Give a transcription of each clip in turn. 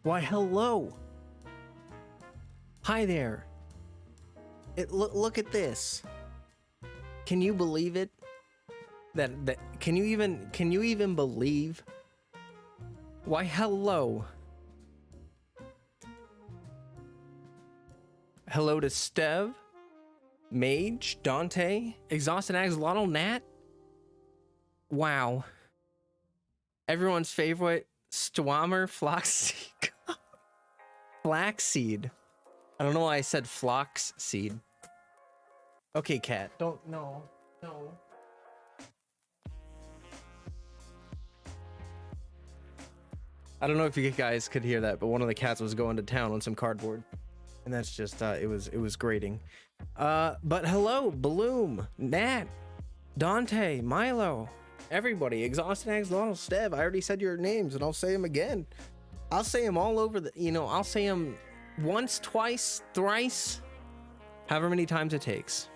Why, hello. Hi there. Look at this. Can you believe it? Can you even believe? Why, hello. Hello to Stev, Mage, Dante, Exhausted Axolotl, Nat. Wow. Everyone's favorite, Stwammer, Flaxseed. Flaxseed. I don't know why I said Floxseed. Okay, cat. No. I don't know if you guys could hear that, but one of the cats was going to town on some cardboard. And that's just, it was grating. But hello, Bloom, Nat, Dante, Milo, everybody, Exhausted Axolotl, Stev. I already said your names and I'll say them again. I'll say them all over the, I'll say them once, twice, thrice, however many times it takes.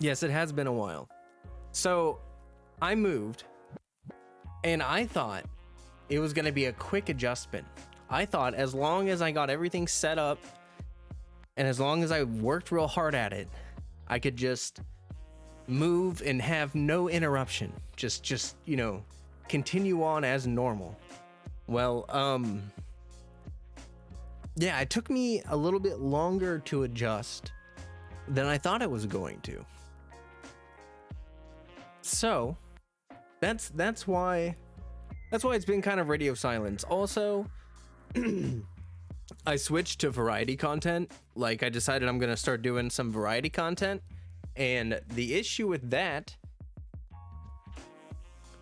Yes, it has been a while. So I moved and I thought it was going to be a quick adjustment. I thought as long as I got everything set up and as long as I worked real hard at it, I could just move and have no interruption. Just, continue on as normal. Well, yeah, it took me a little bit longer to adjust than I thought it was going to. So that's why it's been kind of radio silence. Also, I switched to variety content. Like, I decided I'm gonna start doing some variety content, and the issue with that,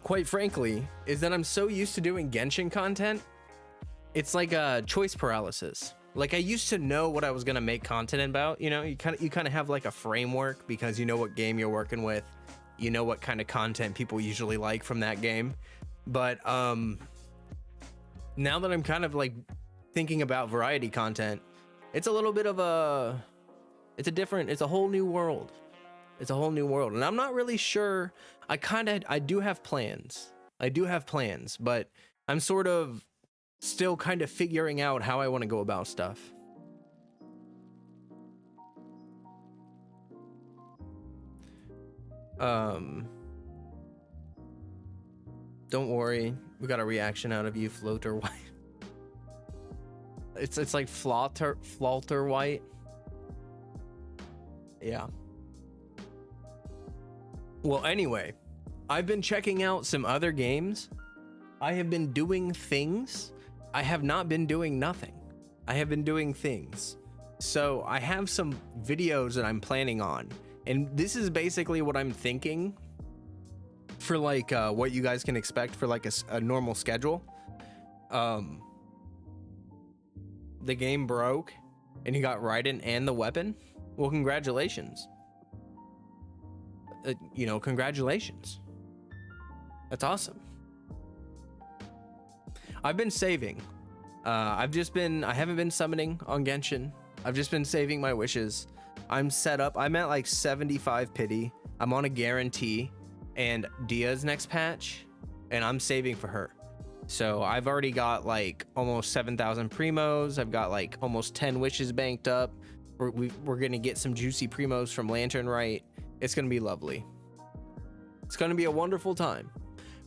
quite frankly, is that I'm so used to doing Genshin content. It's like a choice paralysis. Like, I used to know what I was gonna make content about. You kind of have like a framework because you know what game you're working with, you know what kind of content people usually like from that game. But now that I'm kind of like thinking about variety content, it's a little bit of it's a whole new world. It's a whole new world, and I'm not really sure. I do have plans, but I'm sort of still kind of figuring out how I want to go about stuff. Don't worry, we got a reaction out of you, Floater White. It's like Flauter White. Yeah. Well, anyway, I've been checking out some other games. I have been doing things. I have not been doing nothing. I have been doing things. So I have some videos that I'm planning on, and this is basically what I'm thinking for like what you guys can expect for like a normal schedule. The game broke and you got Raiden and the weapon. Well, congratulations. Congratulations. That's awesome. I've been saving. I haven't been summoning on Genshin. I've just been saving my wishes. I'm set up. I'm at like 75 pity. I'm on a guarantee. And Dia's next patch, and I'm saving for her. So I've already got like almost 7,000 primos. I've got like almost 10 wishes banked up. We're gonna get some juicy primos from Lantern Right. It's gonna be lovely. It's gonna be a wonderful time.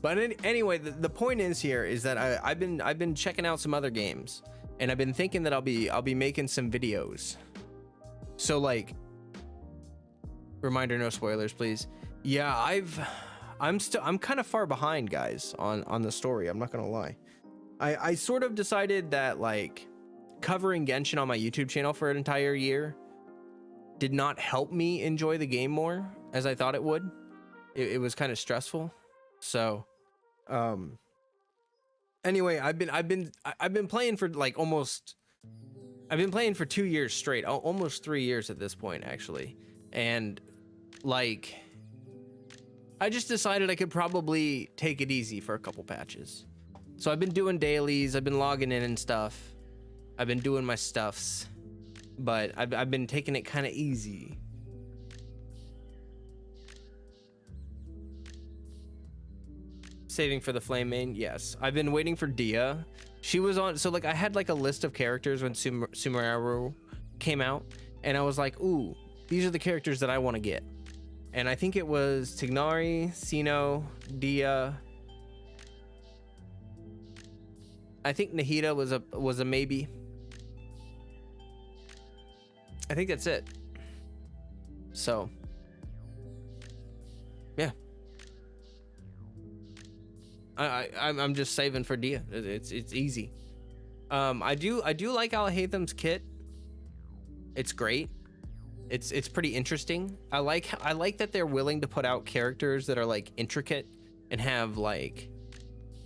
But anyway, the point is here is that I've been checking out some other games, and I've been thinking that I'll be making some videos. So like, reminder, no spoilers, please. Yeah, I'm kind of far behind, guys, on the story. I'm not gonna lie. I sort of decided that like covering Genshin on my YouTube channel for an entire year did not help me enjoy the game more as I thought it would. It was kind of stressful. So anyway, I've been playing for like I've been playing for 2 years straight, almost 3 years at this point actually. And like, I just decided I could probably take it easy for a couple patches. So I've been doing dailies, I've been logging in and stuff. I've been doing my stuffs, but I've been taking it kind of easy. Saving for the flame main, yes. I've been waiting for Dia. She was on, so like I had like a list of characters when Sumeru came out, and I was like, ooh, these are the characters that I want to get. And I think it was Tignari, Sino, Dia. I think Nahida was a maybe. I think that's it. So, yeah. I'm just saving for Dia. It's easy. I do like Alhaitham's kit. It's great. It's pretty interesting. I like that they're willing to put out characters that are like intricate and have like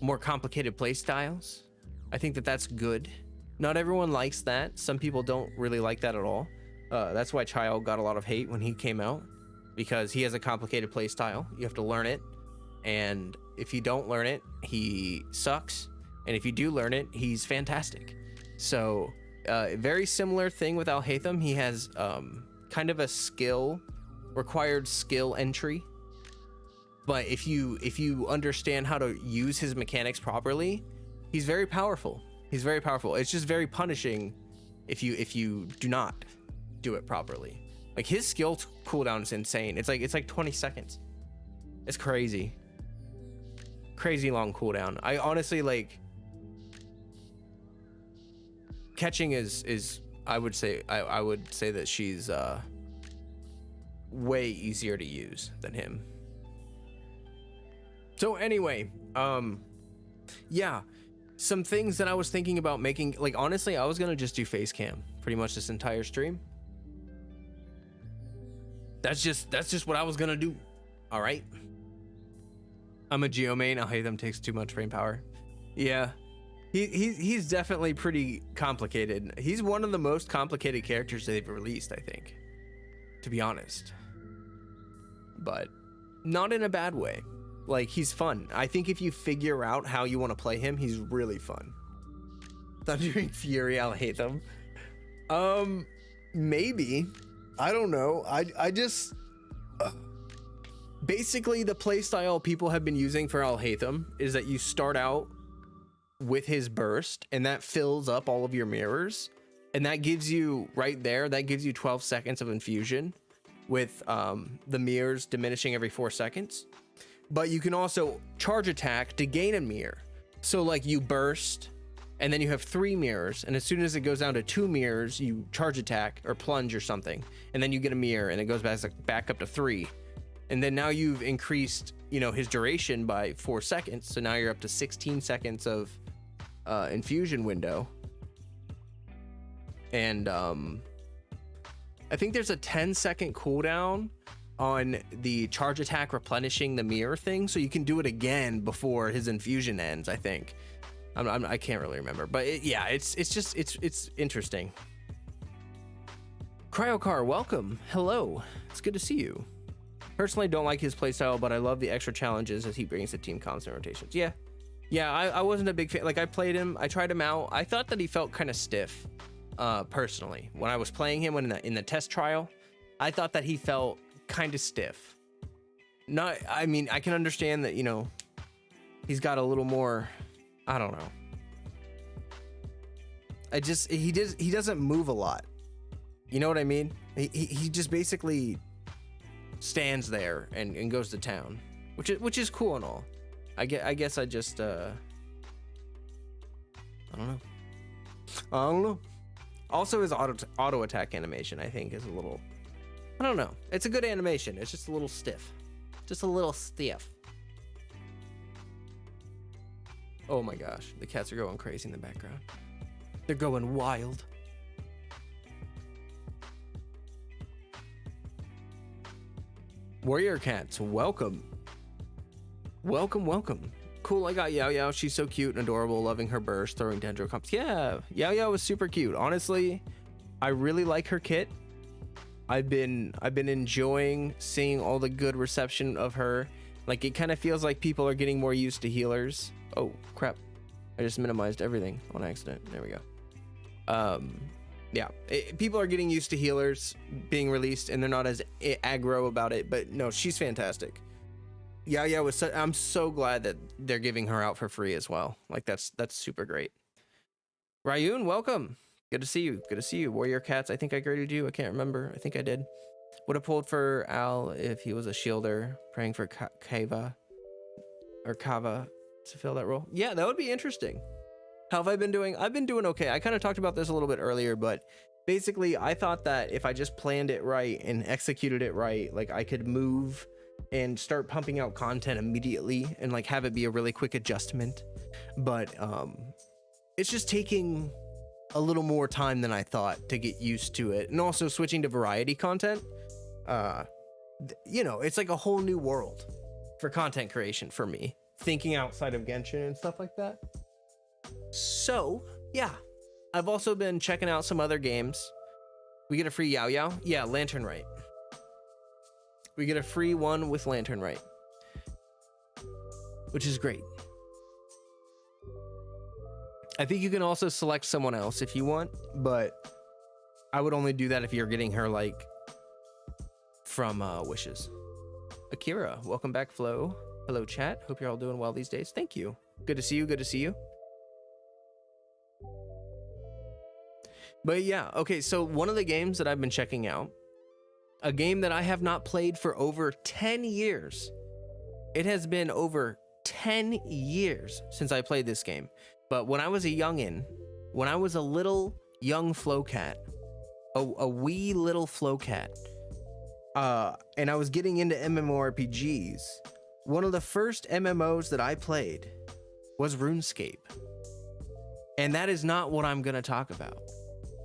more complicated play styles. I think that that's good. Not everyone likes that. Some people don't really like that at all. That's why Child got a lot of hate when he came out, because he has a complicated play style. You have to learn it, and if you don't learn it, he sucks. And if you do learn it, he's fantastic. So very similar thing with Alhaitham. He has kind of a required skill entry, but if you understand how to use his mechanics properly, he's very powerful. He's very powerful. It's just very punishing if you do not do it properly. Like his skill cooldown is insane. It's like 20 seconds. It's crazy long cooldown. I honestly, like, catching is I would say that she's way easier to use than him. So anyway, yeah, some things that I was thinking about making, like, honestly, I was gonna just do face cam pretty much this entire stream. That's just what I was gonna do. All right. I'm a Geo main. Alhaitham takes too much brain power. Yeah, he's definitely pretty complicated. He's one of the most complicated characters they've released, I think, to be honest. But not in a bad way. Like, he's fun. I think if you figure out how you want to play him, he's really fun. Thundering Fury, Alhaitham. Maybe. I don't know. I just basically the playstyle people have been using for Alhaitham is that you start out with his burst, and that fills up all of your mirrors, and that gives you right there, that gives you 12 seconds of infusion, with the mirrors diminishing every 4 seconds. But you can also charge attack to gain a mirror. So like you burst, and then you have 3 mirrors, and as soon as it goes down to 2 mirrors, you charge attack or plunge or something, and then you get a mirror, and it goes back up to 3. And then now you've increased, his duration by 4 seconds, so now you're up to 16 seconds of infusion window. And I think there's a 10-second cooldown on the charge attack replenishing the mirror thing, so you can do it again before his infusion ends, I think. I can't really remember, but it's interesting. Cryocar, welcome. Hello, it's good to see you. Personally, don't like his playstyle, but I love the extra challenges as he brings the team constant rotations. Yeah, I wasn't a big fan. Like, I played him, I tried him out. I thought that he felt kind of stiff, personally. When I was playing him in the test trial, I thought that he felt kind of stiff. I mean, I can understand that, he's got a little more, I don't know. He doesn't move a lot. You know what I mean? He just basically stands there and goes to town, which is cool and all. I guess I just I don't know. Also, his auto attack animation, I think, is a little, I don't know. It's a good animation. It's just a little stiff. Oh my gosh, the cats are going crazy in the background. They're going wild. Warrior cats, welcome. Welcome. Cool, I got Yao Yao. She's so cute and adorable, loving her burst, throwing dendro comps. Yeah, Yao Yao was super cute. Honestly, I really like her kit. I've been enjoying seeing all the good reception of her. Like, it kind of feels like people are getting more used to healers. Oh crap, I just minimized everything on accident. There we go. Yeah, people are getting used to healers being released, and they're not as aggro about it. But no, she's fantastic. Yeah, I'm so glad that they're giving her out for free as well. Like, that's super great. Ryun, welcome. Good to see you. Good to see you. Warrior Cats, I think I graded you. I can't remember. I think I did. Would have pulled for Al if he was a shielder, praying for Kava to fill that role. Yeah, that would be interesting. How have I been doing? I've been doing okay. I kind of talked about this a little bit earlier, but basically I thought that if I just planned it right and executed it right, like I could move and start pumping out content immediately and like have it be a really quick adjustment. But it's just taking a little more time than I thought to get used to it. And also switching to variety content, you know, it's like a whole new world for content creation for me, thinking outside of Genshin and stuff like that. So yeah, I've also been checking out some other games. We get a free Yao Yao. Yeah, Lantern Right. We get a free one with Lantern Right, which is great. I think you can also select someone else if you want, but I would only do that if you're getting her like from wishes. Akira, welcome back, Flo. Hello, chat. Hope you're all doing well these days. Thank you. Good to see you. Good to see you. But yeah, okay, so one of the games that I've been checking out, a game that I have not played for over 10 years. It has been over 10 years since I played this game. But when I was a youngin', when I was a little young Flowcat, a wee little Flowcat, and I was getting into MMORPGs, one of the first MMOs that I played was RuneScape. And that is not what I'm gonna talk about.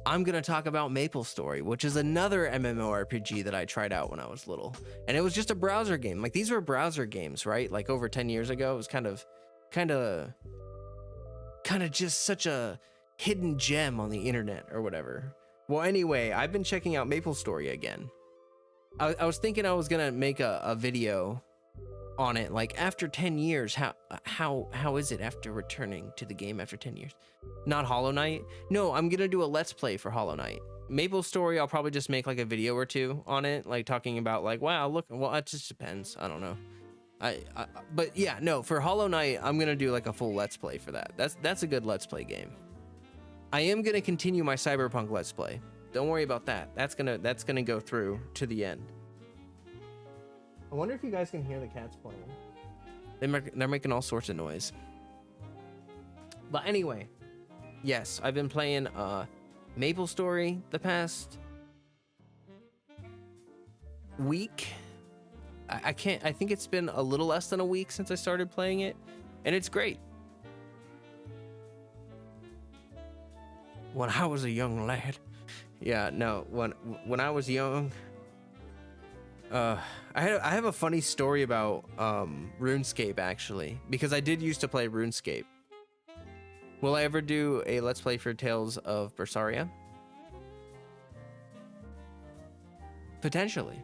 I'm gonna talk about MapleStory, which is another MMORPG that I tried out when I was little. And it was just a browser game. Like, these were browser games, right? Like over 10 years ago, it was kind of just such a hidden gem on the internet or whatever. Well, anyway, I've been checking out MapleStory again. I was thinking I was gonna make a video on it, like after 10 years, how is it after returning to the game after 10 years? Not Hollow Knight. No, I'm gonna do a let's play for Hollow Knight. MapleStory, I'll probably just make like a video or two on it, like talking about like, wow, look, well, it just depends. I don't know. But yeah, no, for Hollow Knight, I'm gonna do like a full let's play for that. That's a good let's play game. I am gonna continue my Cyberpunk let's play. Don't worry about that. That's gonna go through to the end. I wonder if you guys can hear the cats playing. They're making all sorts of noise. But anyway, yes, I've been playing MapleStory the past week. I think it's been a little less than a week since I started playing it, and it's great. When I was a young lad. Yeah, no, when I was young, I have a funny story about RuneScape, actually, because I did used to play RuneScape. Will I ever do a let's play for Tales of Berseria? Potentially.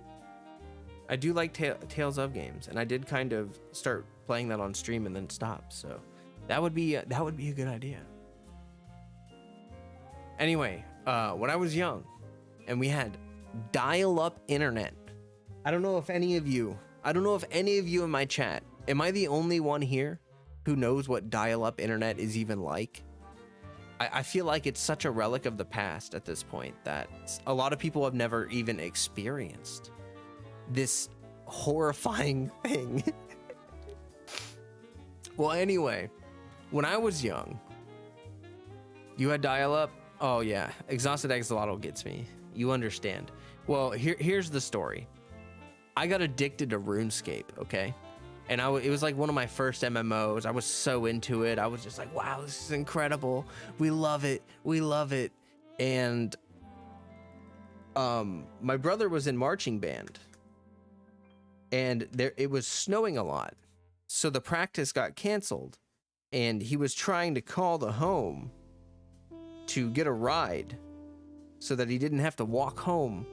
I do like Tales of games, and I did kind of start playing that on stream and then stop, so that would be a good idea. Anyway, when I was young and we had dial-up internet, I don't know if any of you in my chat, am I the only one here who knows what dial-up internet is even like? I feel like it's such a relic of the past at this point that a lot of people have never even experienced this horrifying thing. Well, anyway, when I was young, you had dial-up. Oh yeah, Exhausted Axolotl gets me. You understand. Well, here's the story. I got addicted to RuneScape, okay? And it was like one of my first MMOs. I was so into it. I was just like, wow, this is incredible. We love it. We love it. And my brother was in marching band, and it was snowing a lot. So the practice got canceled, and he was trying to call the home to get a ride so that he didn't have to walk home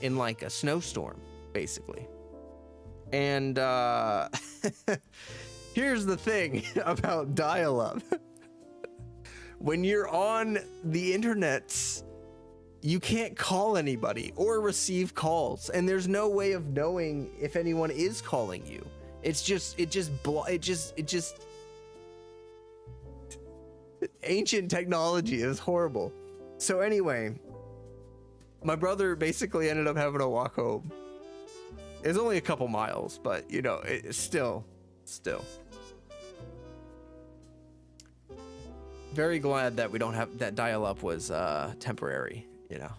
in like a snowstorm, basically. And here's the thing about dial-up. When you're on the internet, you can't call anybody or receive calls, and there's no way of knowing if anyone is calling you. ancient technology. It was horrible. So anyway, my brother basically ended up having to walk home. It was only a couple miles, but you know, it's still. Very glad that we don't have that dial-up was temporary, you know.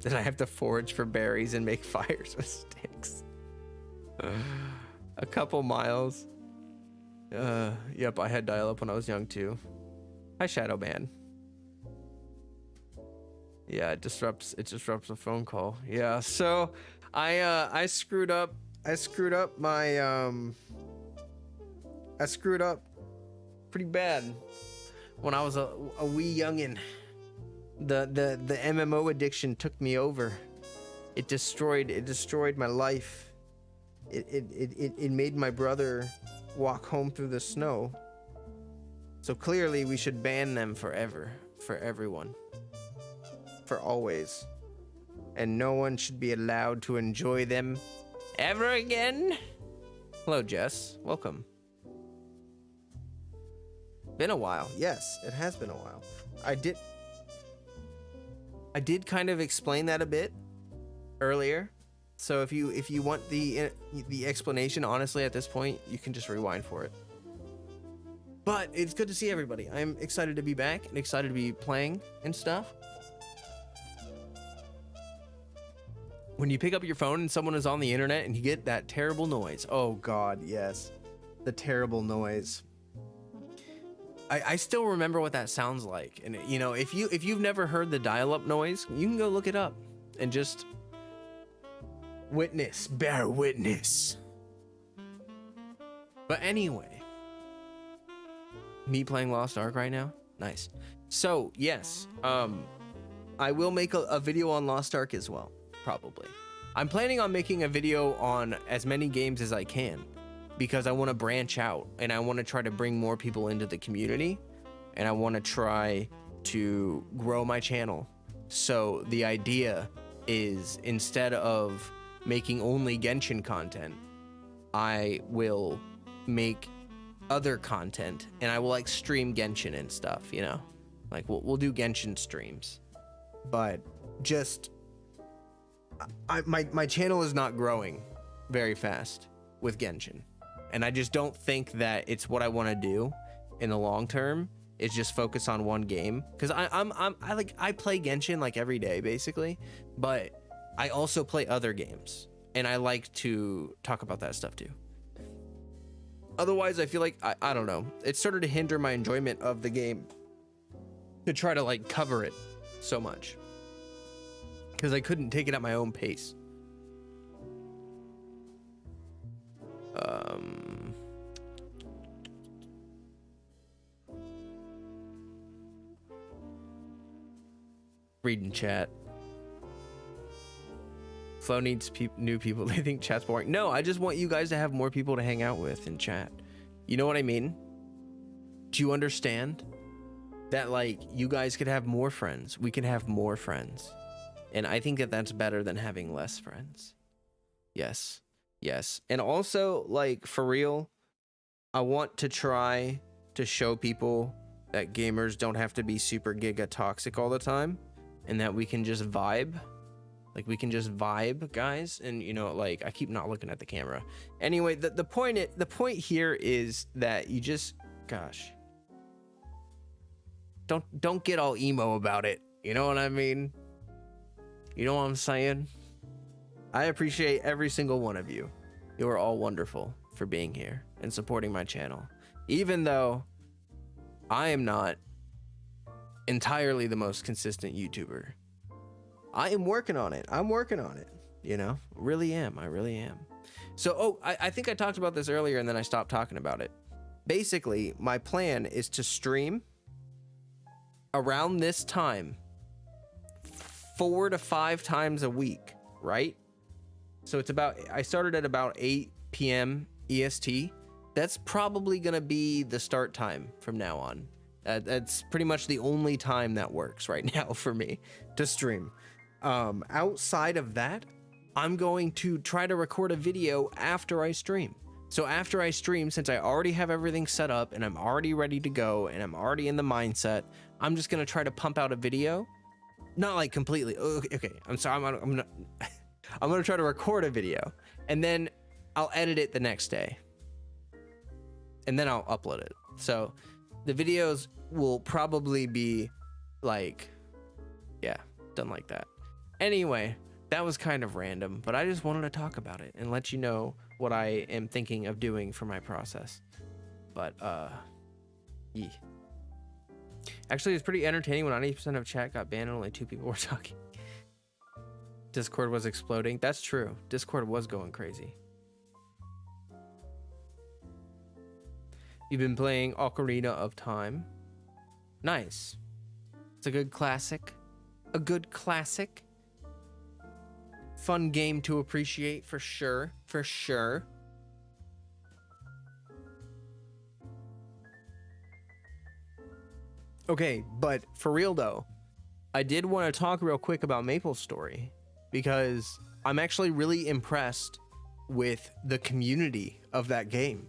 Did I have to forage for berries and make fires with sticks? A couple miles. Yep, I had dial-up when I was young too. Hi, Shadow Man. Yeah, it disrupts a phone call. Yeah, so I screwed up pretty bad when I was a wee youngin'. The MMO addiction took me over. It destroyed my life. It made my brother walk home through the snow. So clearly we should ban them forever, for everyone, for always, and no one should be allowed to enjoy them ever again. Hello, Jess. Welcome. Been a while. Yes, it has been a while. I did kind of explain that a bit earlier. So if you want the explanation, honestly, at this point, you can just rewind for it. But it's good to see everybody. I'm excited to be back and excited to be playing and stuff. When you pick up your phone and someone is on the internet and you get that terrible noise. Oh God, yes. The terrible noise. I still remember what that sounds like. And you know, if you've never heard the dial-up noise, you can go look it up and just bear witness. But anyway, me playing Lost Ark right now. Nice. So yes, I will make a video on Lost Ark as well, probably. I'm planning on making a video on as many games as I can, because I want to branch out and I want to try to bring more people into the community, and I want to try to grow my channel. So the idea is, instead of making only Genshin content, I will make other content and I will like stream Genshin and stuff, you know, like we'll do Genshin streams. But just my channel is not growing very fast with Genshin, and I just don't think that it's what I want to do in the long term. Is just focus on one game, because I play Genshin like every day basically, but I also play other games and I like to talk about that stuff too. Otherwise, I feel like I don't know, it started to hinder my enjoyment of the game to try to like cover it so much, because I couldn't take it at my own pace. Reading chat. Flo needs new people. They think chat's boring. No, I just want you guys to have more people to hang out with in chat. You know what I mean? Do you understand that, like, you guys could have more friends? We can have more friends. And I think that that's better than having less friends. Yes. Yes. And also, like, for real, I want to try to show people that gamers don't have to be super giga toxic all the time, and that we can just vibe. Like, we can just vibe, guys. And, you know, like, I keep not looking at the camera. Anyway, the point here is that you just, gosh, don't get all emo about it. You know what I mean? You know what I'm saying? I appreciate every single one of you. You are all wonderful for being here and supporting my channel. Even though I am not entirely the most consistent YouTuber, I am working on it. I'm working on it, you know, really am. I really am. So, I think I talked about this earlier and then I stopped talking about it. Basically, my plan is to stream around this time 4 to 5 times a week, right? So it's about, I started at about 8 p.m. EST. That's probably going to be the start time from now on. That's pretty much the only time that works right now for me to stream. Outside of that, I'm going to try to record a video after I stream. So after I stream, since I already have everything set up and I'm already ready to go and I'm already in the mindset, I'm just gonna try to pump out a video. Not like completely, okay, I'm sorry, I'm gonna try to record a video and then I'll edit it the next day. And then I'll upload it. So the videos will probably be like, yeah, done like that. Anyway, that was kind of random, but I just wanted to talk about it and let you know what I am thinking of doing for my process. But yeah. Actually, it's pretty entertaining when 90% of chat got banned and only 2 people were talking. Discord was exploding. That's true. Discord was going crazy. You've been playing Ocarina of Time. Nice. It's a good classic. A good classic. Fun game to appreciate for sure. For sure. Okay, but for real though, I did want to talk real quick about MapleStory because I'm actually really impressed with the community of that game.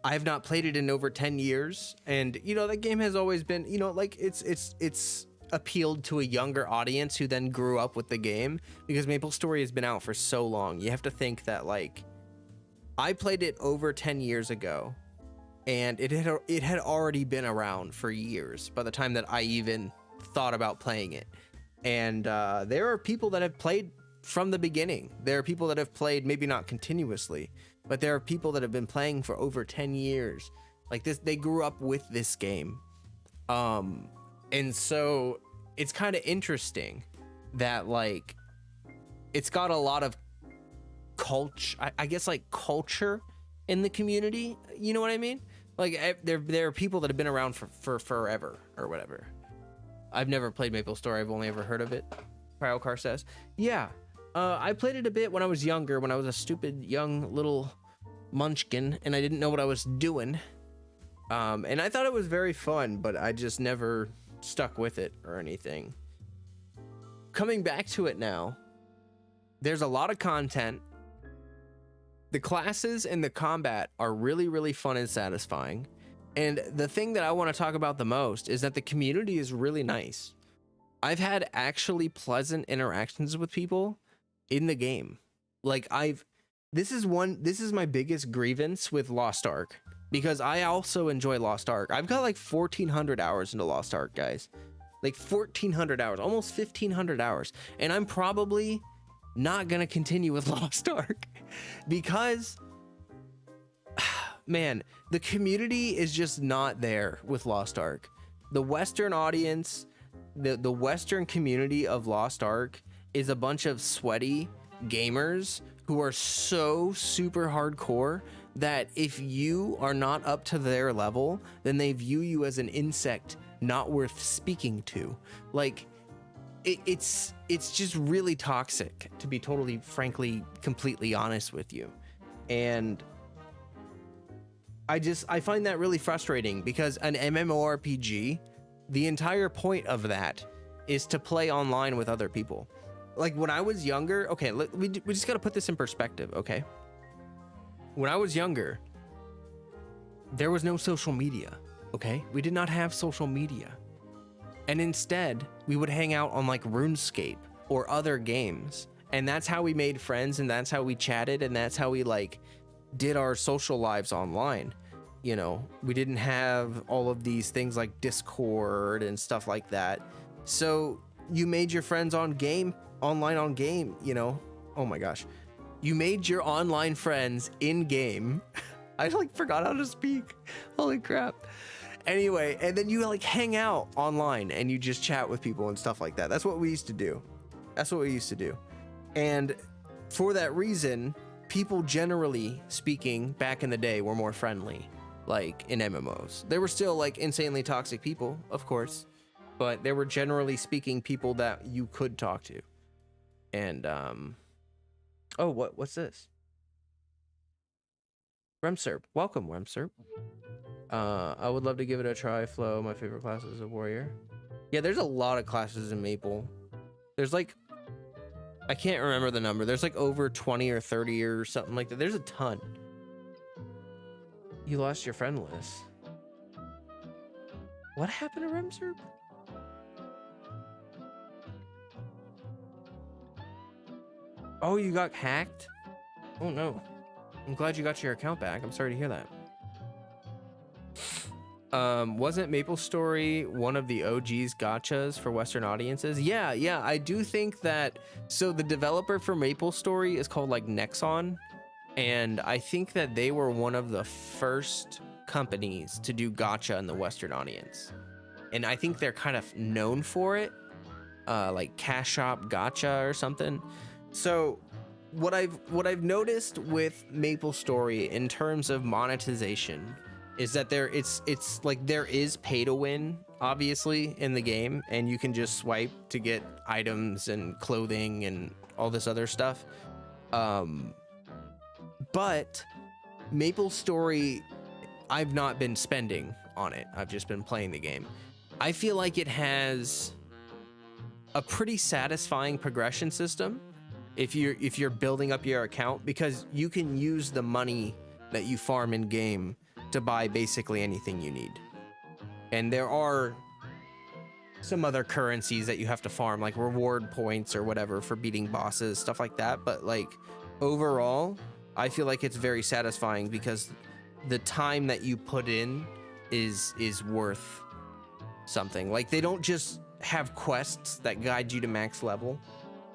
I have not played it in over 10 years, and you know that game has always been, you know, like it's appealed to a younger audience who then grew up with the game because MapleStory has been out for so long. You have to think that like I played it over 10 years ago, and it had already been around for years by the time that I even thought about playing it. And there are people that have played from the beginning. There are people that have played maybe not continuously, but there are people that have been playing for over 10 years. Like this, they grew up with this game. And so it's kind of interesting that like it's got a lot of culture, I guess like culture in the community. You know what I mean? Like there are people that have been around for forever or whatever. I've never played MapleStory. I've only ever heard of it. Cryocar says, yeah. I played it a bit when I was younger, when I was a stupid young little munchkin and I didn't know what I was doing. And I thought it was very fun, but I just never stuck with it or anything. Coming back to it now, there's a lot of content. The classes and the combat are really, really fun and satisfying. And the thing that I want to talk about the most is that the community is really nice. I've had actually pleasant interactions with people in the game. Like this is my biggest grievance with Lost Ark, because I also enjoy Lost Ark. I've got like 1,400 hours into Lost Ark, guys. Like 1,400 hours, almost 1,500 hours. And I'm probably not gonna continue with Lost Ark because man, the community is just not there with Lost Ark. The Western audience, the Western community of Lost Ark is a bunch of sweaty gamers who are so super hardcore that if you are not up to their level, then they view you as an insect not worth speaking to. Like it's just really toxic, to be totally, frankly, completely honest with you. And I find that really frustrating because an MMORPG, the entire point of that is to play online with other people. Like when I was younger, okay, we just got to put this in perspective, okay? When I was younger, there was no social media, okay? We did not have social media. And instead, we would hang out on like RuneScape or other games. And that's how we made friends, and that's how we chatted, and that's how we like did our social lives online. You know, we didn't have all of these things like Discord and stuff like that. So you made your friends online on game, you know. Oh my gosh. You made your online friends in game. I like forgot how to speak. Holy crap. Anyway, and then you like hang out online and you just chat with people and stuff like that. That's what we used to do. And for that reason, people generally speaking back in the day were more friendly, like in MMOs. There were still like insanely toxic people, of course, but there were generally speaking people that you could talk to. And oh, what's this? Remserp, welcome Remserp. I would love to give it a try. Flo, my favorite class is a warrior. Yeah, there's a lot of classes in Maple. There's like I can't remember the number. There's like over 20 or 30 or something like that. There's a ton. You lost your friend list. What happened to Remserp? Oh, you got hacked? Oh no. I'm glad you got your account back. I'm sorry to hear that. Wasn't MapleStory one of the OG's gotchas for Western audiences? Yeah, I do think that. So the developer for MapleStory is called like Nexon, and I think that they were one of the first companies to do gotcha in the Western audience, and I think they're kind of known for it, like Cash Shop Gotcha or something. So what I've noticed with MapleStory in terms of monetization is that it's like there is pay to win obviously in the game, and you can just swipe to get items and clothing and all this other stuff. But MapleStory, I've not been spending on it. I've just been playing the game. I feel like it has a pretty satisfying progression system if you're building up your account, because you can use the money that you farm in game to buy basically anything you need. And there are some other currencies that you have to farm, like reward points or whatever for beating bosses, stuff like that. But like overall, I feel like it's very satisfying because the time that you put in is worth something. Like they don't just have quests that guide you to max level.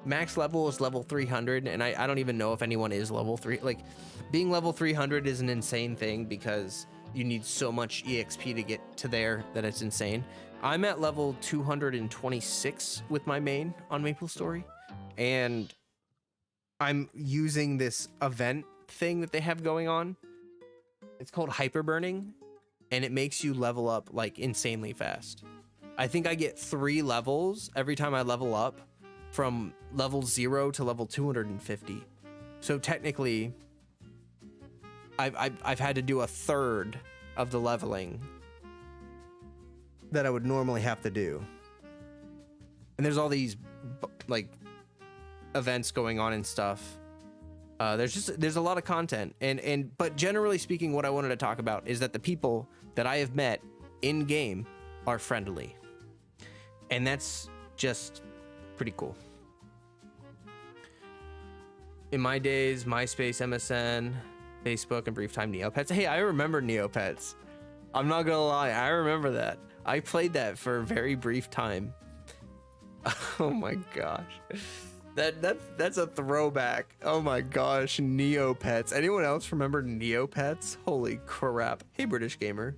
Max level is level 300, and I don't even know if anyone is level 3. Like, being level 300 is an insane thing because you need so much EXP to get to there that it's insane. I'm at level 226 with my main on MapleStory, and I'm using this event thing that they have going on. It's called Hyper Burning, and it makes you level up like insanely fast. I think I get 3 levels every time I level up, from level 0 to level 250. So technically, I've had to do a third of the leveling that I would normally have to do. And there's all these like events going on and stuff. There's a lot of content, but generally speaking, what I wanted to talk about is that the people that I have met in game are friendly, and that's just pretty cool. In my days, MySpace, MSN, Facebook, and brief time Neopets. Hey, I remember Neopets. I'm not gonna lie, I remember that. I played that for a very brief time. Oh my gosh. That's a throwback. Oh my gosh, Neopets. Anyone else remember Neopets? Holy crap. Hey, British gamer.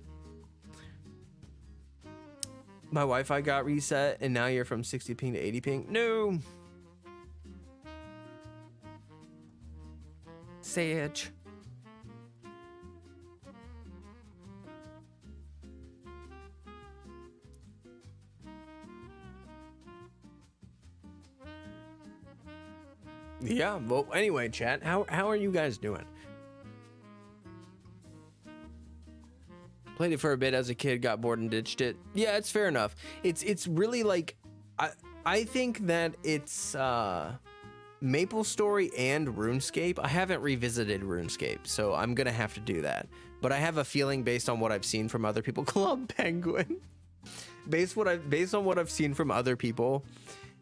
My Wi-Fi got reset, and now you're from 60 ping to 80 ping. No. Sage. Yeah, well, anyway, chat, how are you guys doing? Played it for a bit as a kid, got bored and ditched it. Yeah, it's fair enough. It's really like, I think that it's MapleStory and RuneScape. I haven't revisited RuneScape, so I'm gonna have to do that. But I have a feeling, based on what I've seen from other people, Club Penguin. Based on what I've seen from other people,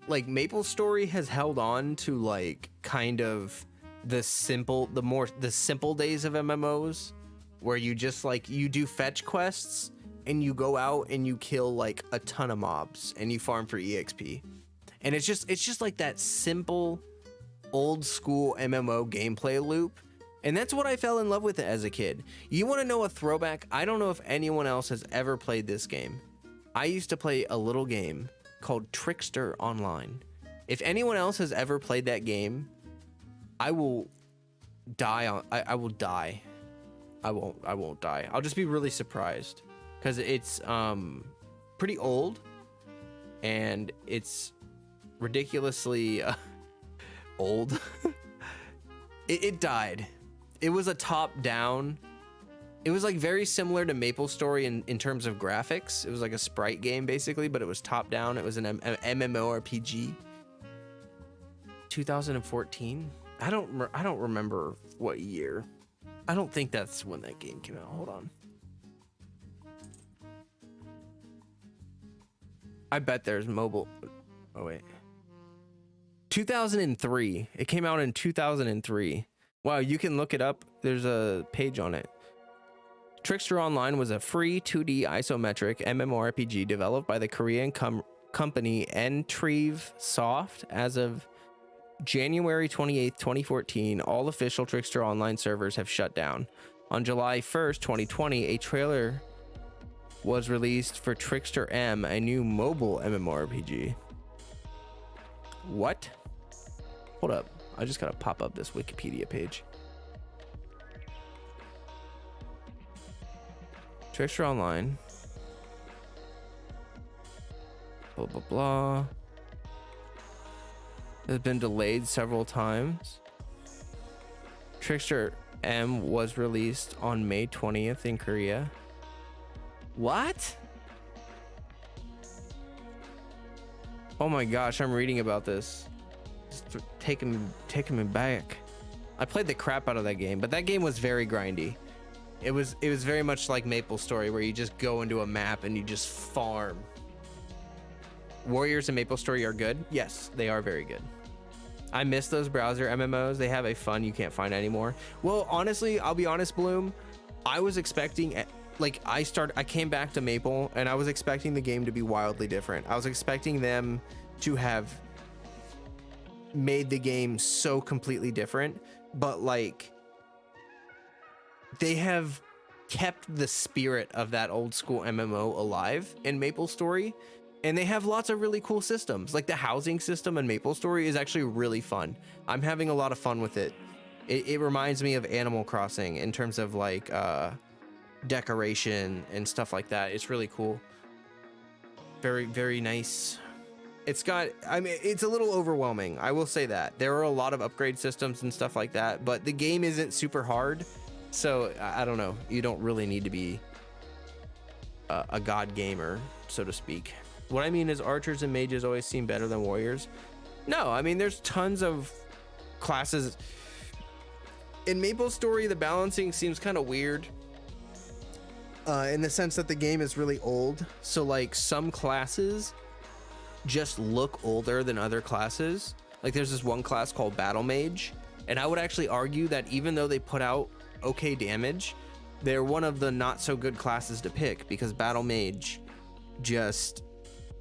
like MapleStory has held on to like kind of the simple days of MMOs, where you just like you do fetch quests and you go out and you kill like a ton of mobs and you farm for EXP. And it's just like that simple old school MMO gameplay loop. And that's what I fell in love with it as a kid. You want to know a throwback? I don't know if anyone else has ever played this game. I used to play a little game called Trickster Online. If anyone else has ever played that game, I will die. I will die. I won't die. I'll just be really surprised because it's pretty old and it's ridiculously old. It died. It was a top down. It was like very similar to MapleStory in terms of graphics. It was like a sprite game basically, but it was top down. It was an MMORPG. 2014. I don't remember what year. I don't think that's when that game came out. Hold on. I bet there's mobile. Oh wait. 2003. It came out in 2003. Wow, you can look it up. There's a page on it. Trickster Online was a free 2D isometric MMORPG developed by the Korean company Entreve Soft. As of January 28th, 2014, all official Trickster Online servers have shut down. On July 1st, 2020, a trailer was released for Trickster M, a new mobile MMORPG. What? Hold up. I just gotta pop up this Wikipedia page. Trickster Online. Blah, blah, blah. Has been delayed several times. Trickster M was released on May 20th in Korea. What? Oh my gosh, I'm reading about this. It's taking me back. I played the crap out of that game, but that game was very grindy. It was very much like MapleStory, where you just go into a map and you just farm. Warriors and MapleStory are good. Yes, they are very good. I miss those browser MMOs. They have a fun you can't find anymore. Well, honestly, I'll be honest, Bloom. I was expecting, like, I came back to Maple and I was expecting the game to be wildly different. I was expecting them to have made the game so completely different, but like, they have kept the spirit of that old school MMO alive in MapleStory, and they have lots of really cool systems. Like the housing system in MapleStory is actually really fun. I'm having a lot of fun with it. It reminds me of Animal Crossing in terms of like decoration and stuff like that. It's really cool. Very, very nice. It's got, I mean, it's a little overwhelming. I will say that. There are a lot of upgrade systems and stuff like that, but the game isn't super hard. So I don't know. You don't really need to be a god gamer, so to speak. What I mean is archers and mages always seem better than warriors. No, I mean, there's tons of classes. In MapleStory, the balancing seems kind of weird in the sense that the game is really old. So like some classes just look older than other classes. Like there's this one class called Battle Mage, and I would actually argue that even though they put out okay damage, they're one of the not so good classes to pick, because Battle Mage just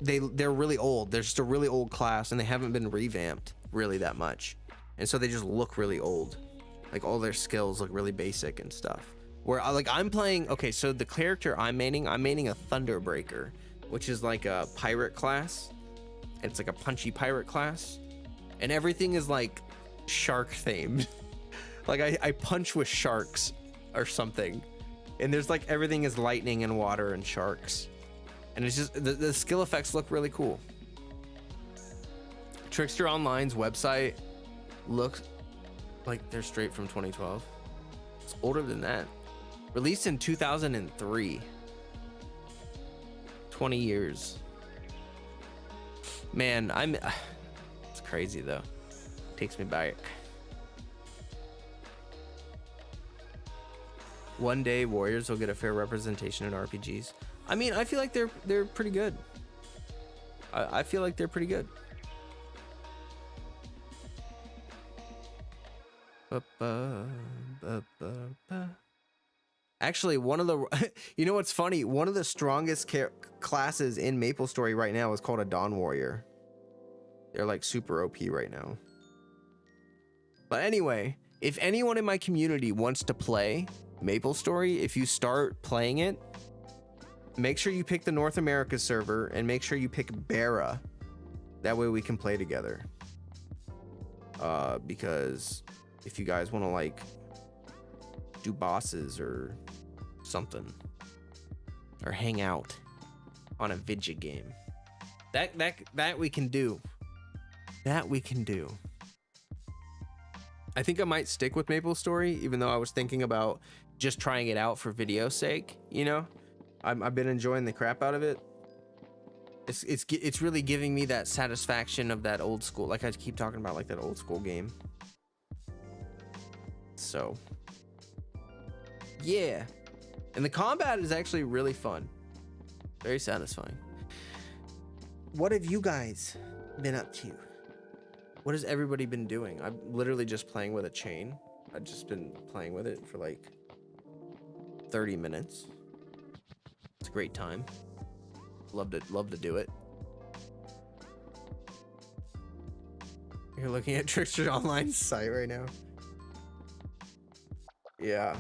they're really old. They're just a really old class, and they haven't been revamped really that much, and so they just look really old. Like all their skills look really basic and stuff. Where like I'm playing, okay, so the character I'm maining a Thunderbreaker, which is like a pirate class. It's like a punchy pirate class, and everything is like shark themed. Like I punch with sharks or something, and there's like everything is lightning and water and sharks, and it's just the skill effects look really cool. Trickster Online's website looks like they're straight from 2012. It's older than that. Released in 2003. 20 years. Man, it's crazy though. Takes me back. One day warriors will get a fair representation in RPGs. I mean, I feel like they're pretty good. I feel like they're pretty good. Actually, one of the you know what's funny? One of the strongest classes in MapleStory right now is called a Dawn Warrior. They're like super OP right now. But anyway, if anyone in my community wants to play MapleStory, if you start playing it, make sure you pick the North America server and make sure you pick Bara. That way we can play together. Because if you guys want to like do bosses or something, or hang out on a video game, that we can do. That we can do. I think I might stick with MapleStory, even though I was thinking about just trying it out for video's sake. You know, I've been enjoying the crap out of it. It's really giving me that satisfaction of that old school, like I keep talking about, like that old school game. So yeah, and the combat is actually really fun, very satisfying. What have you guys been up to? What has everybody been doing? I'm literally just playing with a chain. I've just been playing with it for like 30 minutes. It's a great time. Love to do it. You're looking at Trickster's online site right now. Yeah.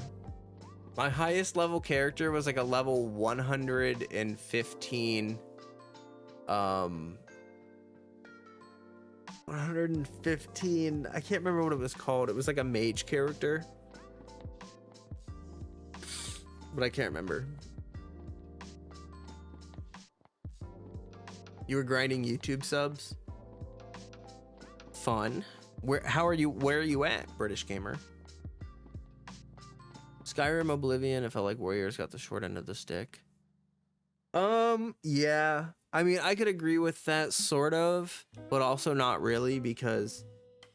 My highest level character was like a level 115. 115. I can't remember what it was called. It was like a mage character, but I can't remember. You were grinding YouTube subs? Fun. Where are you at, British gamer? Skyrim, Oblivion, it felt like Warriors got the short end of the stick. Yeah. I mean, I could agree with that sort of, but also not really, because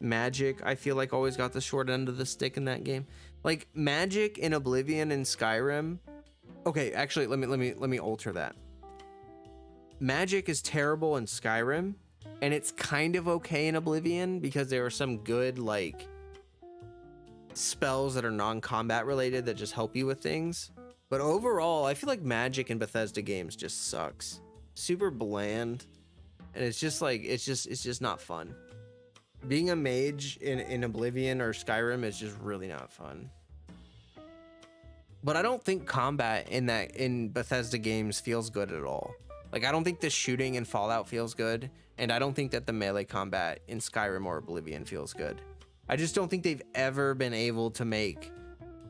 Magic, I feel like, always got the short end of the stick in that game. Like Magic in Oblivion and Skyrim. Okay, actually, let me alter that. Magic is terrible in Skyrim, and it's kind of okay in Oblivion because there are some good like spells that are non-combat related that just help you with things. But overall, I feel like Magic in Bethesda games just sucks. Super bland, and it's just like it's just not fun. Being a mage in Oblivion or Skyrim is just really not fun. But I don't think combat in Bethesda games feels good at all. Like, I don't think the shooting in Fallout feels good, and I don't think that the melee combat in Skyrim or Oblivion feels good. I just don't think they've ever been able to make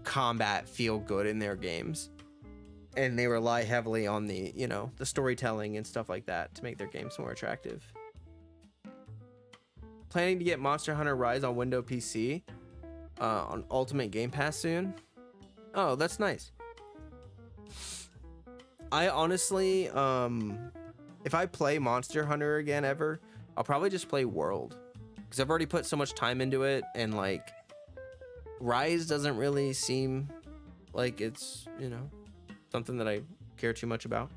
combat feel good in their games. And they rely heavily on the, you know, the storytelling and stuff like that to make their games more attractive. Planning to get Monster Hunter Rise on Windows PC on Ultimate Game Pass soon. Oh, that's nice. I honestly, if I play Monster Hunter again ever, I'll probably just play World, because I've already put so much time into it, and like Rise doesn't really seem like it's, you know, something that I care too much about.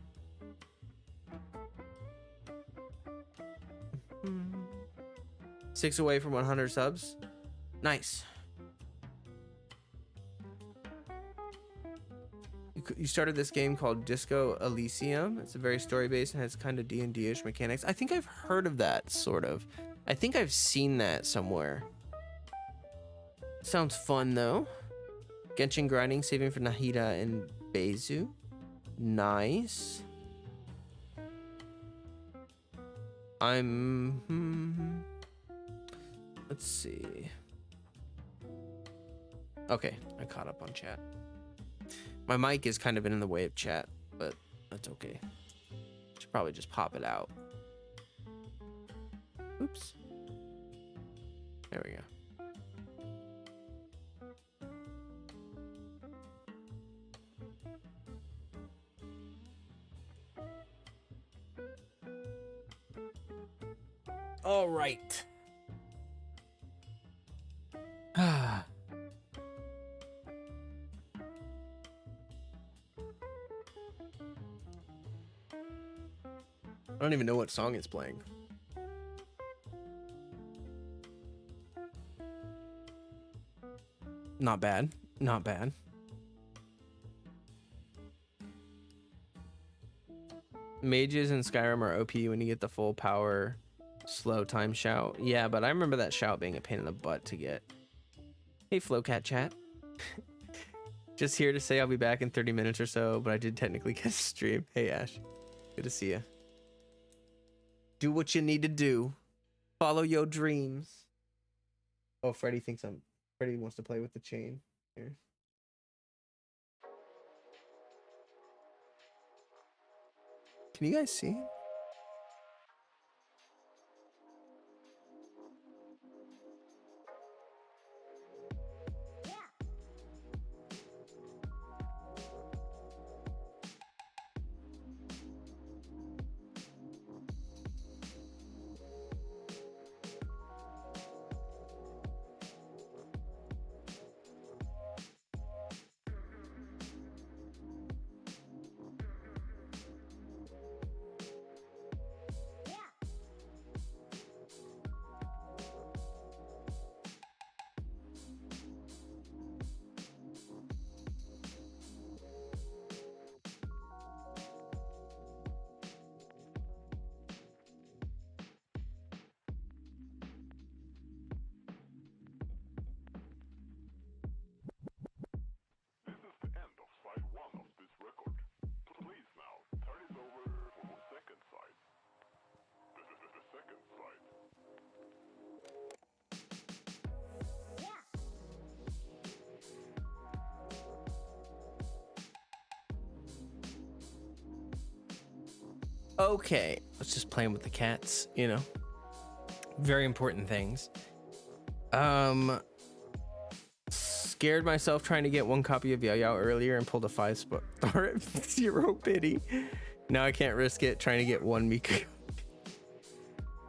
6 away from 100 subs. Nice. You started this game called Disco Elysium. It's a very story-based and has kind of D&D-ish mechanics. I think I've heard of that, sort of. I think I've seen that somewhere. Sounds fun, though. Genshin grinding, saving for Nahida and Beizu. Nice. Let's see. Okay, I caught up on chat. My mic is kind of in the way of chat, but that's okay. Should probably just pop it out. Oops. There we go. All right. Ah. I don't even know what song it's playing. Not bad. Not bad. Mages in Skyrim are OP when you get the full power slow time shout. Yeah, but I remember that shout being a pain in the butt to get. Hey, Flowcat chat. Just here to say I'll be back in 30 minutes or so, but I did technically catch a stream. Hey, Ash. Good to see you. Do what you need to do. Follow your dreams. Oh, Freddy wants to play with the chain. Here. Can you guys see? Okay, let's just playing with the cats, you know. Very important things. Scared myself trying to get one copy of Yao Yao earlier and pulled a 5-star at 0 pity. Now I can't risk it trying to get one Miku.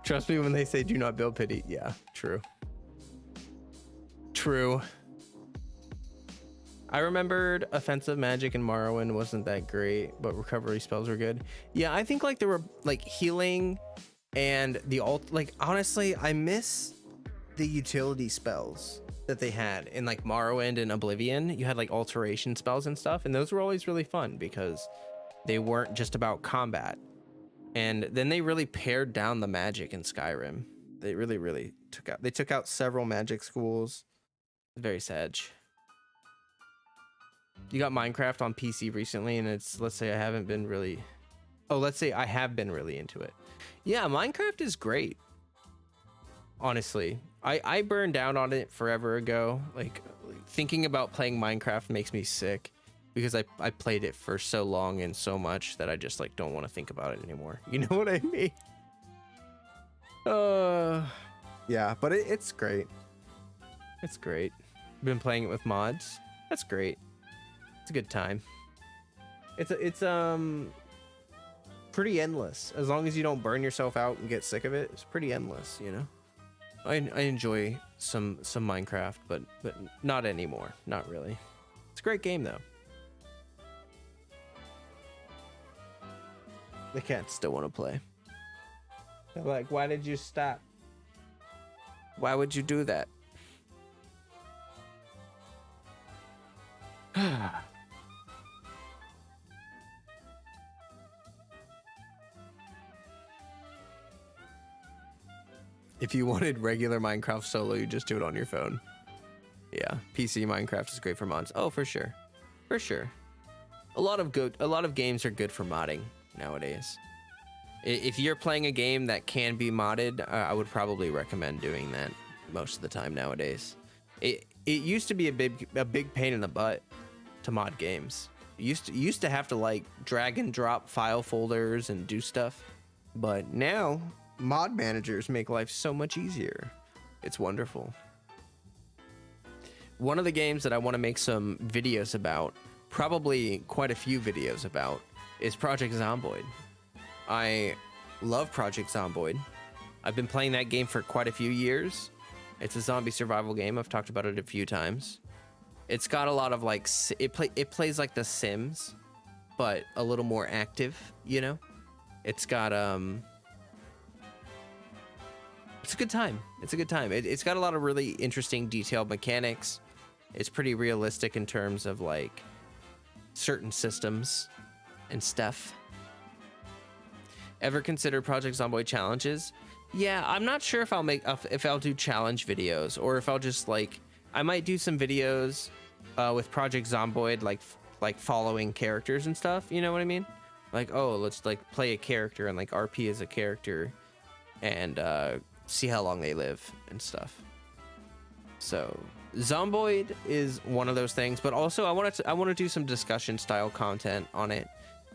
Trust me when they say do not build pity. Yeah, true. True. I remembered offensive magic in Morrowind wasn't that great, but recovery spells were good. Yeah, I think like there were like healing and the like honestly, I miss the utility spells that they had in like Morrowind and Oblivion. You had like alteration spells and stuff, and those were always really fun because they weren't just about combat. And then they really pared down the magic in Skyrim. They really took out several magic schools. Very sad. You got Minecraft on PC recently, and let's say I have been really into it. Yeah, Minecraft is great. Honestly, I burned down on it forever ago. Like thinking about playing Minecraft makes me sick because I played it for so long and so much that I just like don't want to think about it anymore. You know what I mean? Yeah, but it's great. It's great. Been playing it with mods. That's great. It's a good time. It's pretty endless. As long as you don't burn yourself out and get sick of it, it's pretty endless, you know. I enjoy some Minecraft, but not anymore. Not really. It's a great game though. The cats still want to play. They're like, why did you stop? Why would you do that? If you wanted regular Minecraft solo, you just do it on your phone. Yeah, PC Minecraft is great for mods. Oh, for sure, for sure. A lot of games are good for modding nowadays. If you're playing a game that can be modded, I would probably recommend doing that most of the time nowadays. It used to be a big pain in the butt to mod games. You used to have to like drag and drop file folders and do stuff, but now mod managers make life so much easier. It's wonderful. One of the games that I want to make some videos about, probably quite a few videos about, is Project Zomboid. I love Project Zomboid. I've been playing that game for quite a few years. It's a zombie survival game. I've talked about it a few times. It's got a lot of like, it plays like The Sims, but a little more active, you know? It's got, it's a good time. It's a good time. It's got a lot of really interesting detailed mechanics. It's pretty realistic in terms of like certain systems and stuff. Ever consider Project Zomboid challenges? Yeah, I'm not sure if I'll do challenge videos or if I'll just like, I might do some videos with Project Zomboid, like following characters and stuff. You know what I mean? Like, oh, let's like play a character and like RP as a character and see how long they live and stuff. So Zomboid is one of those things, but also I want to do some discussion style content on it.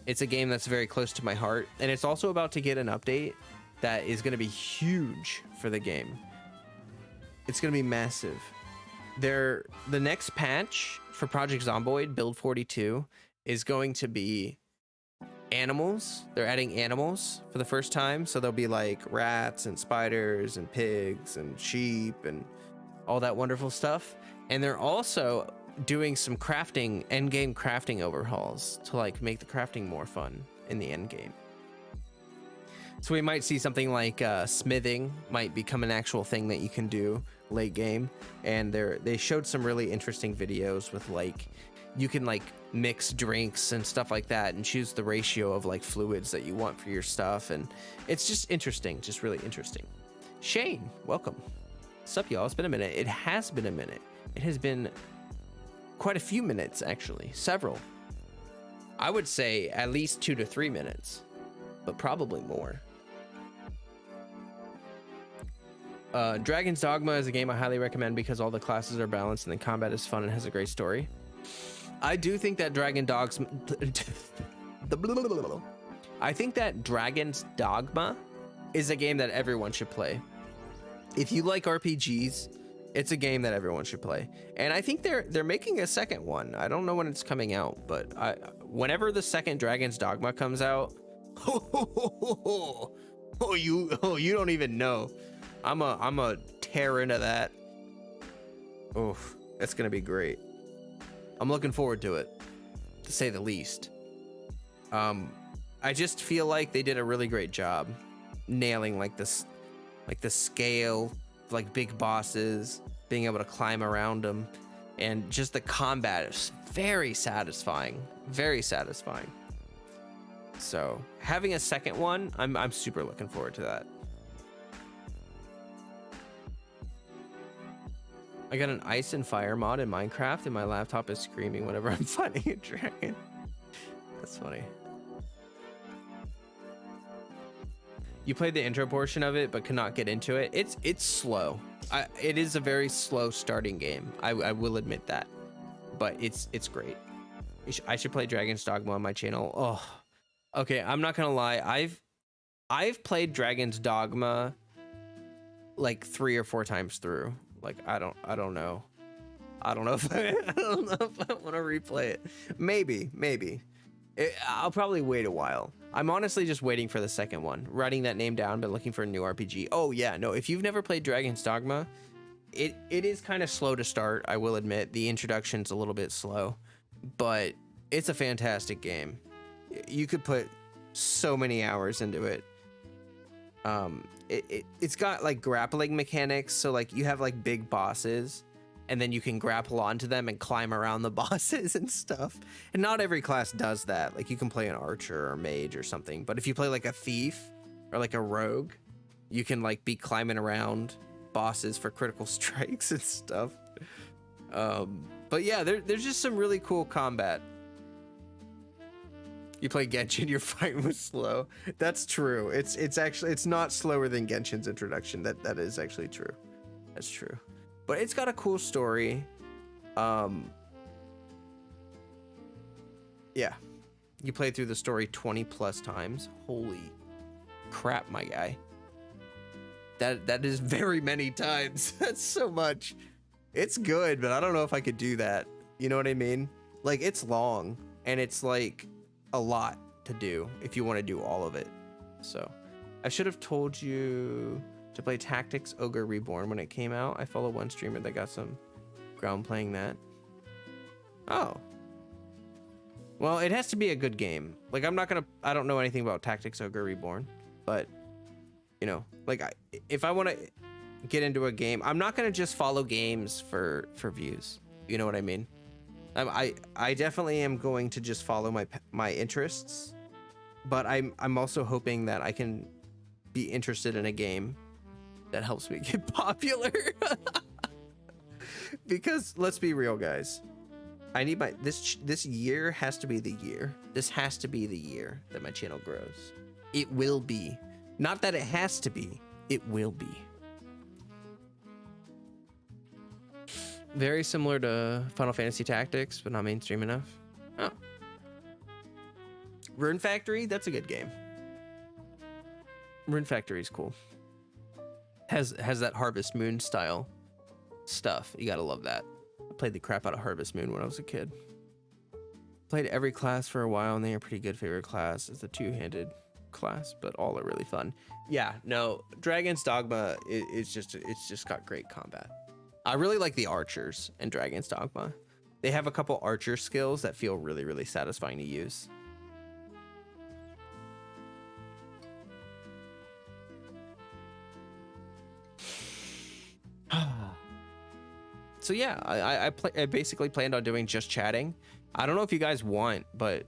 It's a game that's very close to my heart, and it's also about to get an update that is going to be huge for the game. It's going to be massive. The next patch for Project Zomboid Build 42 is going to be animals. They're adding animals for the first time, so there'll be like rats and spiders and pigs and sheep and all that wonderful stuff. And they're also doing some crafting, end game crafting overhauls to like make the crafting more fun in the end game. So we might see something like smithing might become an actual thing that you can do late game. And they showed some really interesting videos with like, you can like mix drinks and stuff like that and choose the ratio of like fluids that you want for your stuff. And it's just interesting, just really interesting. Shane, welcome. What's up, y'all? It's been a minute. It has been a minute. It has been quite a few minutes, actually. Several. I would say at least 2 to 3 minutes, but probably more. Dragon's Dogma is a game I highly recommend because all the classes are balanced and the combat is fun and has a great story. I do think that I think that Dragon's Dogma is a game that everyone should play. If you like RPGs, it's a game that everyone should play. And I think they're making a second one. I don't know when it's coming out, but whenever the second Dragon's Dogma comes out, you don't even know. I'm a tear into that. Oh, that's gonna be great. I'm looking forward to it, to say the least. I just feel like they did a really great job nailing like this, like the scale, like big bosses, being able to climb around them, and just the combat is very satisfying, very satisfying. So having a second one, I'm super looking forward to that. I got an ice and fire mod in Minecraft, and my laptop is screaming whenever I'm fighting a dragon. That's funny. You played the intro portion of it, but could not get into it. It's slow. It is a very slow starting game. I will admit that, but it's great. I should play Dragon's Dogma on my channel. Oh, okay. I'm not gonna lie. I've played Dragon's Dogma like 3 or 4 times through. Like I don't know. I don't know if I want to replay it. Maybe. I'll probably wait a while. I'm honestly just waiting for the second one, writing that name down, but looking for a new RPG. Oh yeah, no, if you've never played Dragon's Dogma, it is kind of slow to start, I will admit. The introduction's a little bit slow, but it's a fantastic game. You could put so many hours into it. It's got like grappling mechanics, so like you have like big bosses, and then you can grapple onto them and climb around the bosses and stuff. And not every class does that. Like you can play an archer or mage or something, but if you play like a thief or like a rogue, you can like be climbing around bosses for critical strikes and stuff. But yeah, there's just some really cool combat. You play Genshin, your fight was slow. That's true. It's actually, it's not slower than Genshin's introduction. That is actually true. That's true. But it's got a cool story. Yeah. You played through the story 20+ times. Holy crap, my guy. That is very many times. That's so much. It's good, but I don't know if I could do that. You know what I mean? Like, it's long, and it's like a lot to do if you want to do all of it. So I should have told you to play Tactics Ogre Reborn when it came out. I follow one streamer that got some ground playing that. Oh. Well, it has to be a good game. Like, I don't know anything about Tactics Ogre Reborn, but, you know, like, if I want to get into a game, I'm not going to just follow games for views. You know what I mean? I definitely am going to just follow my interests, but I'm also hoping that I can be interested in a game that helps me get popular. Because let's be real, guys. I need this year has to be the year. This has to be the year that my channel grows. It will be. Not that it has to be. It will be. Very similar to Final Fantasy Tactics, but not mainstream enough. Oh. Rune Factory, that's a good game. Rune Factory is cool. Has that Harvest Moon style stuff. You gotta love that. I played the crap out of Harvest Moon when I was a kid. Played every class for a while, and they are pretty good. Favorite class is the two-handed class, but all are really fun. Yeah, no, Dragon's Dogma it's just got great combat. I really like the archers in Dragon's Dogma. They have a couple archer skills that feel really, really satisfying to use. So yeah, I basically planned on doing just chatting. I don't know if you guys want, but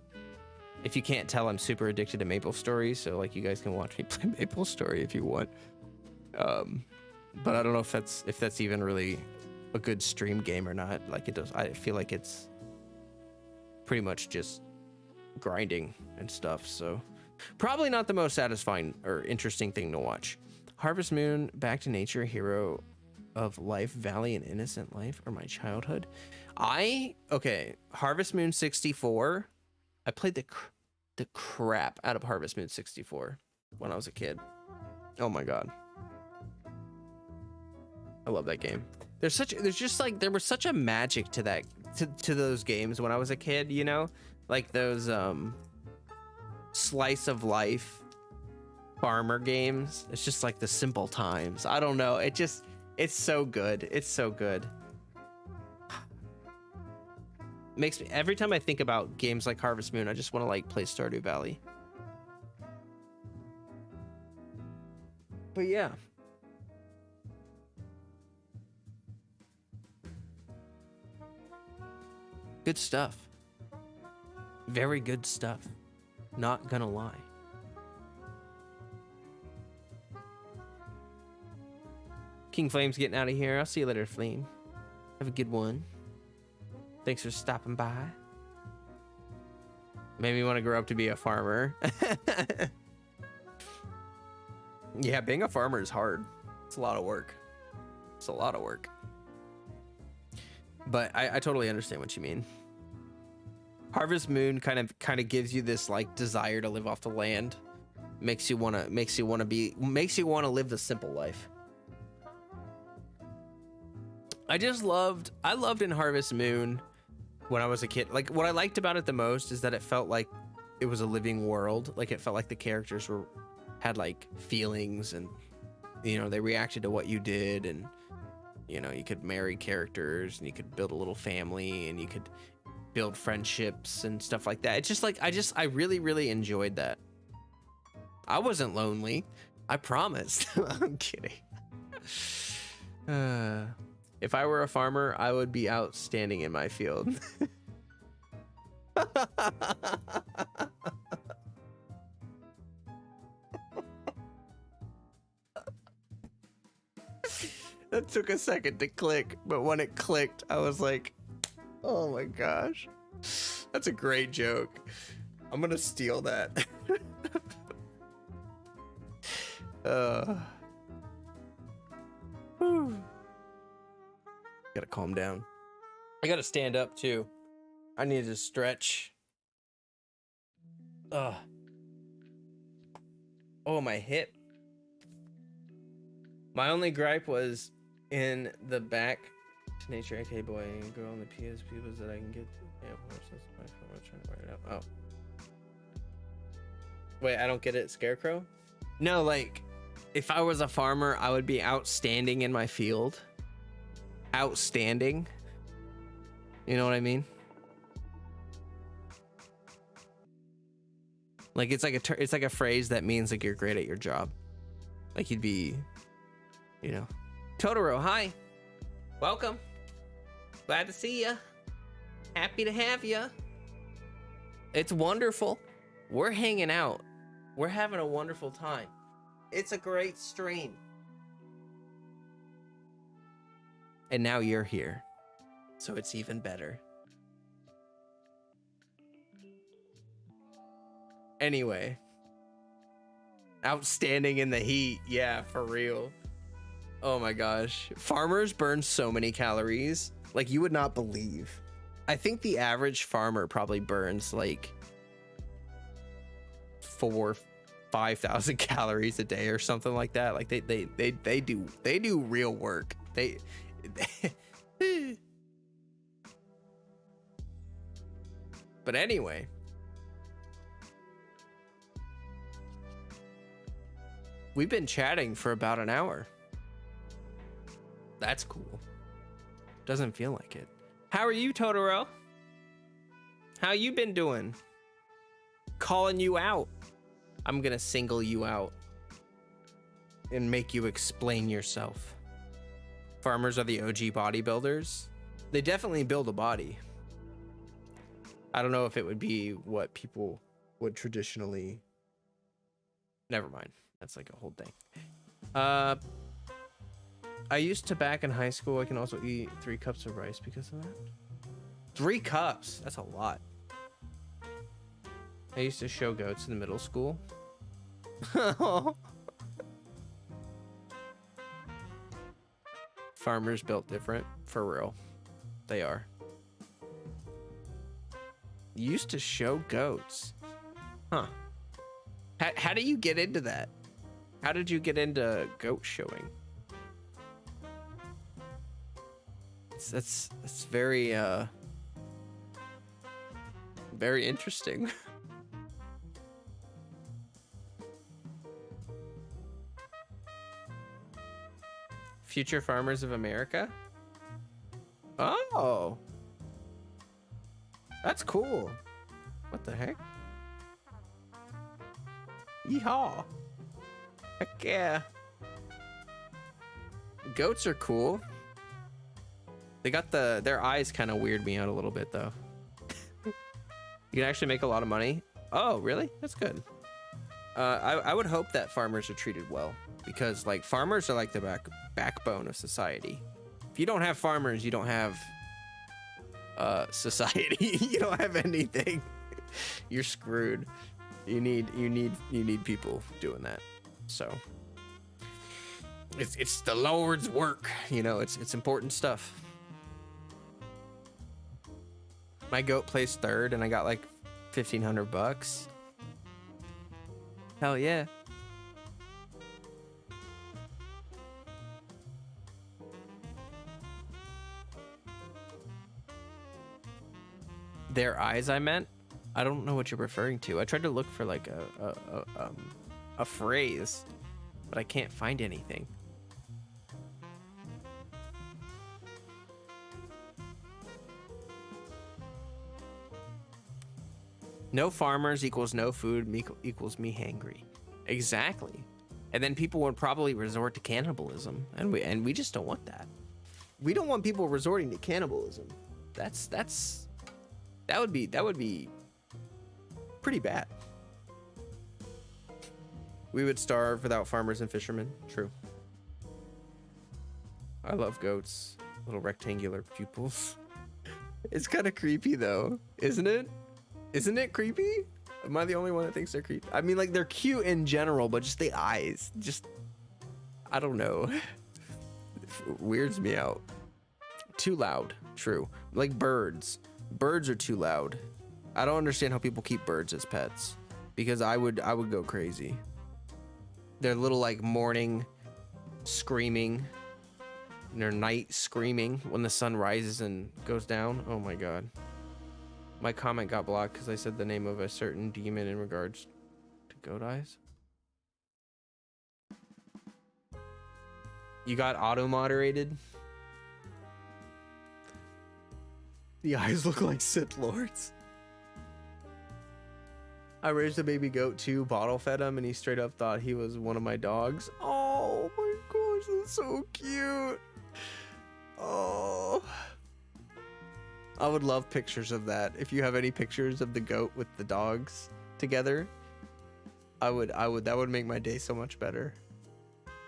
if you can't tell, I'm super addicted to Maple Story, so like you guys can watch me play Maple Story if you want. But I don't know if that's even really a good stream game or not. Like, it does, I feel like it's pretty much just grinding and stuff, so probably not the most satisfying or interesting thing to watch. Harvest Moon, Back to Nature, Hero of Life, Valley and Innocent Life, or my childhood. Okay, Harvest Moon 64. I played the crap out of Harvest Moon 64 when I was a kid. Oh my god. I love that game. There was such a magic to that, to those games when I was a kid, you know? Like those slice of life farmer games. It's just like the simple times. I don't know. It's so good. It's so good. Makes me, every time I think about games like Harvest Moon, I just want to like play Stardew Valley. But yeah. Good stuff. Very good stuff. Not gonna lie. King Flame's getting out of here. I'll see you later, Flame. Have a good one. Thanks for stopping by. Made me want to grow up to be a farmer. Yeah, being a farmer is hard. It's a lot of work. It's a lot of work. But I totally understand what you mean. Harvest Moon kind of gives you this like desire to live off the land. Makes you want to live the simple life. I loved in Harvest Moon when I was a kid. Like what I liked about it the most is that it felt like it was a living world. Like it felt like the characters had like feelings, and you know, they reacted to what you did, and you know, you could marry characters and you could build a little family and you could build friendships and stuff like that. It's just like I really, really enjoyed that. I wasn't lonely. I promised. I'm kidding. If I were a farmer, I would be out standing in my field. That took a second to click, but when it clicked, I was like, oh my gosh. That's a great joke. I'm gonna steal that. Gotta calm down. I gotta stand up too. I need to stretch. Oh, my hip. My only gripe was in the back. Nature AK boy and girl on the PSP was that I can get. Yeah, of course, that's my phone. I'm trying to write it out. Oh. Wait, I don't get it. Scarecrow? No, like, if I was a farmer, I would be outstanding in my field. Outstanding. You know what I mean? Like it's like a phrase that means like you're great at your job. Like you'd be, you know. Totoro, hi. Welcome. Glad to see ya. Happy to have ya. It's wonderful. We're hanging out. We're having a wonderful time. It's a great stream. And now you're here. So it's even better. Anyway. Outstanding in the heat. Yeah, for real. Oh my gosh. Farmers burn so many calories. Like you would not believe. I think the average farmer probably burns like 5,000 calories a day or something like that. Like they do real work. But anyway, we've been chatting for about an hour. That's cool. Doesn't feel like it. How are you, Totoro? How you been doing? Calling you out. I'm gonna single you out and make you explain yourself. Farmers are the OG bodybuilders. They definitely build a body. I don't know if it would be what people would traditionally. Never mind. That's like a whole thing. I used to back in high school. I can also eat 3 cups of rice because of that. 3 cups. That's a lot. I used to show goats in middle school. Farmers built different, for real. They are. Used to show goats. Huh. How do you get into that? How did you get into goat showing? That's very very interesting. Future Farmers of America? Oh. That's cool. What the heck? Yeehaw. Heck yeah. Goats are cool. They got their eyes kind of weird me out a little bit though. You can actually make a lot of money. Oh, really? That's good. I would hope that farmers are treated well, because like farmers are like the backbone of society. If you don't have farmers, you don't have society. You don't have anything. You're screwed. You need people doing that. So it's the Lord's work, you know. It's important stuff. My goat placed third and I got like $1,500. Hell yeah. Their eyes, I meant. I don't know what you're referring to. I tried to look for like a phrase, but I can't find anything. No farmers equals no food equals me hangry. Exactly. And then people would probably resort to cannibalism, and we just don't want that. We don't want people resorting to cannibalism. That would be pretty bad. We would starve without farmers and fishermen. True. I love goats. Little rectangular pupils. It's kind of creepy though, isn't it? Isn't it creepy? Am I the only one that thinks they're creepy? I mean, like, they're cute in general, but just the eyes, just, I don't know. It weirds me out. Too loud. True. Like birds. Birds are too loud. I don't understand how people keep birds as pets, because I would go crazy. Their little like morning screaming, and their night screaming when the sun rises and goes down. Oh my god. My comment got blocked because I said the name of a certain demon in regards to goat eyes. You got auto moderated. The eyes look like Sith Lords. I raised a baby goat too, bottle fed him, and he straight up thought he was one of my dogs. Oh my gosh, that's so cute. Oh. I would love pictures of that. If you have any pictures of the goat with the dogs together, that would make my day so much better.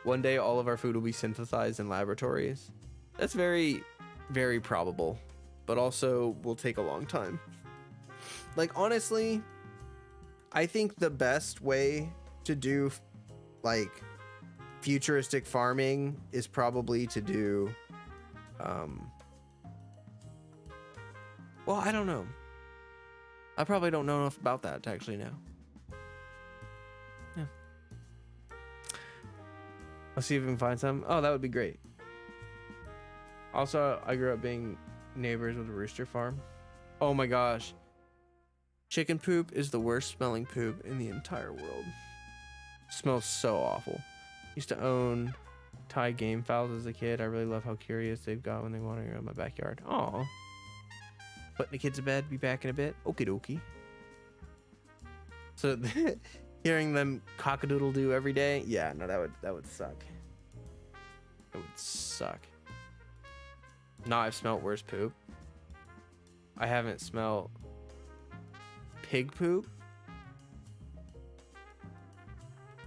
One day all of our food will be synthesized in laboratories. That's very, very probable, but also will take a long time. Like, honestly, I think the best way to do like futuristic farming is probably to do well, I don't know. I probably don't know enough about that to actually know. Yeah. I'll see if we can find some. Oh, that would be great. Also, I grew up being neighbors with a rooster farm. Oh my gosh. Chicken poop is the worst smelling poop in the entire world. Smells so awful. Used to own Thai game fowls as a kid. I really love how curious they've got when they wander around my backyard. Aw. Putting the kids to bed, be back in a bit. Okie dokie. So hearing them cock-a-doodle-doo every day, yeah, no, that would suck. It would suck. No, I've smelled worse poop. I haven't smelled pig poop.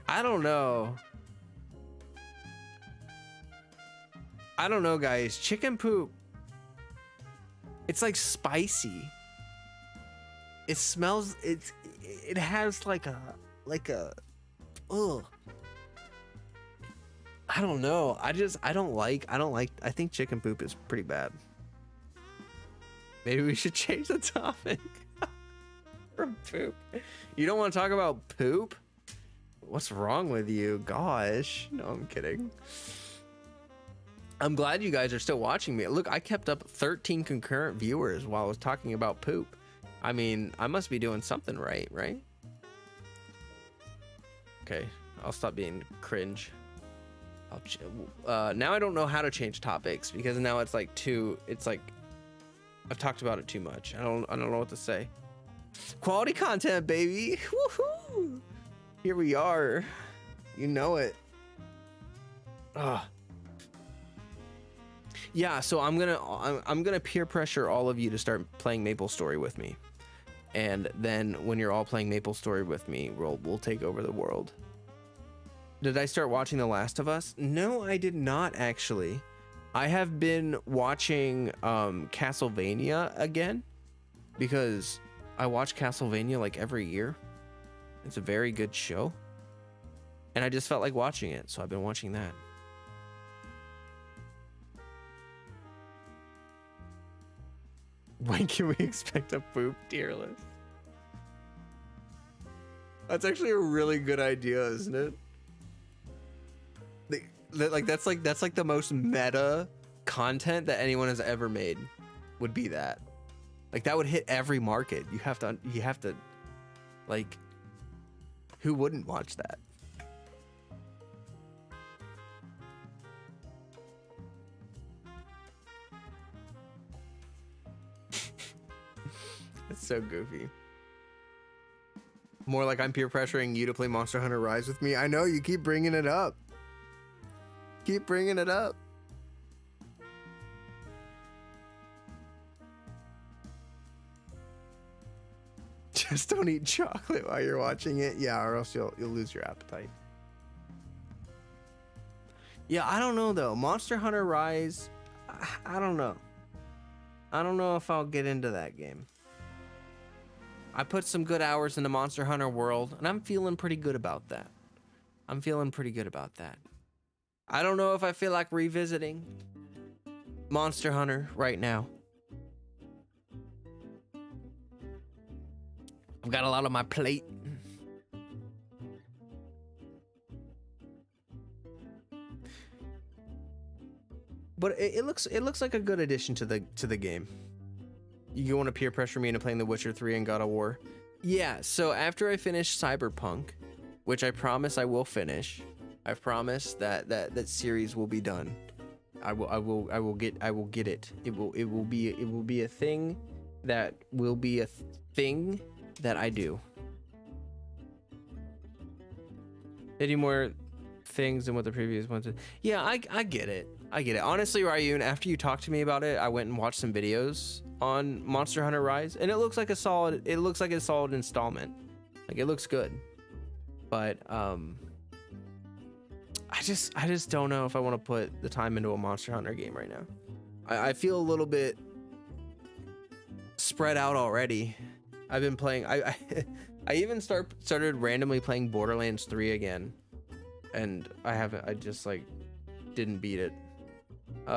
I don't know. I don't know, guys. Chicken poop. It's like spicy. It smells. It has like a. Ugh. I don't know. I don't like. I think chicken poop is pretty bad. Maybe we should change the topic. from poop. You don't want to talk about poop? What's wrong with you? Gosh. No, I'm kidding. I'm glad you guys are still watching me. Look, I kept up 13 concurrent viewers while I was talking about poop. I mean, I must be doing something right, right? Okay, I'll stop being cringe. Now I don't know how to change topics because now it's like I've talked about it too much. I don't know what to say. Quality content, baby. Woohoo! Here we are. You know it. Yeah, so I'm gonna peer pressure all of you to start playing MapleStory with me, and then when you're all playing MapleStory with me, we'll take over the world. Did I start watching The Last of Us? No, I did not actually. I have been watching Castlevania again because I watch Castlevania like every year. It's a very good show, and I just felt like watching it, so I've been watching that. When can we expect a poop tier list? That's actually a really good idea, isn't it? That's like the most meta content that anyone has ever made. Would be that. Like that would hit every market. You have to like, who wouldn't watch that? It's so goofy. More like I'm peer pressuring you to play Monster Hunter Rise with me. I know, you keep bringing it up. Keep bringing it up. Just don't eat chocolate while you're watching it. Yeah, or else you'll lose your appetite. Yeah, I don't know though. Monster Hunter Rise, I don't know. I don't know if I'll get into that game. I put some good hours into Monster Hunter World, and I'm feeling pretty good about that. I don't know if I feel like revisiting Monster Hunter right now. I've got a lot on my plate. But it looks like a good addition to the game. You want to peer pressure me into playing The Witcher 3 and God of War? Yeah, so after I finish Cyberpunk, which I promise I will finish, I've promised that series will be done. I will get it. It will be a thing that will be a thing that I do. Any more things than what the previous ones did? Yeah, I get it. Honestly, Ryun, after you talked to me about it, I went and watched some videos on Monster Hunter Rise, and it looks like a solid installment. Like, it looks good. But I just don't know if I want to put the time into a Monster Hunter game right now. I feel a little bit spread out already. I've been playing I even started randomly playing Borderlands 3 again, and I just like didn't beat it.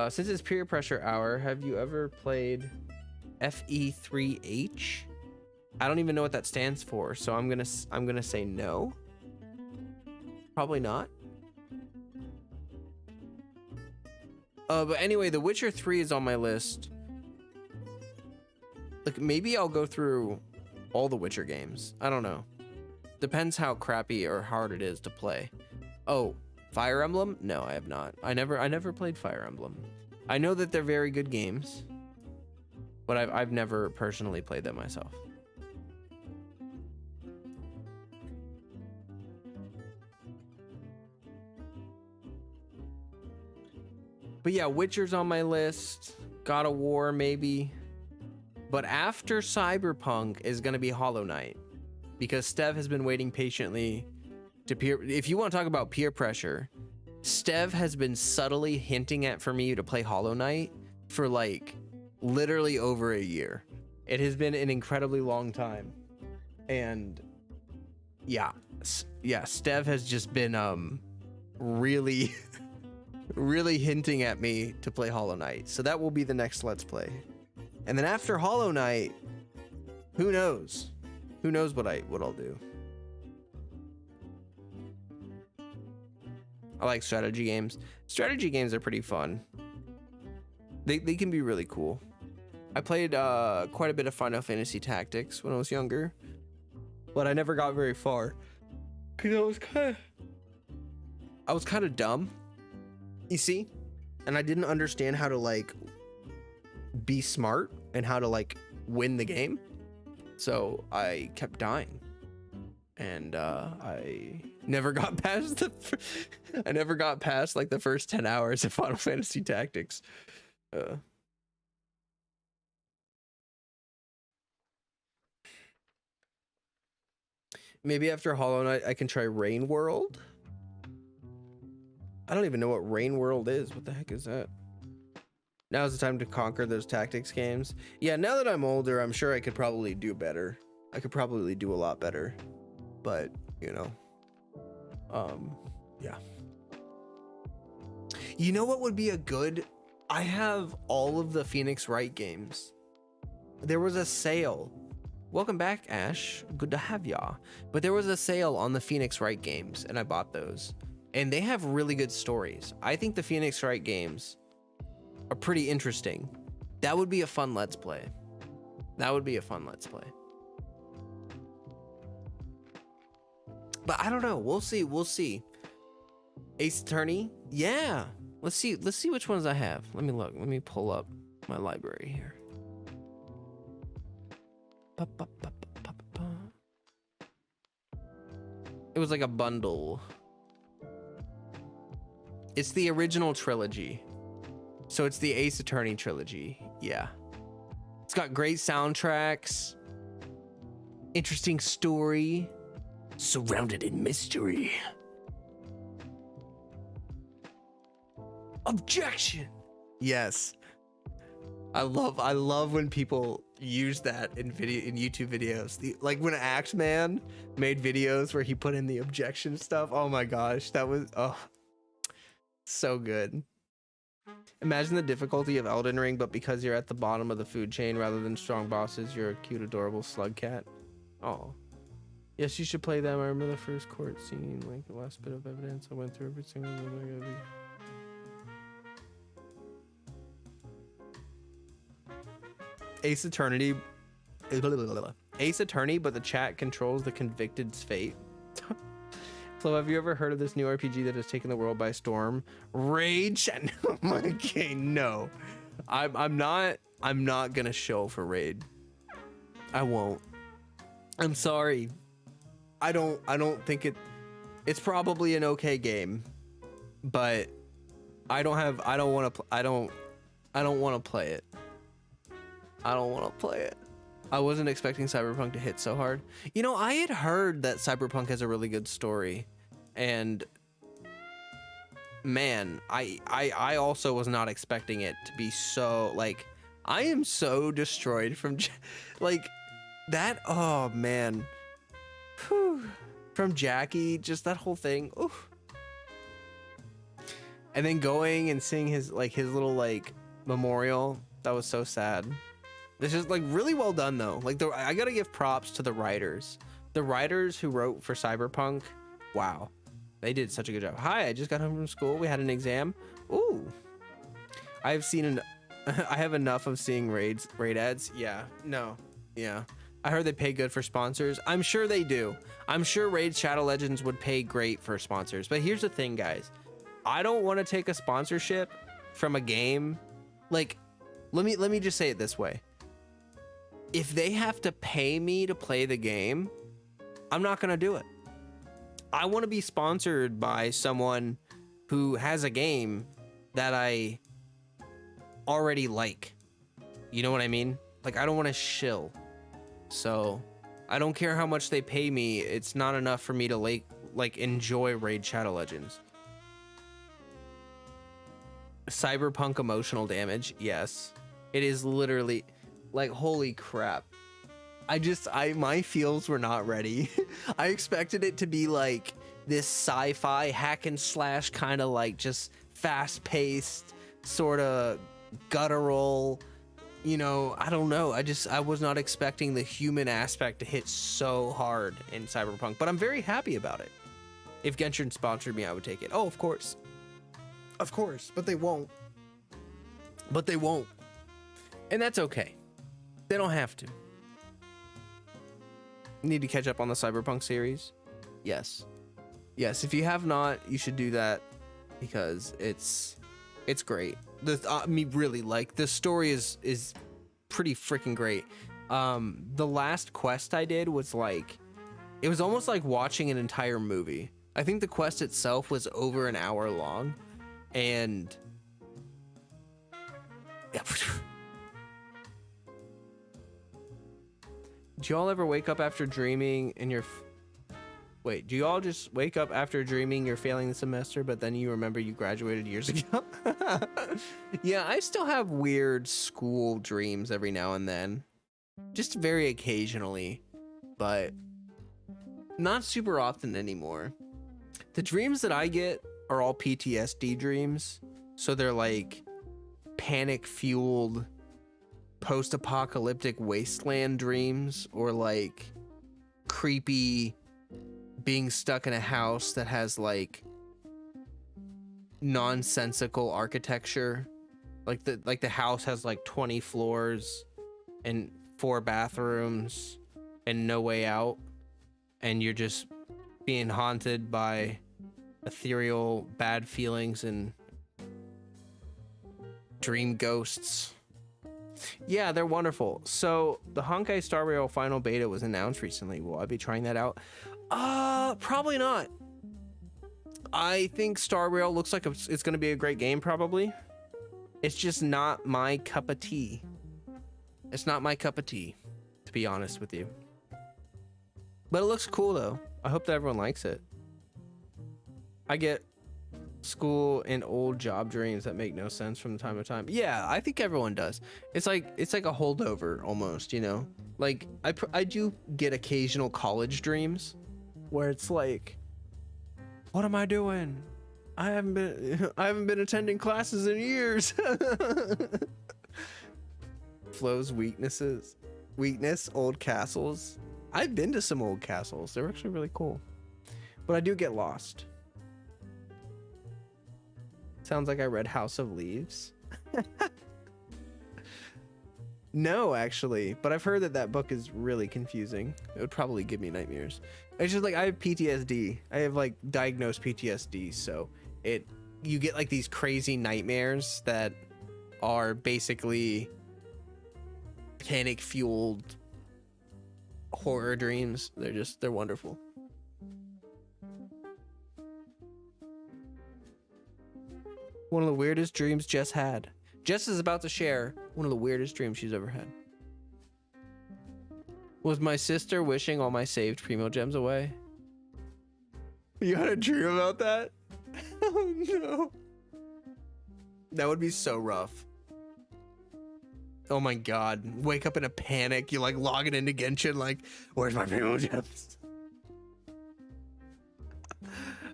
Since it's peer pressure hour, have you ever played FE3H? I don't even know what that stands for, so I'm gonna say no. Probably not. But anyway, The Witcher 3 is on my list. Like, maybe I'll go through all the Witcher games. I don't know. Depends how crappy or hard it is to play. Oh, Fire Emblem? No, I have not. I never played Fire Emblem. I know that they're very good games, but I've never personally played them myself. But yeah, Witcher's on my list. God of War, maybe. But after Cyberpunk is going to be Hollow Knight, because Stev has been waiting patiently to peer. If you want to talk about peer pressure, Stev has been subtly hinting at for me to play Hollow Knight for like literally over a year. It has been an incredibly long time. And yeah, Stev has just been really really hinting at me to play Hollow Knight. So that will be the next Let's Play. And then after Hollow Knight, who knows? Who knows what I'll do. I like strategy games. Strategy games are pretty fun. They can be really cool. I played quite a bit of Final Fantasy Tactics when I was younger, but I never got very far because I was kind of dumb, you see, and I didn't understand how to like be smart and how to like win the game. So I kept dying, and I never got past like the first 10 hours of Final Fantasy Tactics. Maybe after Hollow Knight I can try Rain World. I don't even know what Rain World is. What the heck is that? Now's the time to conquer those tactics games. Yeah, now that I'm older, I'm sure I could probably do better. I could probably do a lot better. But, you know. Yeah. You know what would be a good... I have all of the Phoenix Wright games. There was a sale. Welcome back, Ash. Good to have ya. But there was a sale on the Phoenix Wright games, and I bought those. And they have really good stories. I think the Phoenix Wright games are pretty interesting. That would be a fun Let's Play. That would be a fun Let's Play. But I don't know. We'll see. We'll see. Ace Attorney? Yeah. Let's see which ones I have. Let me look. Let me pull up my library here. It was like a bundle. It's the original trilogy. So it's the Ace Attorney trilogy. Yeah. It's got great soundtracks. Interesting story. Surrounded in mystery. Objection. Yes. I love when people use that in YouTube videos. Like when Axeman made videos where he put in the objection stuff. Oh my gosh, that was so good. Imagine the difficulty of Elden Ring, but because you're at the bottom of the food chain rather than strong bosses, you're a cute, adorable slug cat. Oh. Yes, you should play them. I remember the first court scene, like the last bit of evidence. I went through every single one. Ace Attorney, but the chat controls the convicted's fate. So have you ever heard of this new RPG that has taken the world by storm? Rage? Okay, no. I'm not gonna show for Raid. I won't. I'm sorry. I don't think it's probably an okay game, but I don't want to play it. I don't want to play it. I wasn't expecting Cyberpunk to hit so hard. You know, I had heard that Cyberpunk has a really good story, and man, I also was not expecting it to be so, like, I am so destroyed from like that. Oh man. Whew. From Jackie, just that whole thing. Oof. And then going and seeing his little like memorial, that was so sad. This is like really well done though. Like I gotta give props to the writers. The writers who wrote for Cyberpunk, wow, they did such a good job. Hi, I just got home from school. We had an exam. Ooh, I have enough of seeing raid ads. Yeah, no, yeah. I heard they pay good for sponsors. I'm sure they do. I'm sure Raid Shadow Legends would pay great for sponsors. But here's the thing, guys. I don't want to take a sponsorship from a game. Like, let me just say it this way. If they have to pay me to play the game, I'm not going to do it. I want to be sponsored by someone who has a game that I already like. You know what I mean? Like, I don't want to shill. So I don't care how much they pay me. It's not enough for me to like enjoy Raid Shadow Legends. Cyberpunk emotional damage. Yes, it is literally like, holy crap. My feels were not ready. I expected it to be like this sci-fi hack and slash kind of like just fast paced, sort of guttural, you know, I don't know. I was not expecting the human aspect to hit so hard in Cyberpunk, but I'm very happy about it. If Genshin sponsored me, I would take it. Oh, of course. Of course, but they won't. But they won't. And that's okay. They don't have to. Need to catch up on the Cyberpunk series? Yes. Yes, if you have not, you should do that because it's great. Really, like, the story is pretty freaking great. The last quest I did was like, it was almost like watching an entire movie. I think the quest itself was over an hour long, and yeah. Do y'all ever wake up after dreaming and you're wait, do you all just wake up after dreaming you're failing the semester, but then you remember you graduated years ago? Yeah, I still have weird school dreams every now and then. Just very occasionally, but not super often anymore. The dreams that I get are all PTSD dreams. So they're like panic-fueled post-apocalyptic wasteland dreams, or like creepy being stuck in a house that has like nonsensical architecture. Like the house has like 20 floors and 4 bathrooms and no way out, and you're just being haunted by ethereal bad feelings and dream ghosts. Yeah, they're wonderful. So the Honkai Star Rail final beta was announced recently. Will I be trying that out? Probably not. I think Star Rail looks like it's going to be a great game, probably. It's just not my cup of tea. It's not my cup of tea, to be honest with you. But it looks cool, though. I hope that everyone likes it. I get school and old job dreams that make no sense from time to time. Yeah, I think everyone does. It's like a holdover almost, you know? Like I do get occasional college dreams where it's like, what am I doing? I haven't been attending classes in years. Flo's weakness, old castles. I've been to some old castles. They're actually really cool. But I do get lost. Sounds like I read House of Leaves. No, actually, but I've heard that book is really confusing. It would probably give me nightmares. It's just like I have PTSD. I have like diagnosed PTSD, so you get like these crazy nightmares that are basically panic fueled horror dreams. They're wonderful. One of the weirdest dreams Jess had. Jess is about to share one of the weirdest dreams she's ever had. Was my sister wishing all my saved Primo gems away? You had a dream about that? Oh no. That would be so rough. Oh my god. Wake up in a panic. You like logging into Genshin like, where's my Primo gems?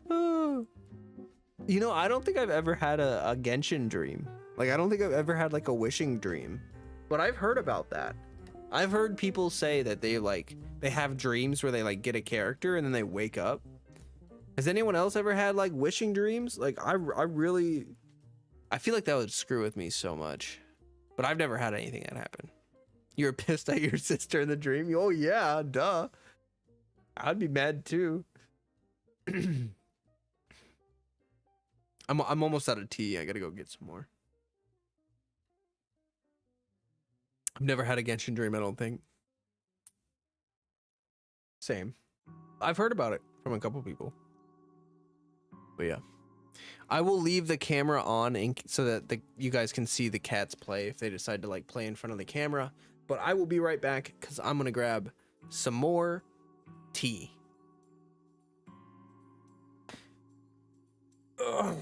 Oh. You know, I don't think I've ever had a Genshin dream. Like, I don't think I've ever had like a wishing dream, but I've heard about that. I've heard people say that they have dreams where they like get a character and then they wake up. Has anyone else ever had like wishing dreams? Like, I feel like that would screw with me so much, but I've never had anything that happen. You were pissed at your sister in the dream? Oh yeah, duh. I'd be mad too. I'm almost out of tea. I gotta go get some more. I've never had a Genshin dream, I don't think. Same. I've heard about it from a couple people. But yeah. I will leave the camera on so that you guys can see the cats play if they decide to like play in front of the camera. But I will be right back because I'm gonna grab some more tea. Ugh.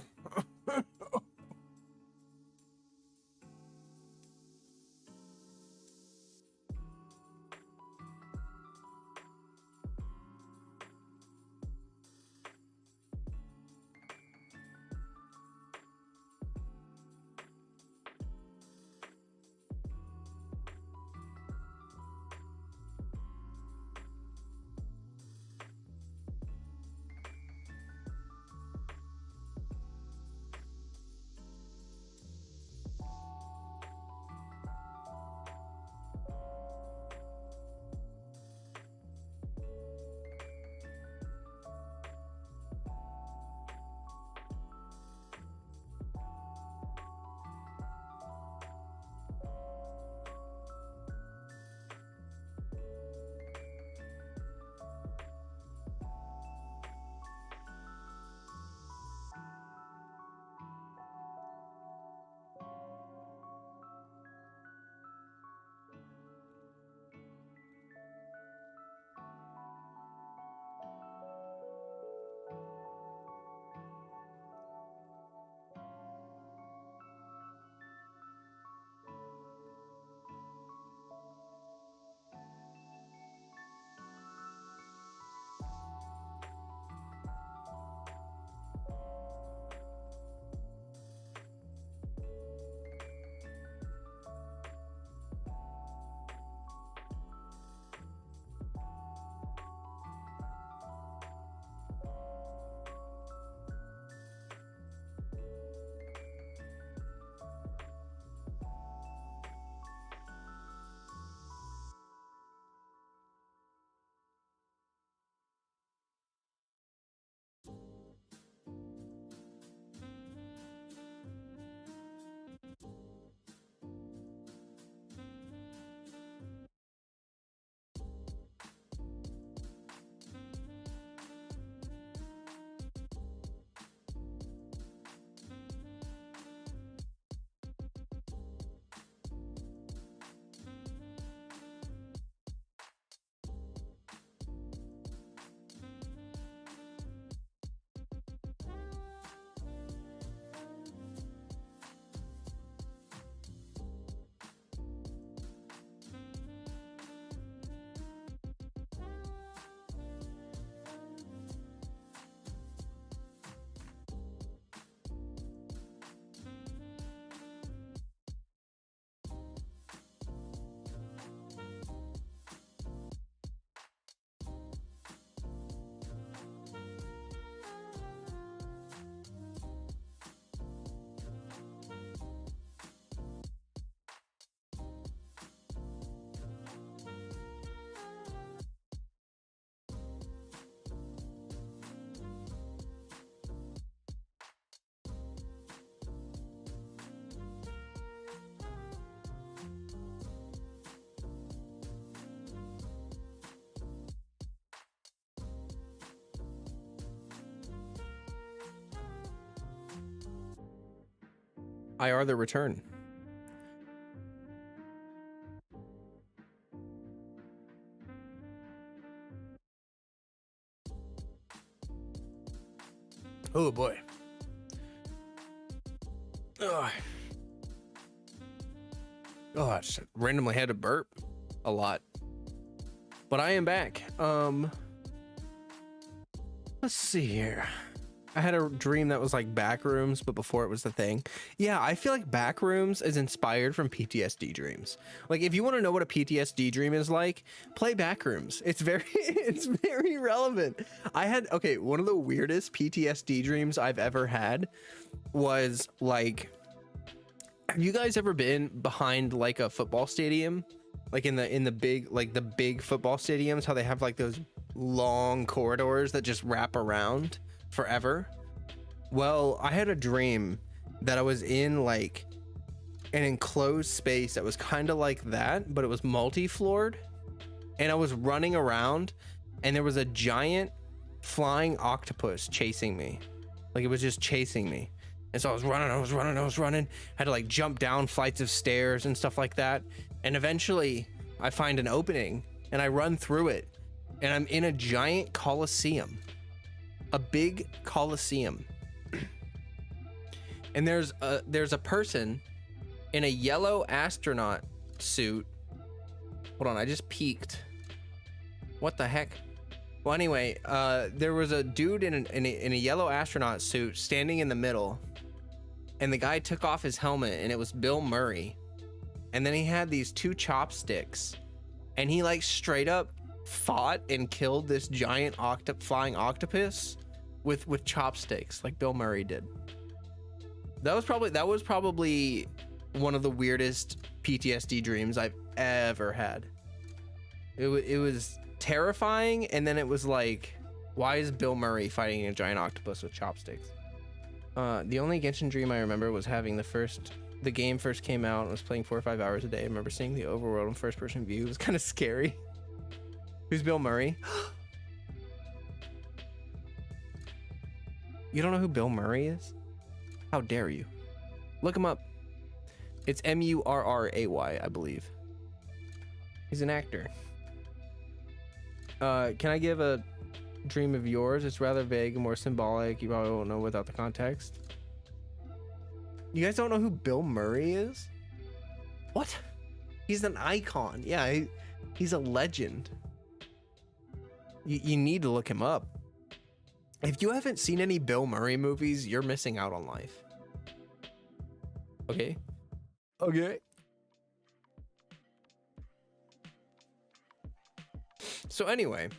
IR the return. Oh boy. Ugh. Oh, I just randomly had to burp a lot. But I am back. Let's see here. I had a dream that was like Backrooms, but before it was the thing. Yeah, I feel like Backrooms is inspired from PTSD dreams. Like, if you want to know what a PTSD dream is like, play Backrooms. It's very, it's very relevant. I had, okay, one of the weirdest PTSD dreams I've ever had was like, have you guys ever been behind like a football stadium? Like in the big, like the big football stadiums, how they have like those long corridors that just wrap around forever. Well, I had a dream that I was in like an enclosed space that was kind of like that, but it was multi-floored, and I was running around, and there was a giant flying octopus chasing me. Like, it was just chasing me. And so I was running, had to like jump down flights of stairs and stuff like that. And eventually I find an opening and I run through it, and I'm in a giant coliseum, a big coliseum. And there's a person in a yellow astronaut suit. Hold on, I just peeked. What the heck? Well, anyway, there was a dude in a yellow astronaut suit standing in the middle, and the guy took off his helmet, and it was Bill Murray. And then he had these two chopsticks, and he like straight up fought and killed this giant flying octopus with chopsticks, like Bill Murray did. That was probably one of the weirdest PTSD dreams I've ever had. It was terrifying, and then it was like, why is Bill Murray fighting a giant octopus with chopsticks? The only Genshin dream I remember was having the game first came out and was playing 4 or 5 hours a day. I remember seeing the overworld in first person view. It was kind of scary. Who's Bill Murray? You don't know who Bill Murray is? How dare you? Look him up. It's Murray, I believe. He's an actor. Can I give a dream of yours? It's rather vague and more symbolic. You probably won't know without the context. You guys don't know who Bill Murray is? What? He's an icon. Yeah, he's a legend. You need to look him up. If you haven't seen any Bill Murray movies, you're missing out on life. Okay. So anyway,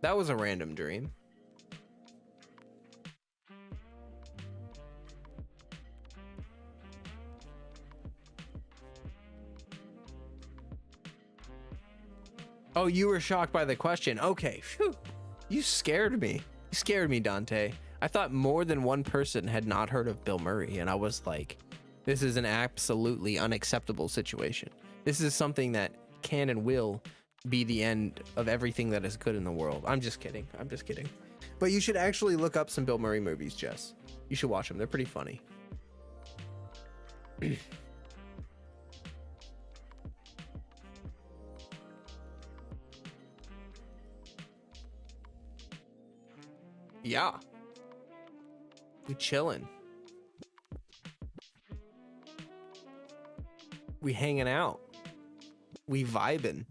that was a random dream. Oh, you were shocked by the question. Okay. Phew. You scared me. You scared me, Dante. I thought more than one person had not heard of Bill Murray, and I was like, this is an absolutely unacceptable situation. This is something that can and will be the end of everything that is good in the world. I'm just kidding. But you should actually look up some Bill Murray movies, Jess. You should watch them. They're pretty funny. Yeah. We chilling. We hanging out. We vibing.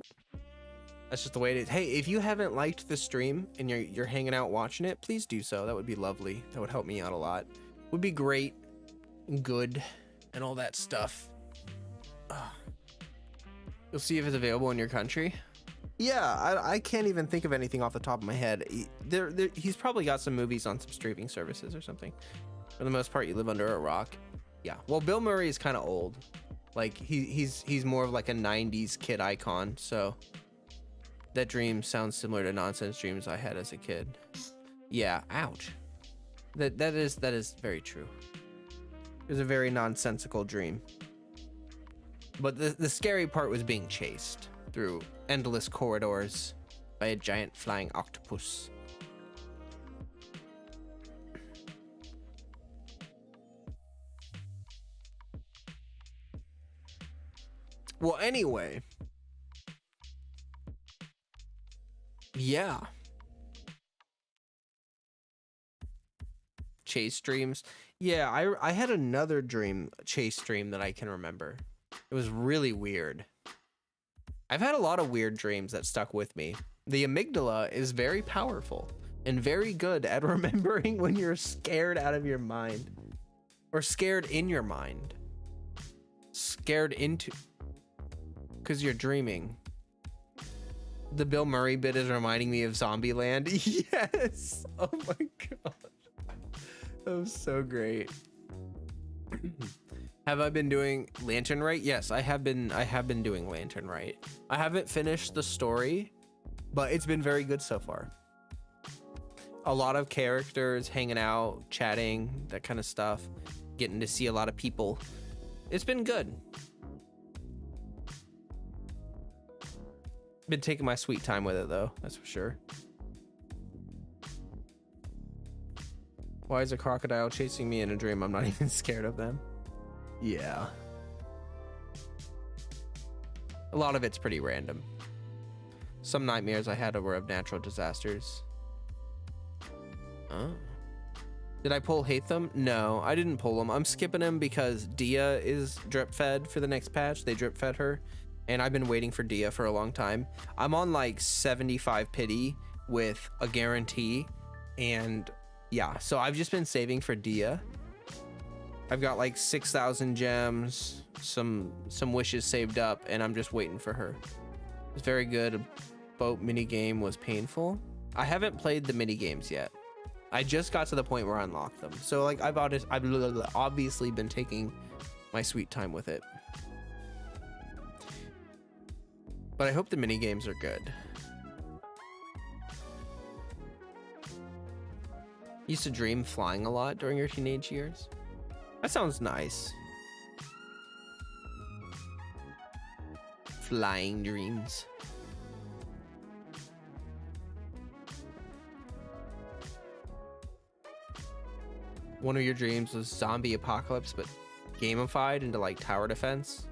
That's just the way it is. Hey, if you haven't liked the stream and you're hanging out watching it, please do so. That would be lovely. That would help me out a lot. Would be great and good and all that stuff. You'll see if it's available in your country. Yeah, I can't even think of anything off the top of my head. He's probably got some movies on some streaming services or something. For the most part, you live under a rock. Yeah. Well, Bill Murray is kind of old. Like he's more of like a 90s kid icon. So that dream sounds similar to nonsense dreams I had as a kid. Yeah. Ouch. That is very true. It was a very nonsensical dream. But the scary part was being chased through endless corridors by a giant flying octopus. Well, anyway. Yeah. Chase dreams. Yeah, I had another chase dream that I can remember. It was really weird. I've had a lot of weird dreams that stuck with me. The amygdala is very powerful and very good at remembering when you're scared out of your mind or scared in your mind. Scared into, because you're dreaming. The Bill Murray bit is reminding me of Zombieland. Yes. Oh my god. That was so great. Have I been doing Lantern Rite? Yes, I have been doing Lantern Rite. I haven't finished the story, but it's been very good so far. A lot of characters hanging out, chatting, that kind of stuff. Getting to see a lot of people. It's been good. Been taking my sweet time with it though, that's for sure. Why is a crocodile chasing me in a dream? I'm not even scared of them. Yeah. A lot of it's pretty random. Some nightmares I had were of natural disasters. Oh. Did I pull Hatham? No, I didn't pull him. I'm skipping him because Dia is drip fed for the next patch. They drip fed her. And I've been waiting for Dia for a long time. I'm on like 75 pity with a guarantee. And yeah, so I've just been saving for Dia. I've got like 6,000 gems, some wishes saved up, and I'm just waiting for her. It's very good. Boat mini game was painful. I haven't played the mini games yet. I just got to the point where I unlocked them. So like I've obviously been taking my sweet time with it. But I hope the mini games are good. Used to dream flying a lot during your teenage years. That sounds nice. Flying dreams. One of your dreams was zombie apocalypse, but gamified into like tower defense.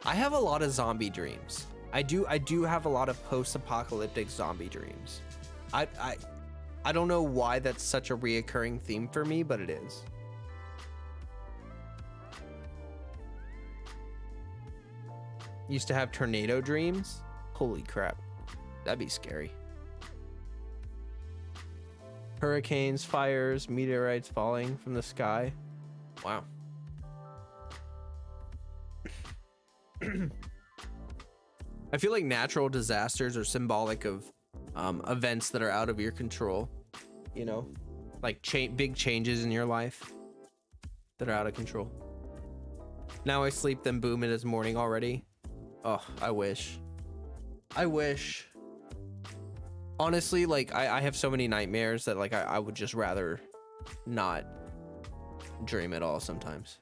I have a lot of zombie dreams. I do have a lot of post-apocalyptic zombie dreams. I don't know why that's such a reoccurring theme for me, but it is. Used to have tornado dreams. Holy crap. That'd be scary. Hurricanes, fires, meteorites falling from the sky. Wow. I feel like natural disasters are symbolic of events that are out of your control. You know, like big changes in your life that are out of control. Now I sleep, then boom, it is morning already. Oh, I wish. Honestly, like I have so many nightmares that like I would just rather not dream at all sometimes.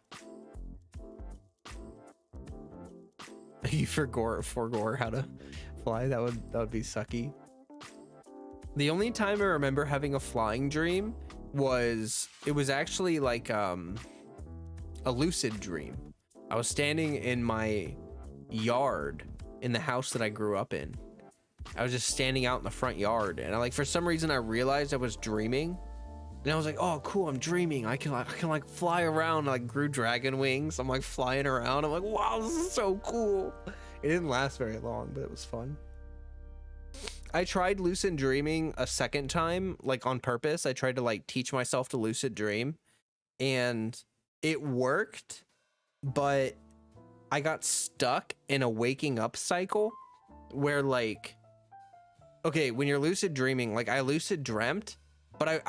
You forgore how to fly. That would be sucky. The only time I remember having a flying dream was actually like a lucid dream. I was standing in my yard in the house that I grew up in. I was just standing out in the front yard, and I like for some reason I realized I was dreaming, and I was like, oh cool, I'm dreaming. I can like fly around. I like grew dragon wings. I'm like flying around. I'm like, wow, this is so cool. It didn't last very long, but it was fun. I tried lucid dreaming a second time, like on purpose. I tried to like teach myself to lucid dream, and it worked, but I got stuck in a waking up cycle where like, okay, when you're lucid dreaming, like I lucid dreamt, but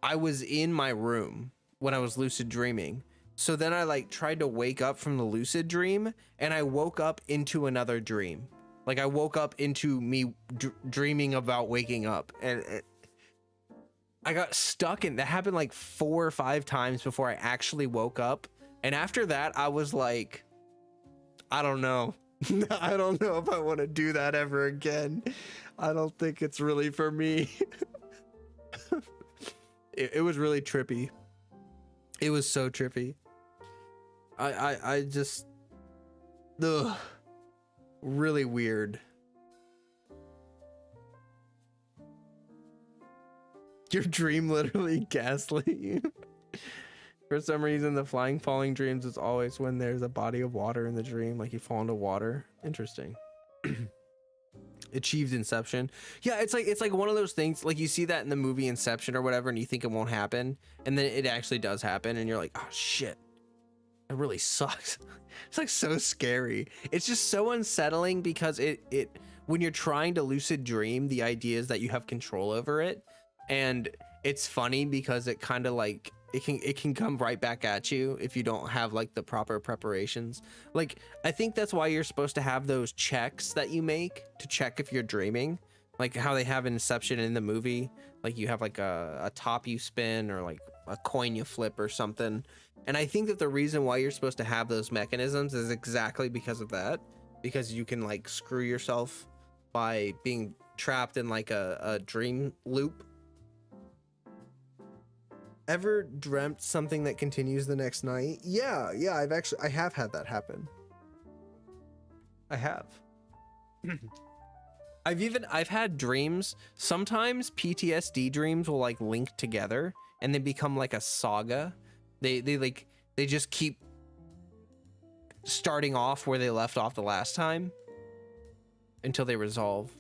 I was in my room when I was lucid dreaming. So then I like tried to wake up from the lucid dream, and I woke up into another dream. Like I woke up into me dreaming about waking up, and I got stuck in that. Happened like 4 or 5 times before I actually woke up. And after that, I was like, I don't know. I don't know if I want to do that ever again. I don't think it's really for me. It was really trippy. It was so trippy. I just, ugh. Really weird. Your dream literally gaslit you. For some reason, the falling dreams is always when there's a body of water in the dream, like you fall into water. Interesting. Achieved Inception. Yeah, it's like one of those things, like you see that in the movie Inception or whatever, and you think it won't happen, and then it actually does happen, and you're like, oh shit, it really sucks. It's like so scary. It's just so unsettling because it when you're trying to lucid dream, the idea is that you have control over it, and it's funny because it kind of like it can come right back at you if you don't have like the proper preparations. Like, I think that's why you're supposed to have those checks that you make to check if you're dreaming, like how they have Inception in the movie. Like you have like a top you spin or like a coin you flip or something. And I think that the reason why you're supposed to have those mechanisms is exactly because of that, because you can like screw yourself by being trapped in like a dream loop. Ever dreamt something that continues the next night? Yeah, I have had that happen. I have. I've had dreams. Sometimes PTSD dreams will like link together and they become like a saga. They just keep starting off where they left off the last time until they resolve.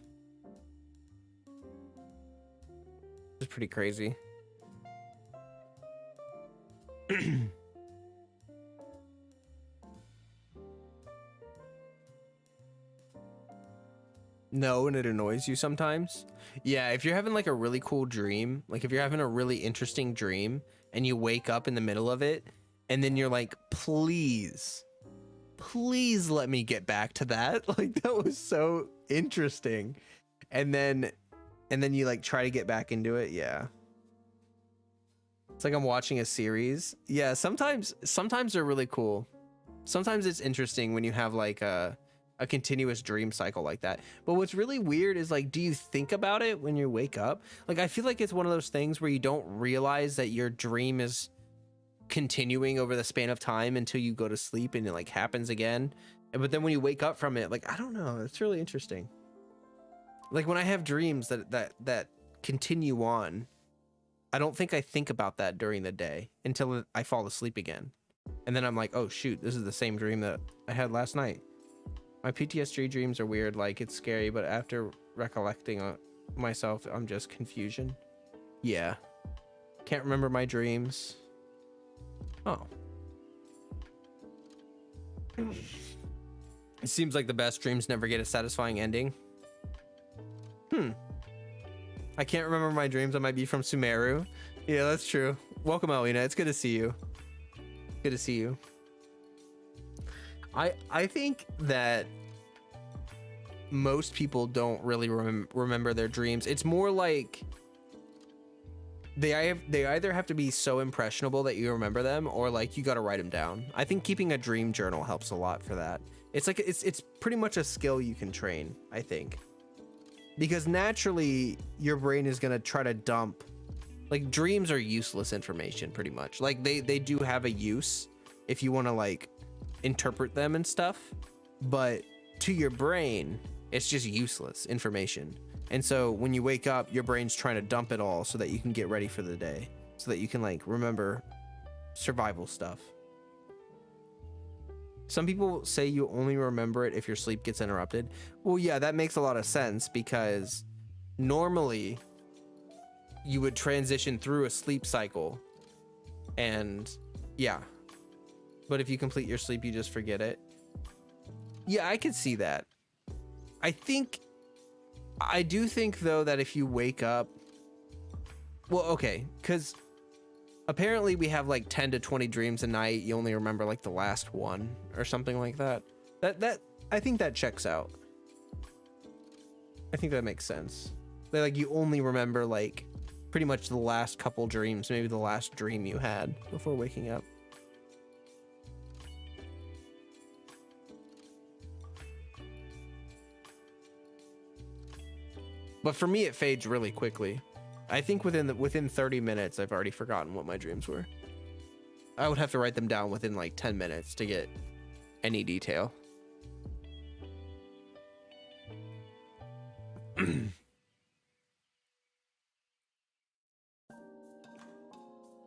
It's pretty crazy. No, and it annoys you sometimes. Yeah, if you're having like a really cool dream, like if you're having a really interesting dream and you wake up in the middle of it and then you're like, please let me get back to that. Like that was so interesting. And then you like try to get back into it. Yeah. It's like I'm watching a series. Yeah, sometimes they're really cool. Sometimes it's interesting when you have like a continuous dream cycle like that. But what's really weird is like, do you think about it when you wake up? Like, I feel like it's one of those things where you don't realize that your dream is continuing over the span of time until you go to sleep and it like happens again. But then when you wake up from it, like, I don't know, it's really interesting. Like when I have dreams that continue on, I don't think I think about that during the day until I fall asleep again. And then I'm like, oh shoot, this is the same dream that I had last night. My PTSD dreams are weird, like it's scary, but after recollecting myself, I'm just confusion. Yeah. Can't remember my dreams. Oh. It seems like the best dreams never get a satisfying ending. I can't remember my dreams. I might be from Sumeru. Yeah, that's true. Welcome, Alina. It's good to see you. Good to see you. I think that most people don't really remember their dreams. It's more like they either have to be so impressionable that you remember them, or like you got to write them down. I think keeping a dream journal helps a lot for that. It's like it's pretty much a skill you can train, I think. Because naturally your brain is going to try to dump, like, dreams are useless information pretty much. Like they do have a use if you want to like interpret them and stuff, but to your brain it's just useless information. And so when you wake up, your brain's trying to dump it all so that you can get ready for the day, so that you can like remember survival stuff. Some people say you only remember it if your sleep gets interrupted. Well, yeah, that makes a lot of sense, because normally you would transition through a sleep cycle, and yeah, but if you complete your sleep, you just forget it. Yeah, I could see that. I do think though that if you wake up, well, okay, because apparently we have like 10 to 20 dreams a night. You only remember like the last one or something like that. That I think that checks out. I think that makes sense. That like you only remember like pretty much the last couple dreams, maybe the last dream you had before waking up. But for me, it fades really quickly. I think within 30 minutes, I've already forgotten what my dreams were. I would have to write them down within like 10 minutes to get any detail.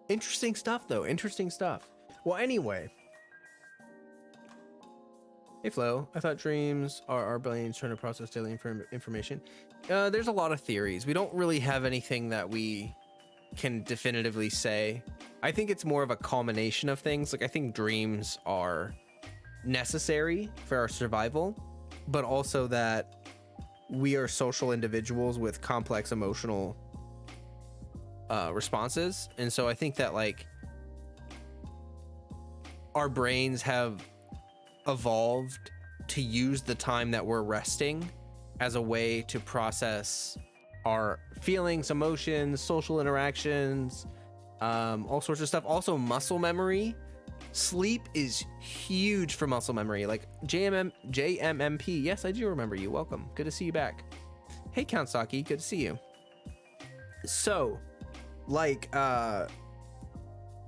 Interesting stuff, though. Interesting stuff. Well, anyway. Hey, Flo. I thought dreams are our brains trying to process daily information. There's a lot of theories. We don't really have anything that we can definitively say. I think it's more of a culmination of things. Like, I think dreams are necessary for our survival, but also that we are social individuals with complex emotional responses. And so I think that, like, our brains have evolved to use the time that we're resting as a way to process our feelings, emotions, social interactions, all sorts of stuff. Also, muscle memory. Sleep is huge for muscle memory. Like JMMP. Yes, I do remember you. Welcome. Good to see you back. Hey, Count Saki. Good to see you. So, like,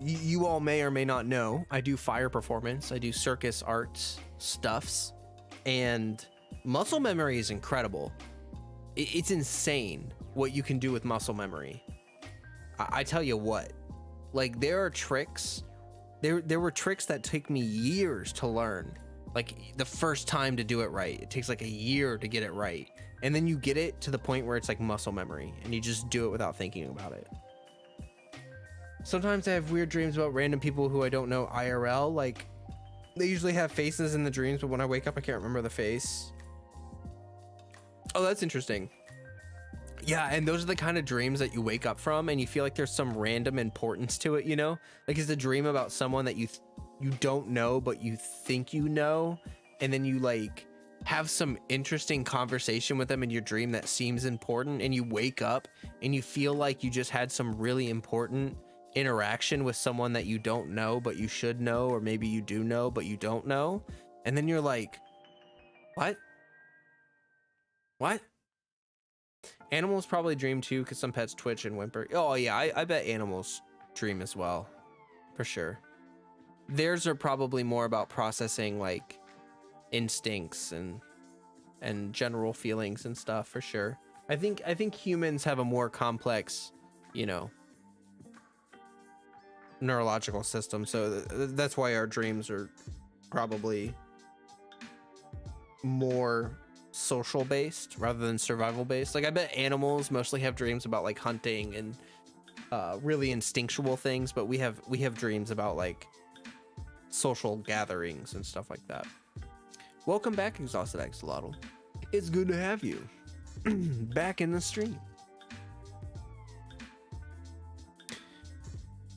you all may or may not know, I do fire performance. I do circus arts stuffs, and muscle memory is incredible. It's insane what you can do with muscle memory. I tell you what, like, there are tricks. There were tricks that took me years to learn. Like, the first time to do it right, it takes like a year to get it right. And then you get it to the point where it's like muscle memory and you just do it without thinking about it. Sometimes I have weird dreams about random people who I don't know IRL. Like, they usually have faces in the dreams, but when I wake up, I can't remember the face. Oh, that's interesting. Yeah, and those are the kind of dreams that you wake up from and you feel like there's some random importance to it, you know? Like, it's a dream about someone that you don't know, but you think you know, and then you, like, have some interesting conversation with them in your dream that seems important, and you wake up and you feel like you just had some really important interaction with someone that you don't know, but you should know, or maybe you do know, but you don't know. And then you're like, what? Animals probably dream too, because some pets twitch and whimper. Oh yeah, I bet animals dream as well, for sure. Theirs are probably more about processing, like, instincts and general feelings and stuff, for sure. I think humans have a more complex, you know, neurological system, so that's why our dreams are probably more social based rather than survival based. Like, I bet animals mostly have dreams about, like, hunting and really instinctual things, but we have dreams about, like, social gatherings and stuff like that. Welcome back, Exhausted Axolotl. It's good to have you back in the stream.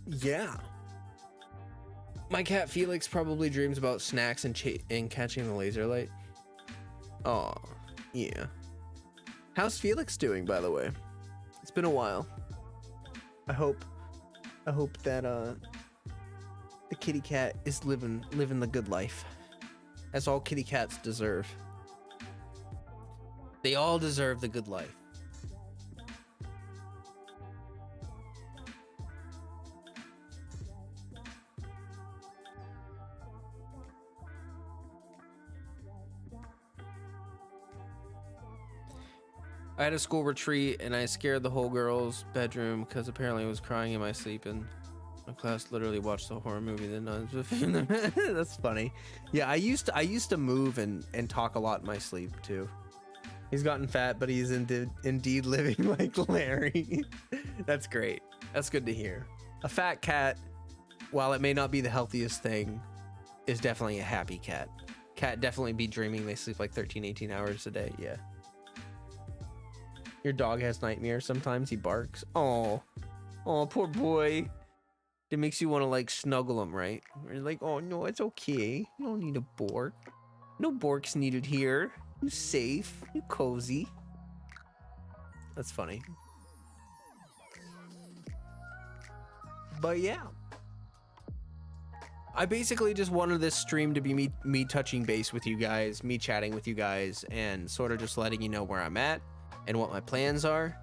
Yeah. My cat Felix probably dreams about snacks and catching the laser light. Oh, yeah. How's Felix doing, by the way? It's been a while. I hope that the kitty cat is living the good life, as all kitty cats deserve. They all deserve the good life. I had a school retreat and I scared the whole girl's bedroom because apparently I was crying in my sleep, and my class literally watched the horror movie The Nuns with him. That's funny. Yeah, I used to move and talk a lot in my sleep too. He's gotten fat, but he's indeed living like Larry. That's great. That's good to hear. A fat cat, while it may not be the healthiest thing, is definitely a happy cat. Cat definitely be dreaming they sleep like 13, 18 hours a day. Yeah. Your dog has nightmares sometimes. He barks. Oh, poor boy. It makes you want to, like, snuggle him, right? You're like, oh no, it's okay. You don't need a bork. No borks needed here. You safe. You cozy. That's funny. But yeah. I basically just wanted this stream to be me touching base with you guys, me chatting with you guys, and sort of just letting you know where I'm at and what my plans are.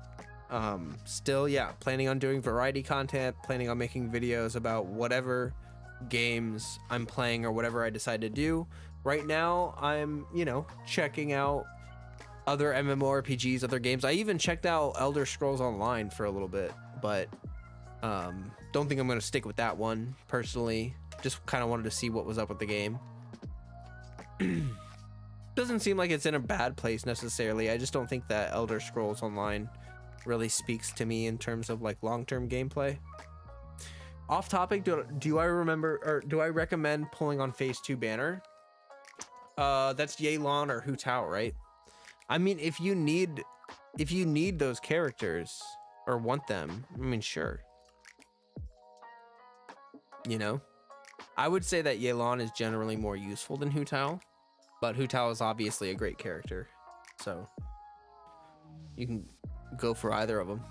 Still, yeah, planning on doing variety content, planning on making videos about whatever games I'm playing or whatever I decide to do. Right now, I'm, you know, checking out other MMORPGs, other games. I even checked out Elder Scrolls Online for a little bit, but don't think I'm gonna stick with that one personally. Just kind of wanted to see what was up with the game. Doesn't seem like it's in a bad place necessarily. I just don't think that Elder Scrolls Online really speaks to me in terms of like long-term gameplay. Off topic, do I remember, or do I recommend pulling on phase 2 banner? That's Yelan or Hu Tao, right? I mean, if you need those characters or want them, I mean, sure. You know, I would say that Yelan is generally more useful than Hu Tao, but Hu Tao is obviously a great character, so you can go for either of them.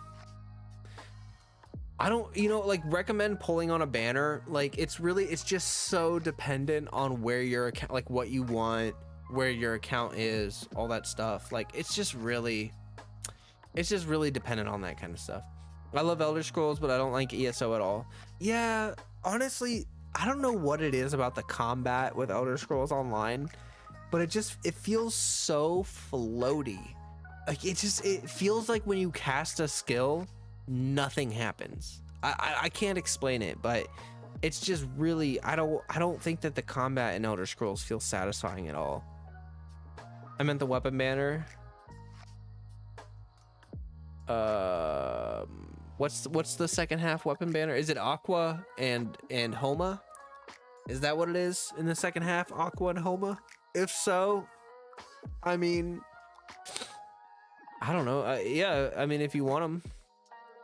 I don't, you know, like recommend pulling on a banner. Like it's just so dependent on where your account, like what you want, where your account is, all that stuff. Like it's just really dependent on that kind of stuff. I love Elder Scrolls, but I don't like ESO at all. Yeah, honestly, I don't know what it is about the combat with Elder Scrolls Online, but it feels so floaty. Like it feels like when you cast a skill, nothing happens. I can't explain it, but it's just really, I don't think that the combat in Elder Scrolls feels satisfying at all. I meant the weapon banner. What's the second half weapon banner? Is it Aqua and Homa? Is that what it is in the second half, Aqua and Homa? If so, I mean, I don't know. Yeah, I mean, if you want them,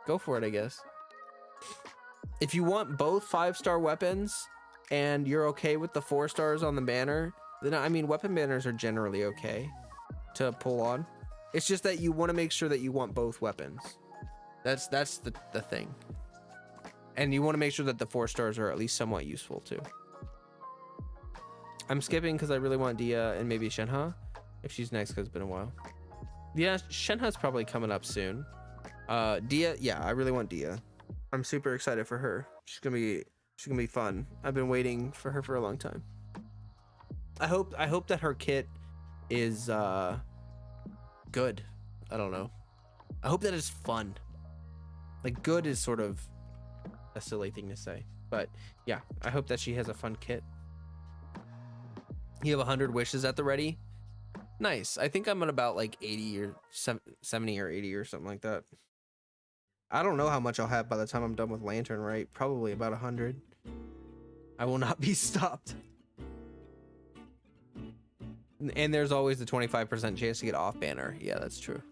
go for it, I guess. If you want both 5-star weapons and you're okay with the 4 stars on the banner, then I mean, weapon banners are generally okay to pull on. It's just that you want to make sure that you want both weapons. That's the thing. And you want to make sure that the 4 stars are at least somewhat useful too. I'm skipping because I really want Dia and maybe Shenhe if she's next, because it's been a while. Yeah, Shenhe's probably coming up soon. Dia, yeah, I really want Dia. I'm super excited for her. She's gonna be fun. I've been waiting for her for a long time. I hope that her kit is good. I don't know. I hope that it's fun. Like, good is sort of a silly thing to say, but yeah, I hope that she has a fun kit. You have 100 wishes at the ready. Nice. I think I'm at about like 80 or 70 or 80 or something like that. I don't know how much I'll have by the time I'm done with Lantern, right? Probably about 100. I will not be stopped. And there's always the 25% chance to get off banner. Yeah, that's true.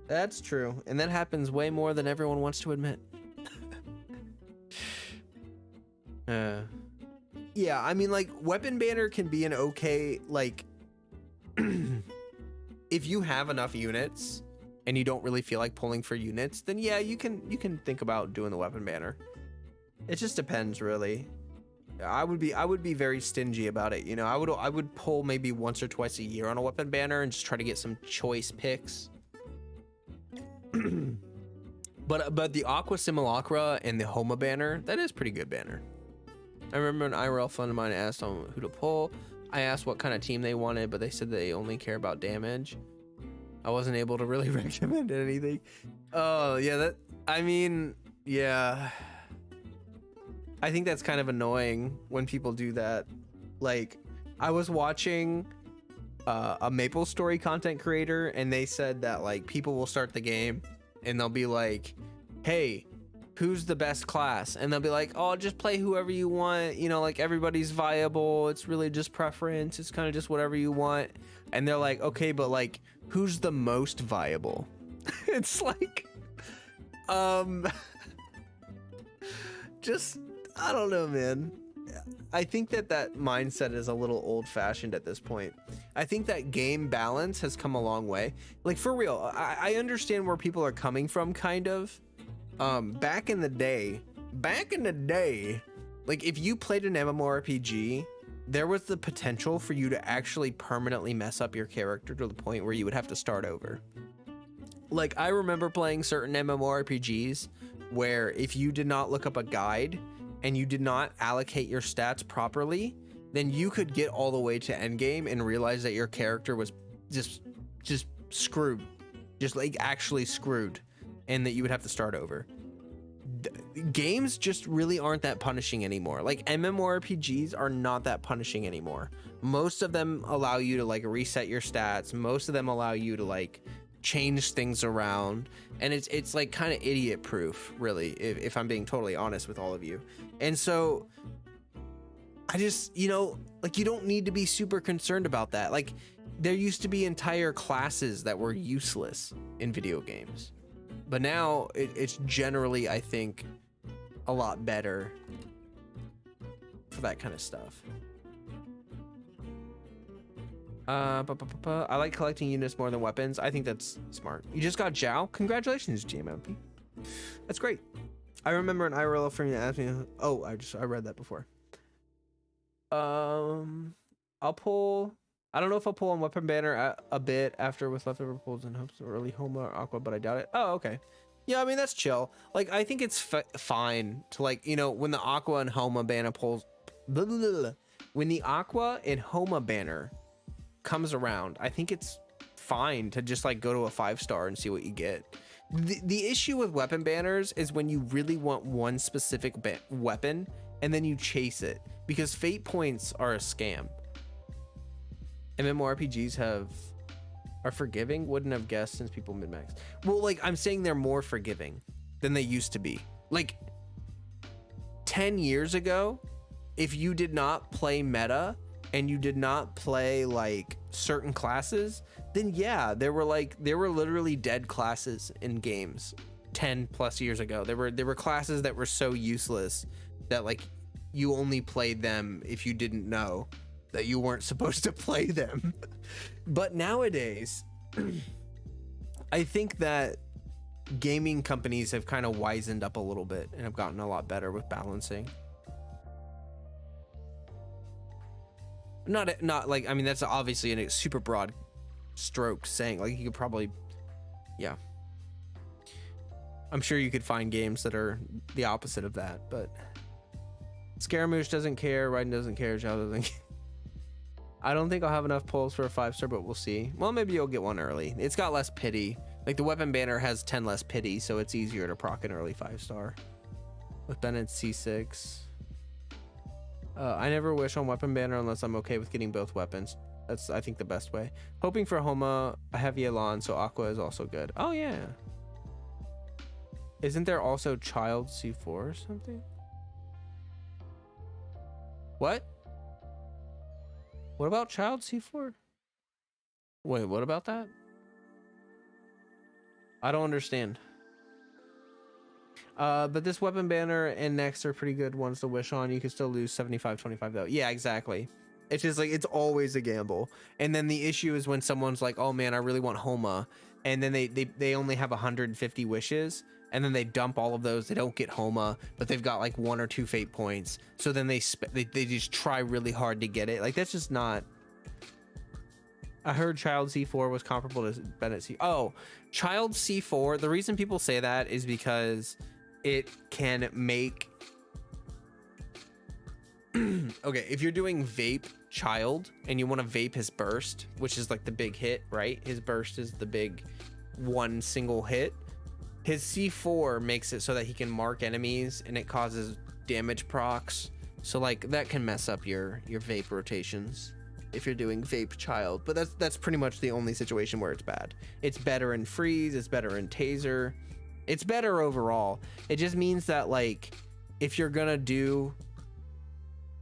That's true. And that happens way more than everyone wants to admit. Yeah, I mean, like, weapon banner can be an okay, like, if you have enough units and you don't really feel like pulling for units, then yeah, you can think about doing the weapon banner. It just depends, really. I would be very stingy about it, you know. I would pull maybe once or twice a year on a weapon banner and just try to get some choice picks. But the Aqua Simulacra and the Homa banner, that is pretty good banner. I remember an IRL friend of mine asked on who to pull. I asked what kind of team they wanted, but they said they only care about damage. I wasn't able to really recommend anything. Oh, yeah, I mean, yeah. I think that's kind of annoying when people do that. Like, I was watching a Maple Story content creator, and they said that, like, people will start the game, and they'll be like, hey, who's the best class? And they'll be like, oh, just play whoever you want. You know, like, everybody's viable. It's really just preference. It's kind of just whatever you want. And they're like, okay, but, like, who's the most viable? It's like, just, I don't know, man. I think that mindset is a little old-fashioned at this point. I think that game balance has come a long way. Like, for real, I understand where people are coming from, kind of. Back in the day, like, if you played an MMORPG, there was the potential for you to actually permanently mess up your character to the point where you would have to start over. Like, I remember playing certain MMORPGs where if you did not look up a guide and you did not allocate your stats properly, then you could get all the way to endgame and realize that your character was just just screwed, just like actually screwed, and that you would have to start over. Games just really aren't that punishing anymore. Like MMORPGs are not that punishing anymore. Most of them allow you to like reset your stats. Most of them allow you to like change things around, and it's like kind of idiot proof, really, if I'm being totally honest with all of you. And so I just, you know, like, you don't need to be super concerned about that. Like, there used to be entire classes that were useless in video games, but now it's generally, I think, a lot better for that kind of stuff. I like collecting units more than weapons. I think that's smart. You just got Zhao? Congratulations, GMMP. That's great. I remember an IRL friend asked me, oh, I read that before. I'll pull, I don't know if I'll pull on weapon banner a bit after with leftover pulls in hopes of early Homa or Aqua, but I doubt it. Oh, okay. Yeah, I mean, that's chill. Like, I think it's fine to, like, you know, when the Aqua and Homa banner pulls, when the Aqua and Homa banner comes around, I think it's fine to just like go to a 5-star and see what you get. The issue with weapon banners is when you really want one specific weapon and then you chase it, because fate points are a scam. MMORPGs are forgiving. Wouldn't have guessed since people min-max. Well, like, I'm saying they're more forgiving than they used to be. Like 10 years ago, if you did not play meta and you did not play like certain classes, then yeah, there were literally dead classes in games 10 plus years ago. There were classes that were so useless that like you only played them if you didn't know that you weren't supposed to play them. But nowadays, I think that gaming companies have kind of wisened up a little bit and have gotten a lot better with balancing. Not like, I mean, that's obviously a super broad stroke saying, like, you could probably, yeah, I'm sure you could find games that are the opposite of that, but Scaramouche doesn't care, Raiden doesn't care, Zhao doesn't care. I don't think I'll have enough pulls for a 5-star, but we'll see. Well, maybe you'll get one early. It's got less pity. Like, the weapon banner has 10 less pity, so it's easier to proc an early 5-star. With Bennett C6. I never wish on weapon banner unless I'm okay with getting both weapons. That's, I think, the best way. Hoping for Homa, a heavy Elan, so Aqua is also good. Oh, yeah. Isn't there also Child C4 or something? What? What about Child C4? Wait, what about that? I don't understand. But this weapon banner and next are pretty good ones to wish on. You can still lose 75-25 though. Yeah, exactly. It's just like, it's always a gamble. And then the issue is when someone's like, oh man, I really want Homa, and then they only have 150 wishes, and then they dump all of those. They don't get Homa, but they've got like 1 or 2 fate points. So then they just try really hard to get it. Like, that's just not. I heard Child C4 was comparable to Bennett C. Oh, Child C4. The reason people say that is because it can make. Okay, if you're doing vape Child and you want to vape his burst, which is like the big hit, right? His burst is the big one single hit. His C4 makes it so that he can mark enemies and it causes damage procs. So like that can mess up your vape rotations if you're doing vape Child. But that's pretty much the only situation where it's bad. It's better in freeze, it's better in taser. It's better overall. It just means that like if you're gonna do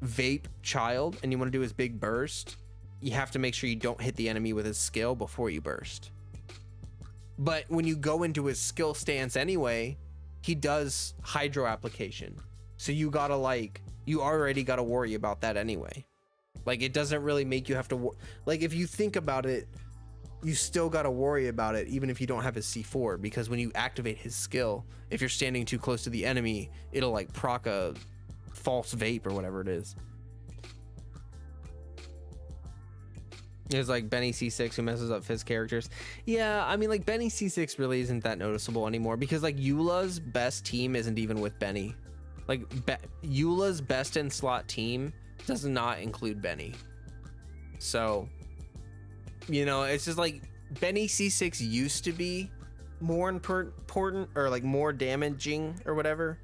vape Child and you want to do his big burst, you have to make sure you don't hit the enemy with his skill before you burst. But when you go into his skill stance anyway, he does hydro application, so you gotta like, you already gotta worry about that anyway. Like, it doesn't really make you have to like, if you think about it, you still gotta worry about it even if you don't have his C4, because when you activate his skill, if you're standing too close to the enemy, it'll like proc a false vape or whatever it is. There's like Benny C6 who messes up Fizz characters. Yeah, I mean, like, Benny C6 really isn't that noticeable anymore, because like Eula's best team isn't even with Benny. Like Eula's best in slot team does not include Benny. So, you know, it's just like Benny C6 used to be more important or like more damaging or whatever,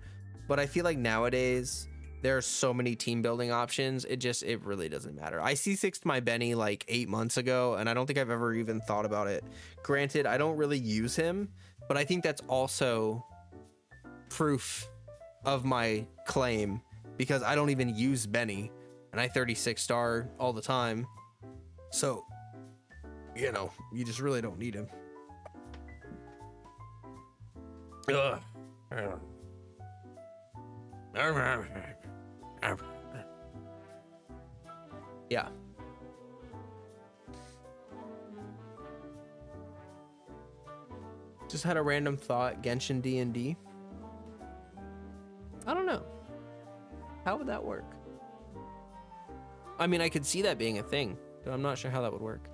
but I feel like nowadays there are so many team building options. It really doesn't matter. I C6'd my Benny like 8 months ago, and I don't think I've ever even thought about it. Granted, I don't really use him, but I think that's also proof of my claim, because I don't even use Benny and I 36 star all the time. So, you know, you just really don't need him. Ugh. Yeah. Just had a random thought. Genshin D&D. I don't know. How would that work? I mean, I could see that being a thing, but I'm not sure how that would work.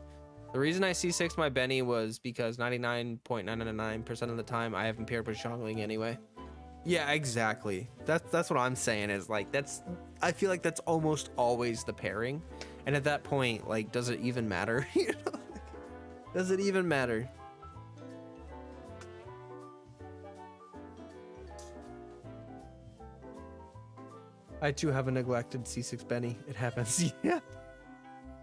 The reason I C6 my Benny was because 99.999% of the time I have him paired with Xiangling anyway. Yeah, exactly. That's what I'm saying is like, I feel like that's almost always the pairing. And at that point, like, does it even matter? You know? Does it even matter? I too have a neglected C6 Benny. It happens. Yeah.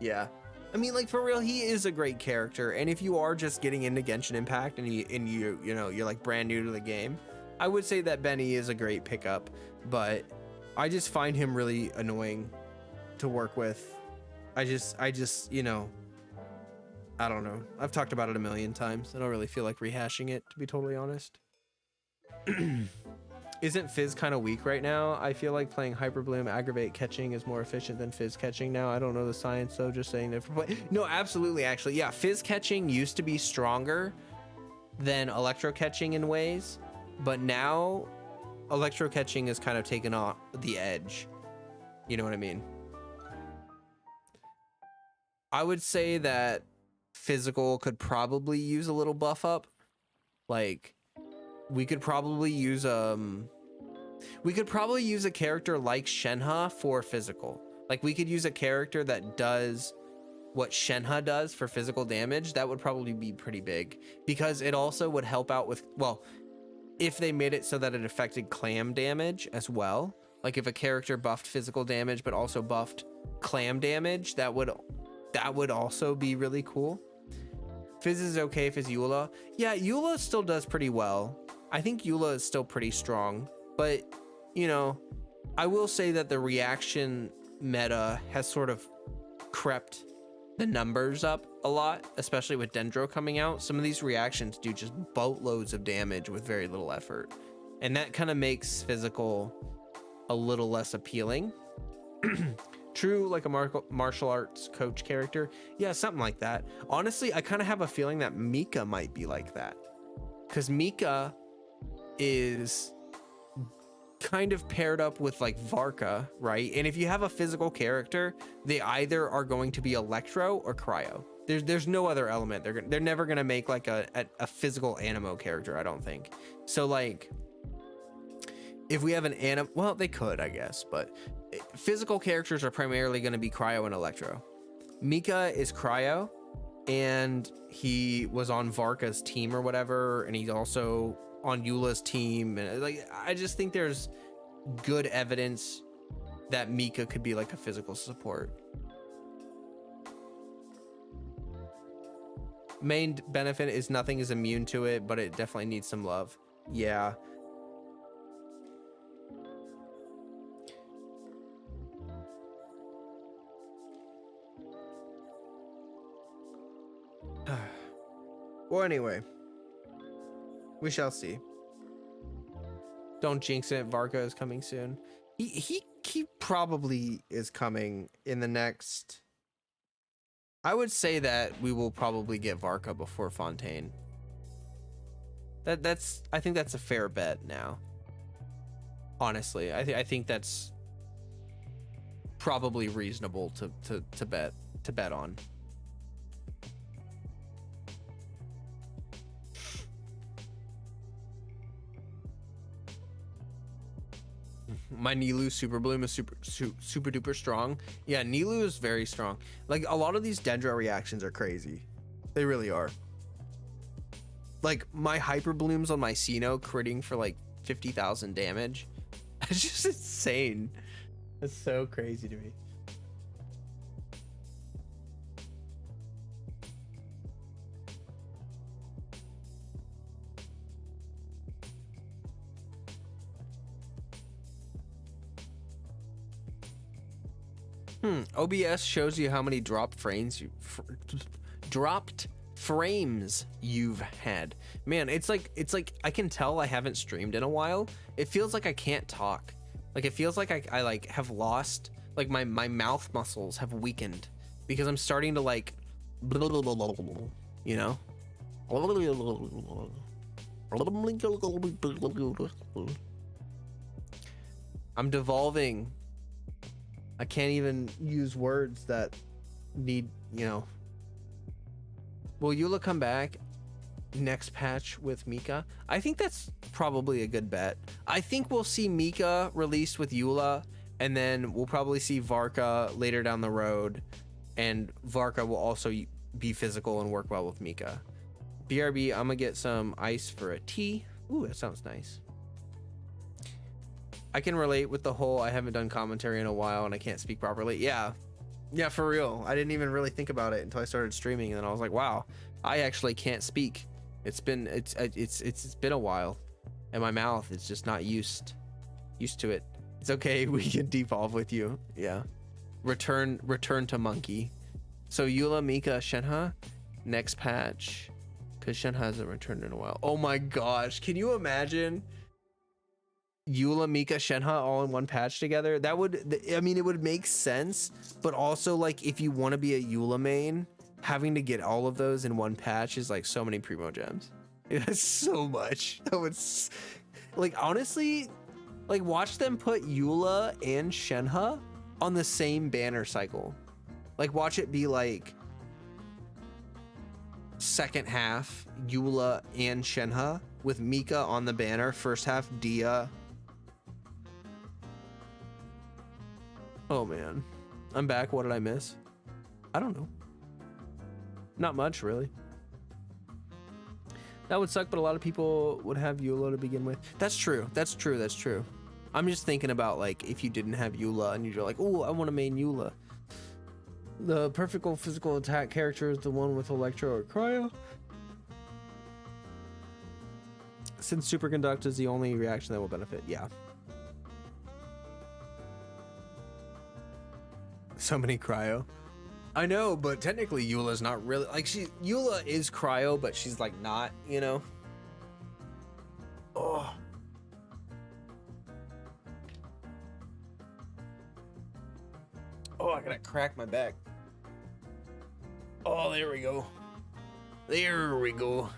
Yeah. I mean, like, for real, he is a great character. And if you are just getting into Genshin Impact and you know, you're like brand new to the game, I would say that Benny is a great pickup, but I just find him really annoying to work with. I just, you know, I don't know. I've talked about it a million times. I don't really feel like rehashing it, to be totally honest. Isn't Fizz kind of weak right now? I feel like playing Hyper Bloom Aggravate catching is more efficient than Fizz catching now. I don't know the science, though, just saying that. No, absolutely, actually. Yeah, Fizz catching used to be stronger than Electro catching in ways, but now Electro catching has kind of taken off the edge. You know what I mean? I would say that physical could probably use a little buff up. Like, we could probably use a character like Shenhe for physical. Like, we could use a character that does what Shenhe does for physical damage. That would probably be pretty big, because it also would help out with, well, if they made it so that it affected clam damage as well. Like, if a character buffed physical damage but also buffed clam damage, that would also be really cool. Fizz is okay if it's Eula. Yeah, Eula still does pretty well. I think Eula is still pretty strong, but, you know, I will say that the reaction meta has sort of crept the numbers up a lot, especially with Dendro coming out. Some of these reactions do just boatloads of damage with very little effort, and that kind of makes physical a little less appealing. True, like a martial arts coach character. Yeah, something like that. Honestly, I kind of have a feeling that Mika might be like that, because Mika is kind of paired up with like Varka, right? And if you have a physical character, they either are going to be Electro or Cryo. There's no other element. They're never gonna make like a physical Animo character, I don't think. So like, if we have an Animo, well, they could, I guess, but physical characters are primarily going to be Cryo and Electro. Mika is Cryo, and he was on Varka's team or whatever, and he's also on Eula's team, and like, I just think there's good evidence that Mika could be like a physical support. Main benefit is nothing is immune to it, but it definitely needs some love. Yeah. Well, anyway, we shall see. Don't jinx it. Varka is coming soon. He probably is coming in the next. I would say that we will probably get Varka before Fontaine. I think that's a fair bet now. Honestly, I think that's probably reasonable to bet on. My Nilou Super Bloom is super duper strong. Yeah, Nilou is very strong. Like, a lot of these Dendro reactions are crazy. They really are. like my hyper blooms on my Sino critting for like 50,000 damage. It's just insane. It's so crazy to me. OBS shows you how many dropped frames you've had. Man, it's like I can tell I haven't streamed in a while. It feels like I can't talk. Like it feels like I like have lost, like my mouth muscles have weakened because I'm starting to like, you know. I'm devolving. I can't even use words that need, you know. Will Eula come back next patch with Mika? I think that's probably a good bet. I think we'll see Mika released with Eula, and then we'll probably see Varka later down the road, and Varka will also be physical and work well with Mika. BRB, I'm gonna get some ice for a tea. Ooh, that sounds nice. I can relate with the whole I haven't done commentary in a while and I can't speak properly. Yeah, for real. I didn't even really think about it until I started streaming, and then I was like, wow, I actually can't speak. It's been a while, and my mouth is just not used to it. It's okay. We can devolve with you. Yeah, return to monkey. So Eula, Mika, Shenhe next patch, because Shenhe hasn't returned in a while. Oh my gosh, can you imagine Eula, Mika, Shenhe all in one patch together? That would, I mean, it would make sense, but also like if you want to be a Eula main, having to get all of those in one patch is like so many primo gems. It's so much. That would, like, honestly, like watch them put Eula and Shenhe on the same banner cycle. Like watch it be like second half Eula and Shenhe with Mika on the banner, first half Dia. Oh man, I'm back. What did I miss? I don't know. Not much, really. That would suck, but a lot of people would have Eula to begin with. That's true. That's true. That's true. I'm just thinking about like if you didn't have Eula and you're like, oh, I want to main Eula. The perfect physical attack character is the one with Electro or Cryo. Since Superconduct is the only reaction that will benefit. Yeah. So many Cryo. I know, but technically Eula's not really like Eula is Cryo, but she's like not, you know. Oh. Oh, I gotta crack my back. Oh, there we go. There we go.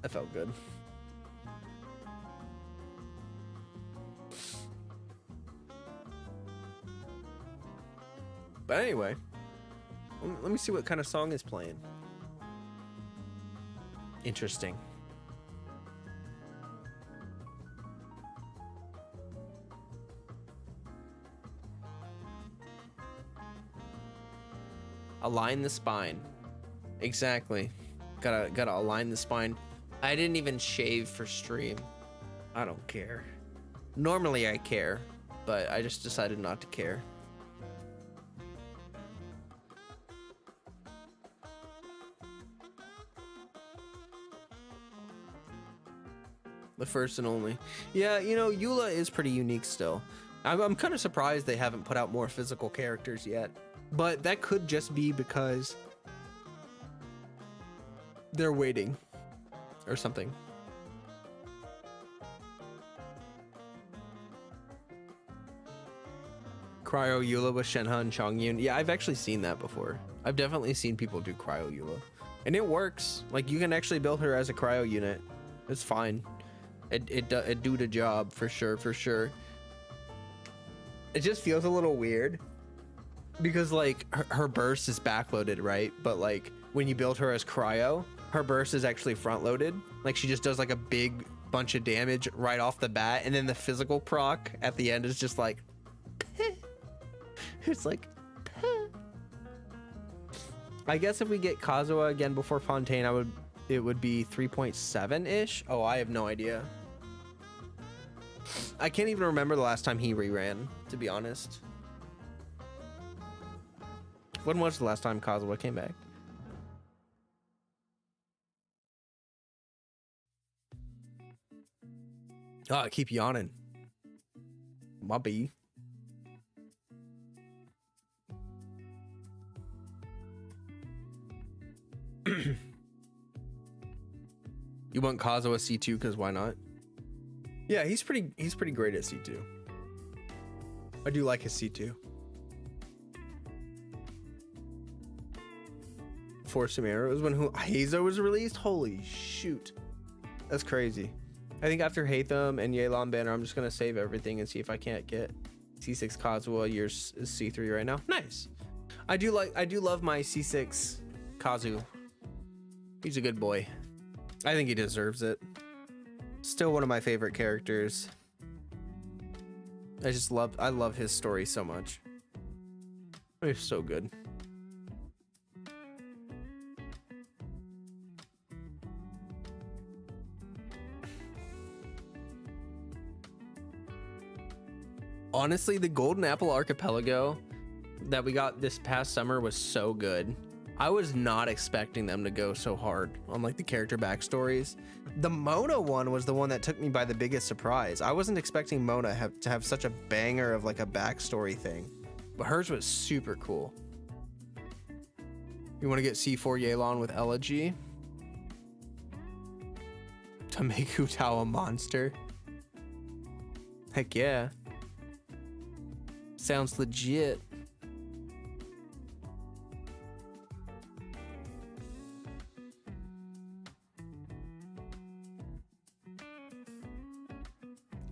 That felt good. But anyway, let me see what kind of song is playing. Interesting. Align the spine. Exactly. Gotta align the spine. I didn't even shave for stream. I don't care. Normally I care, but I just decided not to care. The first and only. Yeah, you know, Eula is pretty unique still. I'm kind of surprised they haven't put out more physical characters yet. But that could just be because they're waiting or something. Cryo Eula with Shenhe and Chongyun. Yeah, I've actually seen that before. I've definitely seen people do Cryo Eula. And it works. Like, you can actually build her as a Cryo unit. It's fine. It do the job for sure, for sure. It just feels a little weird because like her burst is backloaded, right? But like when you build her as Cryo, her burst is actually front loaded. Like she just does like a big bunch of damage right off the bat, and then the physical proc at the end is just like it's like I guess if we get Kazuha again before Fontaine, I would it would be 3.7-ish. Oh, I have no idea. I can't even remember the last time he reran, to be honest. When was the last time Kazuha came back? Oh, I keep yawning. My B. You want Kazuha C2 because why not? Yeah, he's pretty great at C2. I do like his C2. For some arrows when Hazo was released? Holy shoot. That's crazy. I think after Hatham and Yelan banner, I'm just gonna save everything and see if I can't get C6 Kazuha. Yours is C3 right now. Nice. I do love my C6 Kazu. He's a good boy. I think he deserves it. Still one of my favorite characters. I love his story so much. He's so good. Honestly, the Golden Apple Archipelago that we got this past summer was so good. I was not expecting them to go so hard on like the character backstories. The Mona one was the one that took me by the biggest surprise. I wasn't expecting Mona to have such a banger of like a backstory thing, but hers was super cool. You want to get C4 Yelan with Elegy to make Hu Tao a monster? Heck yeah. Sounds legit.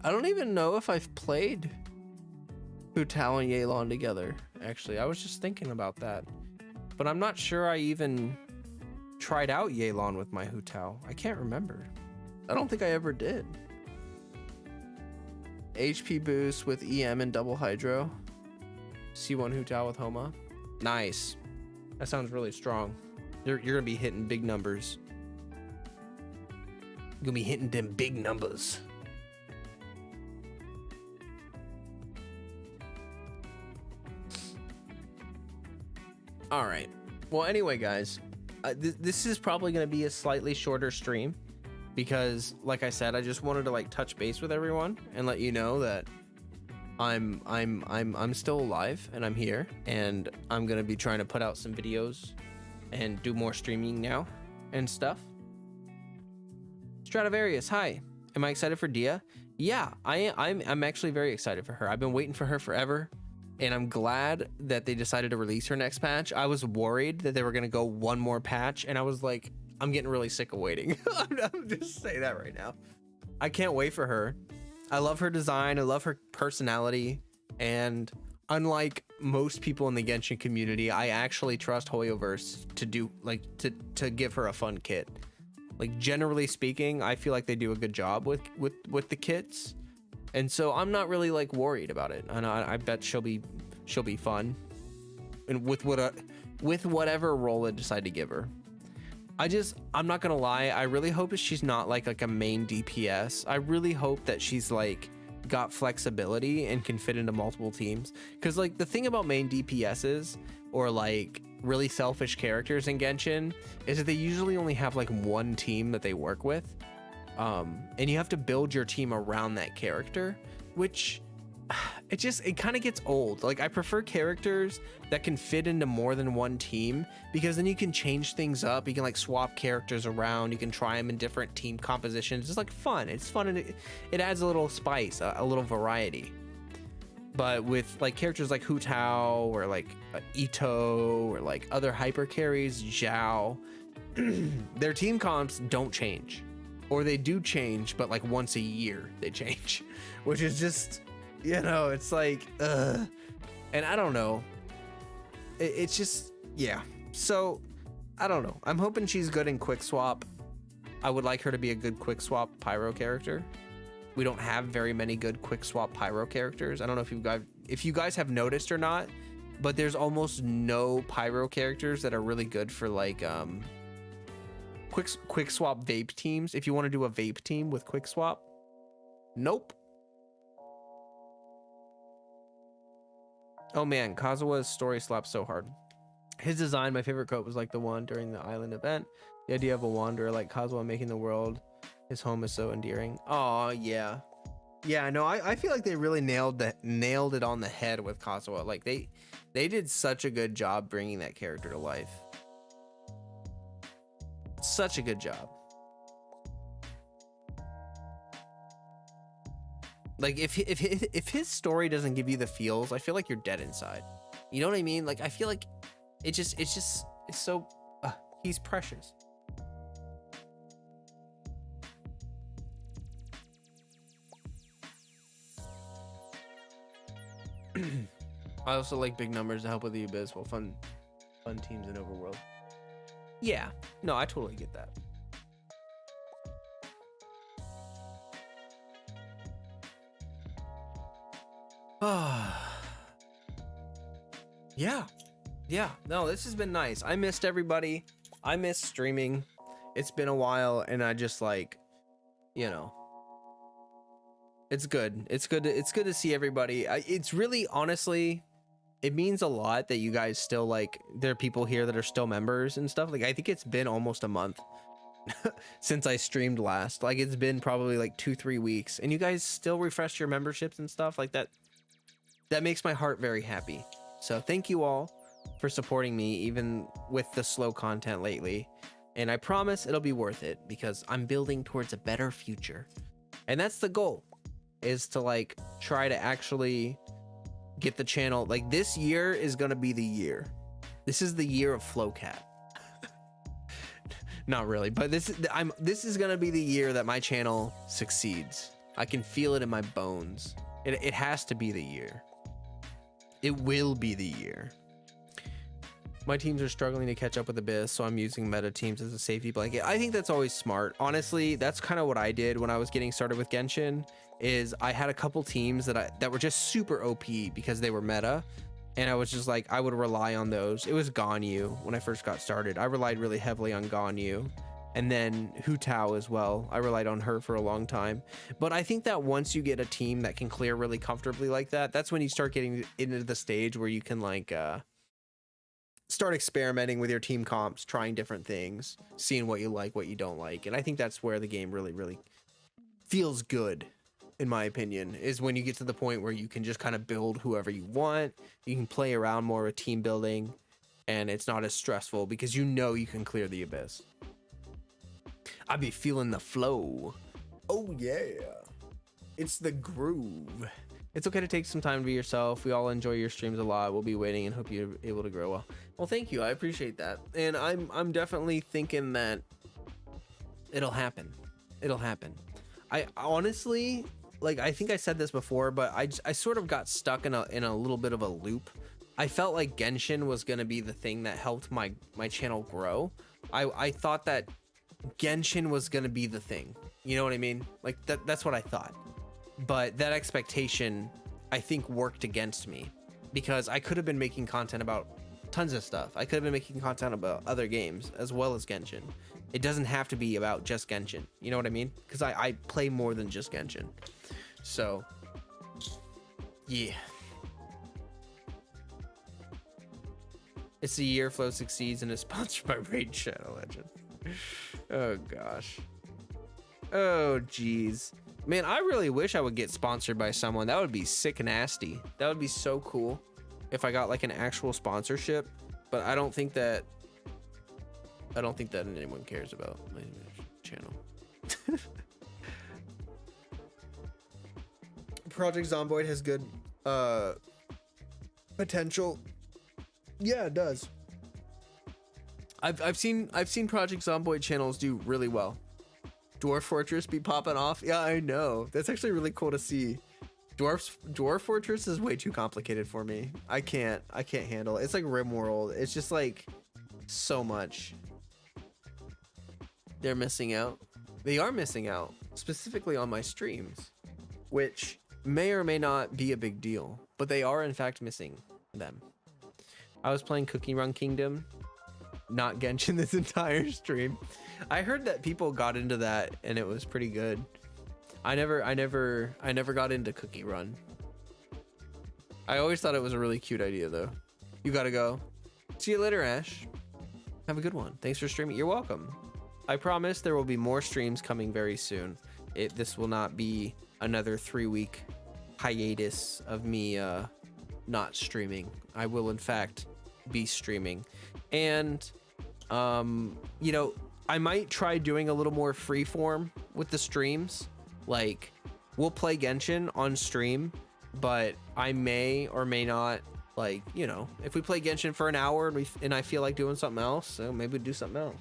I don't even know if I've played Hu Tao and Yelan together. Actually, I was just thinking about that. But I'm not sure I even tried out Yelan with my Hu Tao. I can't remember. I don't think I ever did. HP boost with EM and double hydro. C1 Hu Tao with Homa. Nice. That sounds really strong. You're gonna be hitting big numbers. You're gonna be hitting them big numbers. All right. Well, anyway, guys, this is probably going to be a slightly shorter stream because, like I said, I just wanted to like touch base with everyone and let you know that I'm still alive and I'm here, and I'm going to be trying to put out some videos and do more streaming now and stuff. Stradivarius, hi. Am I excited for Dia? Yeah, I'm actually very excited for her. I've been waiting for her forever. And I'm glad that they decided to release her next patch. I was worried that they were going to go one more patch, and I was like, I'm getting really sick of waiting. I'm just saying that right now. I can't wait for her. I love her design. I love her personality. And unlike most people in the Genshin community, I actually trust Hoyoverse to do like to give her a fun kit. Like, generally speaking, I feel like they do a good job with the kits. And so I'm not really like worried about it, and I bet she'll be fun, and with whatever role they decide to give her. I'm not gonna lie, I really hope that she's not like a main DPS. I really hope that she's like got flexibility and can fit into multiple teams, because like the thing about main DPSs or like really selfish characters in Genshin is that they usually only have like one team that they work with. And you have to build your team around that character, which it kind of gets old. Like, I prefer characters that can fit into more than one team, because then you can change things up. You can like swap characters around. You can try them in different team compositions. It's like fun. It's fun, and it adds a little spice, a little variety. But with like characters like Hu Tao or like Ito or like other hyper carries, Zhao, their team comps don't change. Or they do change, but like once a year they change, which is just, it's like, and I don't know. It's just, yeah. So I don't know. I'm hoping she's good in quick swap. I would like her to be a good quick swap pyro character. We don't have very many good quick swap pyro characters. I don't know if you guys have noticed or not, but there's almost no pyro characters that are really good for like, quick swap vape teams. If you want to do a vape team with quick swap, nope. Oh man, Kazua's story slaps so hard. His design, my favorite quote was like the one during the island event. The idea of a wanderer like Kazuha making the world his home is so endearing. Oh yeah. Yeah, no, I feel like they really nailed it on the head with Kazuha. Like they did such a good job bringing that character to life. Such a good job. Like if his story doesn't give you the feels, I feel like you're dead inside. You know what I mean? Like I feel like it's so he's precious. I also like big numbers to help with the abyss while fun teams in overworld. Yeah, no, I totally get that. Yeah, no, this has been nice. I missed everybody. I miss streaming. It's been a while, and I just like, you know, it's good. It's good to see everybody. It's really, honestly, it means a lot that you guys still like, there are people here that are still members and stuff. Like I think it's been almost a month since I streamed last. Like it's been probably like 2-3 weeks, and you guys still refresh your memberships and stuff like that. That makes my heart very happy. So thank you all for supporting me, even with the slow content lately. And I promise it'll be worth it because I'm building towards a better future. And that's the goal, is to like try to actually get the channel. Like this year is going to be the year. This is the year of Flowcat. Not really, but this is going to be the year that my channel succeeds. I can feel it in my bones. It has to be the year. It will be the year. My teams are struggling to catch up with Abyss, so I'm using meta teams as a safety blanket. I think that's always smart. Honestly, that's kind of what I did when I was getting started with Genshin, is I had a couple teams that were just super OP because they were meta, and I was just like, I would rely on those. It was Ganyu when I first got started. I relied really heavily on Ganyu, and then Hu Tao as well. I relied on her for a long time. But I think that once you get a team that can clear really comfortably like that, that's when you start getting into the stage where you can like start experimenting with your team comps, trying different things, seeing what you like, what you don't like. And I think that's where the game really feels good, in my opinion, is when you get to the point where you can just kind of build whoever you want. You can play around more with team building, and it's not as stressful because you know you can clear the abyss. I be feeling the flow. Oh yeah, it's the groove. It's okay to take some time to be yourself. We all enjoy your streams a lot. We'll be waiting and hope you're able to grow well. Well, thank you. I appreciate that. And I'm definitely thinking that it'll happen. It'll happen. I honestly, like, I think I said this before, but I sort of got stuck in a little bit of a loop. I felt like Genshin was going to be the thing that helped my channel grow. I thought that Genshin was going to be the thing. You know what I mean? Like that's what I thought. But that expectation, I think, worked against me, because I could have been making content about tons of stuff. I could have been making content about other games as well as Genshin. It doesn't have to be about just Genshin. You know what I mean? Because I play more than just Genshin. So, yeah. It's the year Flow succeeds and is sponsored by Raid Shadow Legend. Oh, gosh. Oh, geez. Man, I really wish I would get sponsored by someone. That would be sick nasty. That would be so cool if I got like an actual sponsorship. But I don't think that anyone cares about my channel. Project Zomboid has good potential. Yeah, it does. I've seen Project Zomboid channels do really well. Dwarf Fortress be popping off. Yeah, I know. That's actually really cool to see. Dwarf Fortress is way too complicated for me. I can't handle it. It's like RimWorld. It's just like so much. They're missing out. They are missing out, specifically on my streams, which may or may not be a big deal, but they are in fact missing them. I was playing Cookie Run Kingdom. not Genshin this entire stream. I heard that people got into that and it was pretty good. I never got into Cookie Run. I always thought it was a really cute idea though. You gotta go. See you later, Ash. Have a good one. Thanks for streaming. You're welcome. I promise there will be more streams coming very soon. This will not be another 3-week hiatus of me not streaming. I will in fact be streaming. And you know, I might try doing a little more freeform with the streams. Like, we'll play Genshin on stream, but I may or may not, like, you know, if we play Genshin for an hour and I feel like doing something else, so maybe we'll do something else.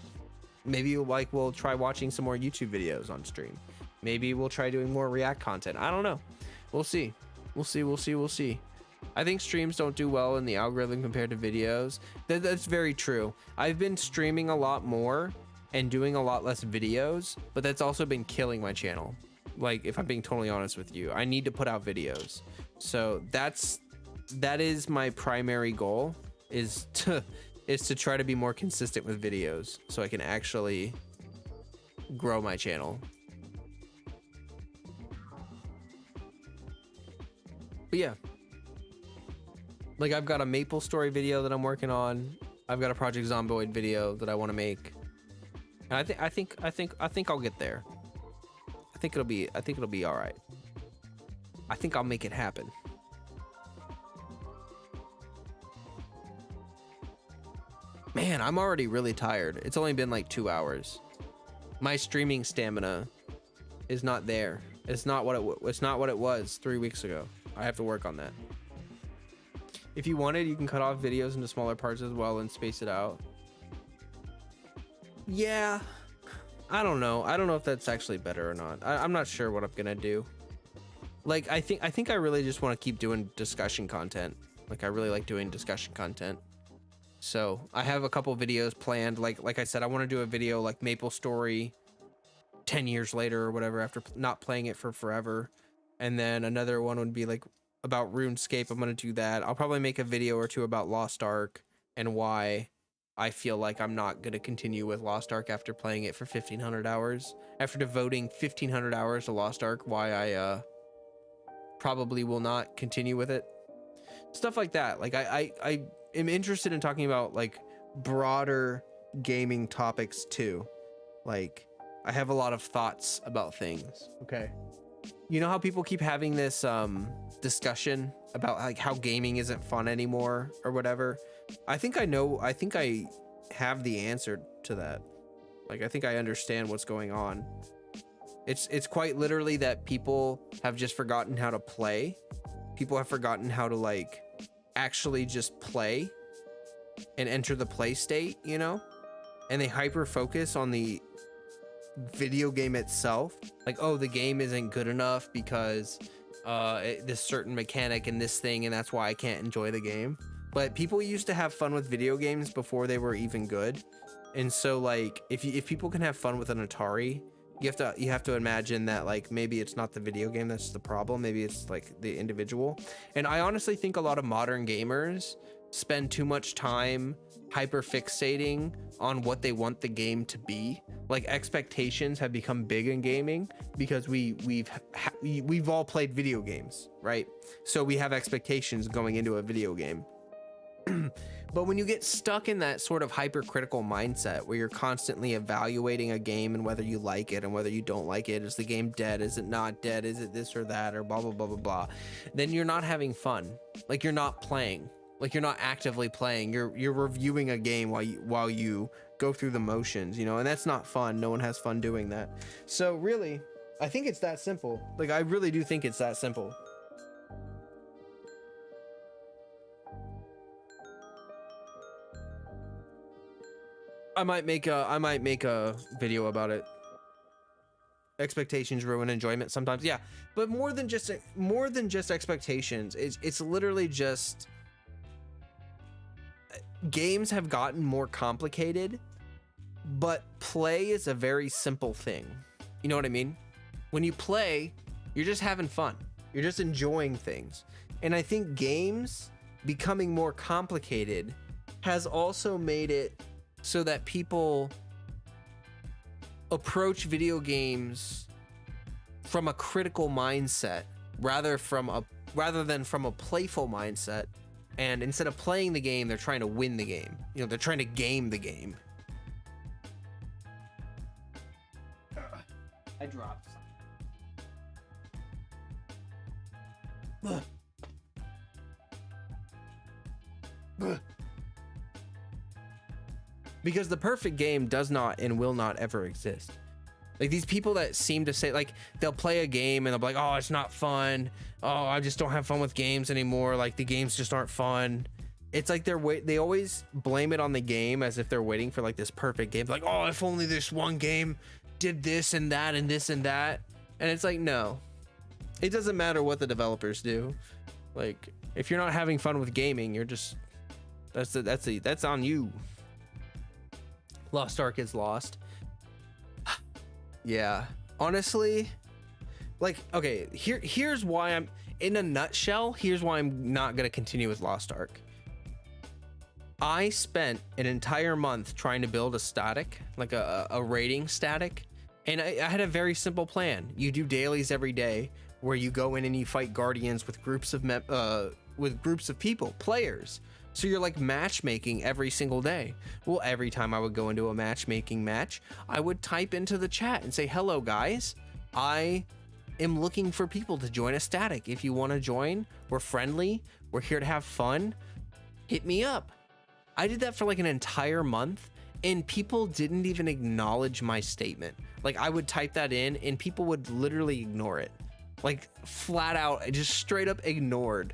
Maybe like we'll try watching some more YouTube videos on stream. Maybe we'll try doing more React content. I don't know. We'll see. We'll see. I think streams don't do well in the algorithm compared to videos. That's very true. I've been streaming a lot more and doing a lot less videos, but that's also been killing my channel. Like, if I'm being totally honest with you, I need to put out videos. So that is my primary goal, is to try to be more consistent with videos so I can actually grow my channel. But yeah, like, I've got a Maple Story video that I'm working on. I've got a Project Zomboid video that I want to make. And I think I'll get there. I think it'll be all right. I think I'll make it happen. Man, I'm already really tired. It's only been like 2 hours. My streaming stamina is not there. It's not what it was 3 weeks ago. I have to work on that. If you wanted, you can cut off videos into smaller parts as well and space it out. Yeah, I don't know. I don't know if that's actually better or not. I'm not sure what I'm gonna do. Like, I think I really just want to keep doing discussion content. Like, I really like doing discussion content. So I have a couple videos planned. Like I said, I want to do a video like Maple Story 10 years later or whatever, after not playing it for forever. And then another one would be like about RuneScape. I'm going to do that. I'll probably make a video or two about Lost Ark and why I feel like I'm not going to continue with Lost Ark after playing it for 1,500 hours. After devoting 1,500 hours to Lost Ark, why I probably will not continue with it. Stuff like that. Like, I am interested in talking about like broader gaming topics too. Like, I have a lot of thoughts about things. Okay. You know how people keep having this discussion about like how gaming isn't fun anymore or whatever? I think I have the answer to that. Like, I think I understand what's going on. It's quite literally that people have just forgotten how to play. People have forgotten how to like actually just play and enter the play state, you know? And they hyper focus on the video game itself. Like, oh, the game isn't good enough because this certain mechanic and this thing, and that's why I can't enjoy the game. But people used to have fun with video games before they were even good. And so like, if people can have fun with an Atari, you have to imagine that like maybe it's not the video game that's the problem, maybe it's like the individual. And I honestly think a lot of modern gamers spend too much time hyper fixating on what they want the game to be. Like, expectations have become big in gaming because we've all played video games, right? So we have expectations going into a video game. But when you get stuck in that sort of hypercritical mindset where you're constantly evaluating a game and whether you like it and whether you don't like it, is the game dead, is it not dead, is it this or that, or blah blah blah blah blah, then you're not having fun. Like, you're not playing. Like, you're not actively playing. You're reviewing a game while you go through the motions, you know, and that's not fun. No one has fun doing that. So really, I think it's that simple. Like, I really do think it's that simple. I might make a video about it. Expectations ruin enjoyment sometimes. Yeah, but more than just expectations. It's literally just games have gotten more complicated, but play is a very simple thing. You know what I mean? When you play, you're just having fun. You're just enjoying things. And I think games becoming more complicated has also made it so that people approach video games from a critical mindset rather than from a playful mindset. And instead of playing the game, they're trying to win the game. You know, they're trying to game the game. I dropped something. Because the perfect game does not and will not ever exist. Like these people that seem to say, like, they'll play a game and they'll be like, oh, it's not fun. Oh, I just don't have fun with games anymore. Like the games just aren't fun. It's like they always blame it on the game as if they're waiting for like this perfect game. Like, oh, if only this one game did this and that and this and that. And it's like, no, it doesn't matter what the developers do. Like, if you're not having fun with gaming, you're just, that's on you. Lost Ark is lost. Yeah, honestly, like, okay, here's why I'm, in a nutshell, here's why I'm not gonna continue with Lost Ark. I spent an entire month trying to build a static, like a rating static, and I had a very simple plan. You do dailies every day where you go in and you fight guardians with groups of people, players. So you're like matchmaking every single day. Well, every time I would go into a matchmaking match, I would type into the chat and say, hello guys, I am looking for people to join a static. If you want to join, we're friendly, we're here to have fun, hit me up. I did that for like an entire month and people didn't even acknowledge my statement. Like I would type that in and people would literally ignore it. Like flat out, just straight up ignored.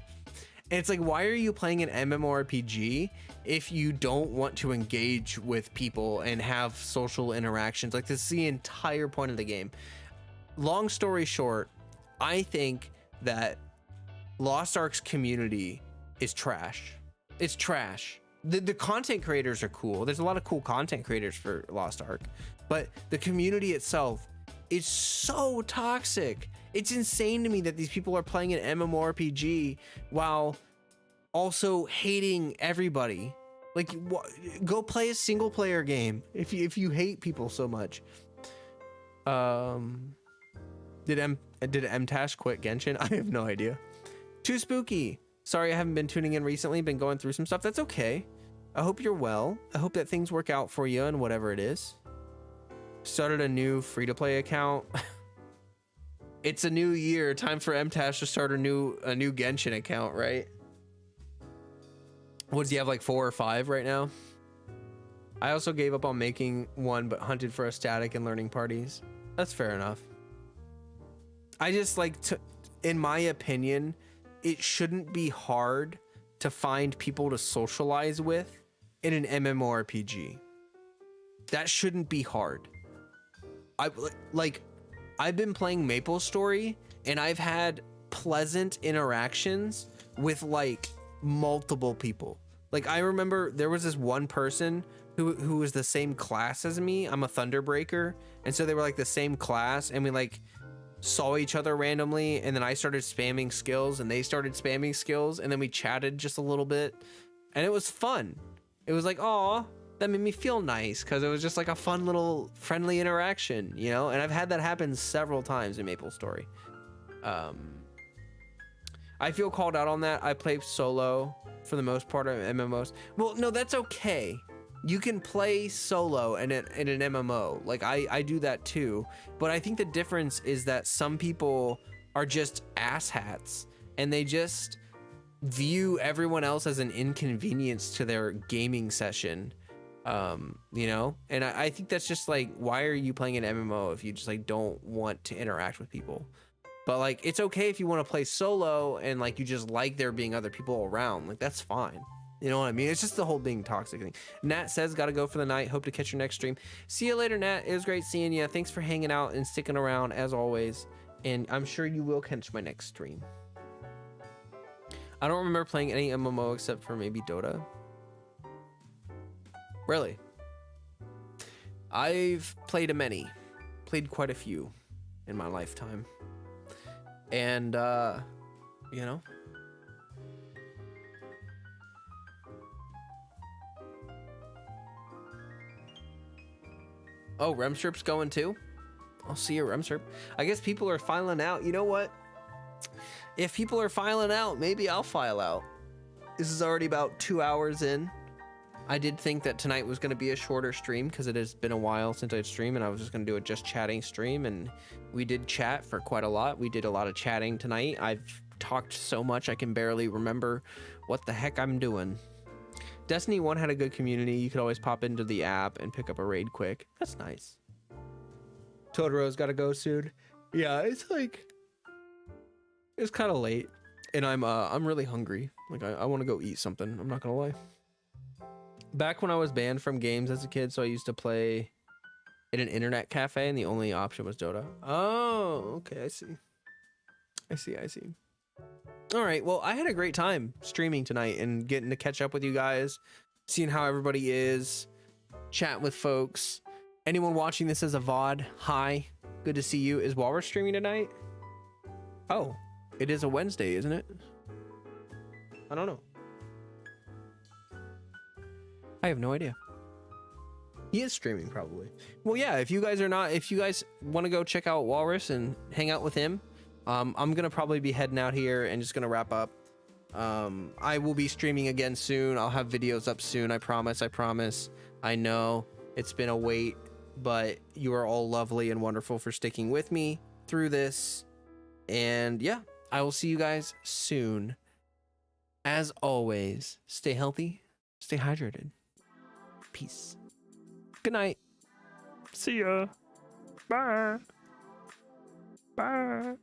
And it's like, why are you playing an MMORPG if you don't want to engage with people and have social interactions? Like, this is the entire point of the game. Long story short, I think that Lost Ark's community is trash. It's trash. The content creators are cool. There's a lot of cool content creators for Lost Ark, but the community itself is so toxic. It's insane to me that these people are playing an MMORPG while also hating everybody. Like, go play a single player game if you hate people so much. Did MTash quit Genshin? I have no idea. Too spooky. Sorry, I haven't been tuning in recently. Been going through some stuff. That's okay. I hope you're well. I hope that things work out for you and whatever it is. Started a new free-to-play account. It's a new year. Time for MTash to start a new Genshin account, right? What does he have, like 4 or 5 right now? I also gave up on making one, but hunted for a static and learning parties. That's fair enough. I just like to, in my opinion, it shouldn't be hard to find people to socialize with in an MMORPG. That shouldn't be hard. I've been playing MapleStory and I've had pleasant interactions with like multiple people. Like I remember there was this one person who was the same class as me. I'm a Thunderbreaker, and so they were like the same class, and we like saw each other randomly, and then I started spamming skills and they started spamming skills, and then we chatted just a little bit, and it was fun. It was like, oh, that made me feel nice because it was just like a fun little friendly interaction, you know? And I've had that happen several times in MapleStory. I feel called out on that. I play solo for the most part of MMOs. Well, no, that's okay. You can play solo in an MMO. Like I do that too. But I think the difference is that some people are just asshats and they just view everyone else as an inconvenience to their gaming session. You know, and I think that's just like, why are you playing an MMO if you just like don't want to interact with people? But like, it's okay if you want to play solo and like you just like there being other people around. Like that's fine. You know what I mean? It's just the whole being toxic thing. Nat says, gotta go for the night. Hope to catch your next stream. See you later, Nat. It was great seeing you. Thanks for hanging out and sticking around as always. And I'm sure you will catch my next stream. I don't remember playing any MMO except for maybe Dota. Really? I've played played quite a few in my lifetime. And, you know, . Oh, Remstrip's going too? I'll see you, Remstrip. I guess people are filing out. You know what? If people are filing out, maybe I'll file out. This is already about 2 hours in. I did think that tonight was going to be a shorter stream because it has been a while since I'd streamed, and I was just going to do a just chatting stream, and we did chat for quite a lot. We did a lot of chatting tonight. I've talked so much I can barely remember what the heck I'm doing. Destiny 1 had a good community. You could always pop into the app and pick up a raid quick. That's nice. Totoro's got to go soon. Yeah, it's kind of late, and I'm really hungry. Like I want to go eat something. I'm not gonna lie. Back when I was banned from games as a kid, so I used to play in an internet cafe, and the only option was Dota. Oh, okay, I see. All right, well, I had a great time streaming tonight and getting to catch up with you guys, seeing how everybody is, chat with folks. Anyone watching this as a VOD, hi, good to see you. Is Walrus streaming tonight? Oh, it is a Wednesday, isn't it? I don't know. I have no idea. He is streaming probably. Well, yeah, if you guys want to go check out Walrus and hang out with him, I'm gonna probably be heading out here and just gonna wrap up. I will be streaming again soon. I'll have videos up soon. I promise. I know it's been a wait, but you are all lovely and wonderful for sticking with me through this. And yeah, I will see you guys soon. As always, stay healthy, stay hydrated. Peace. Good night. See ya. Bye. Bye.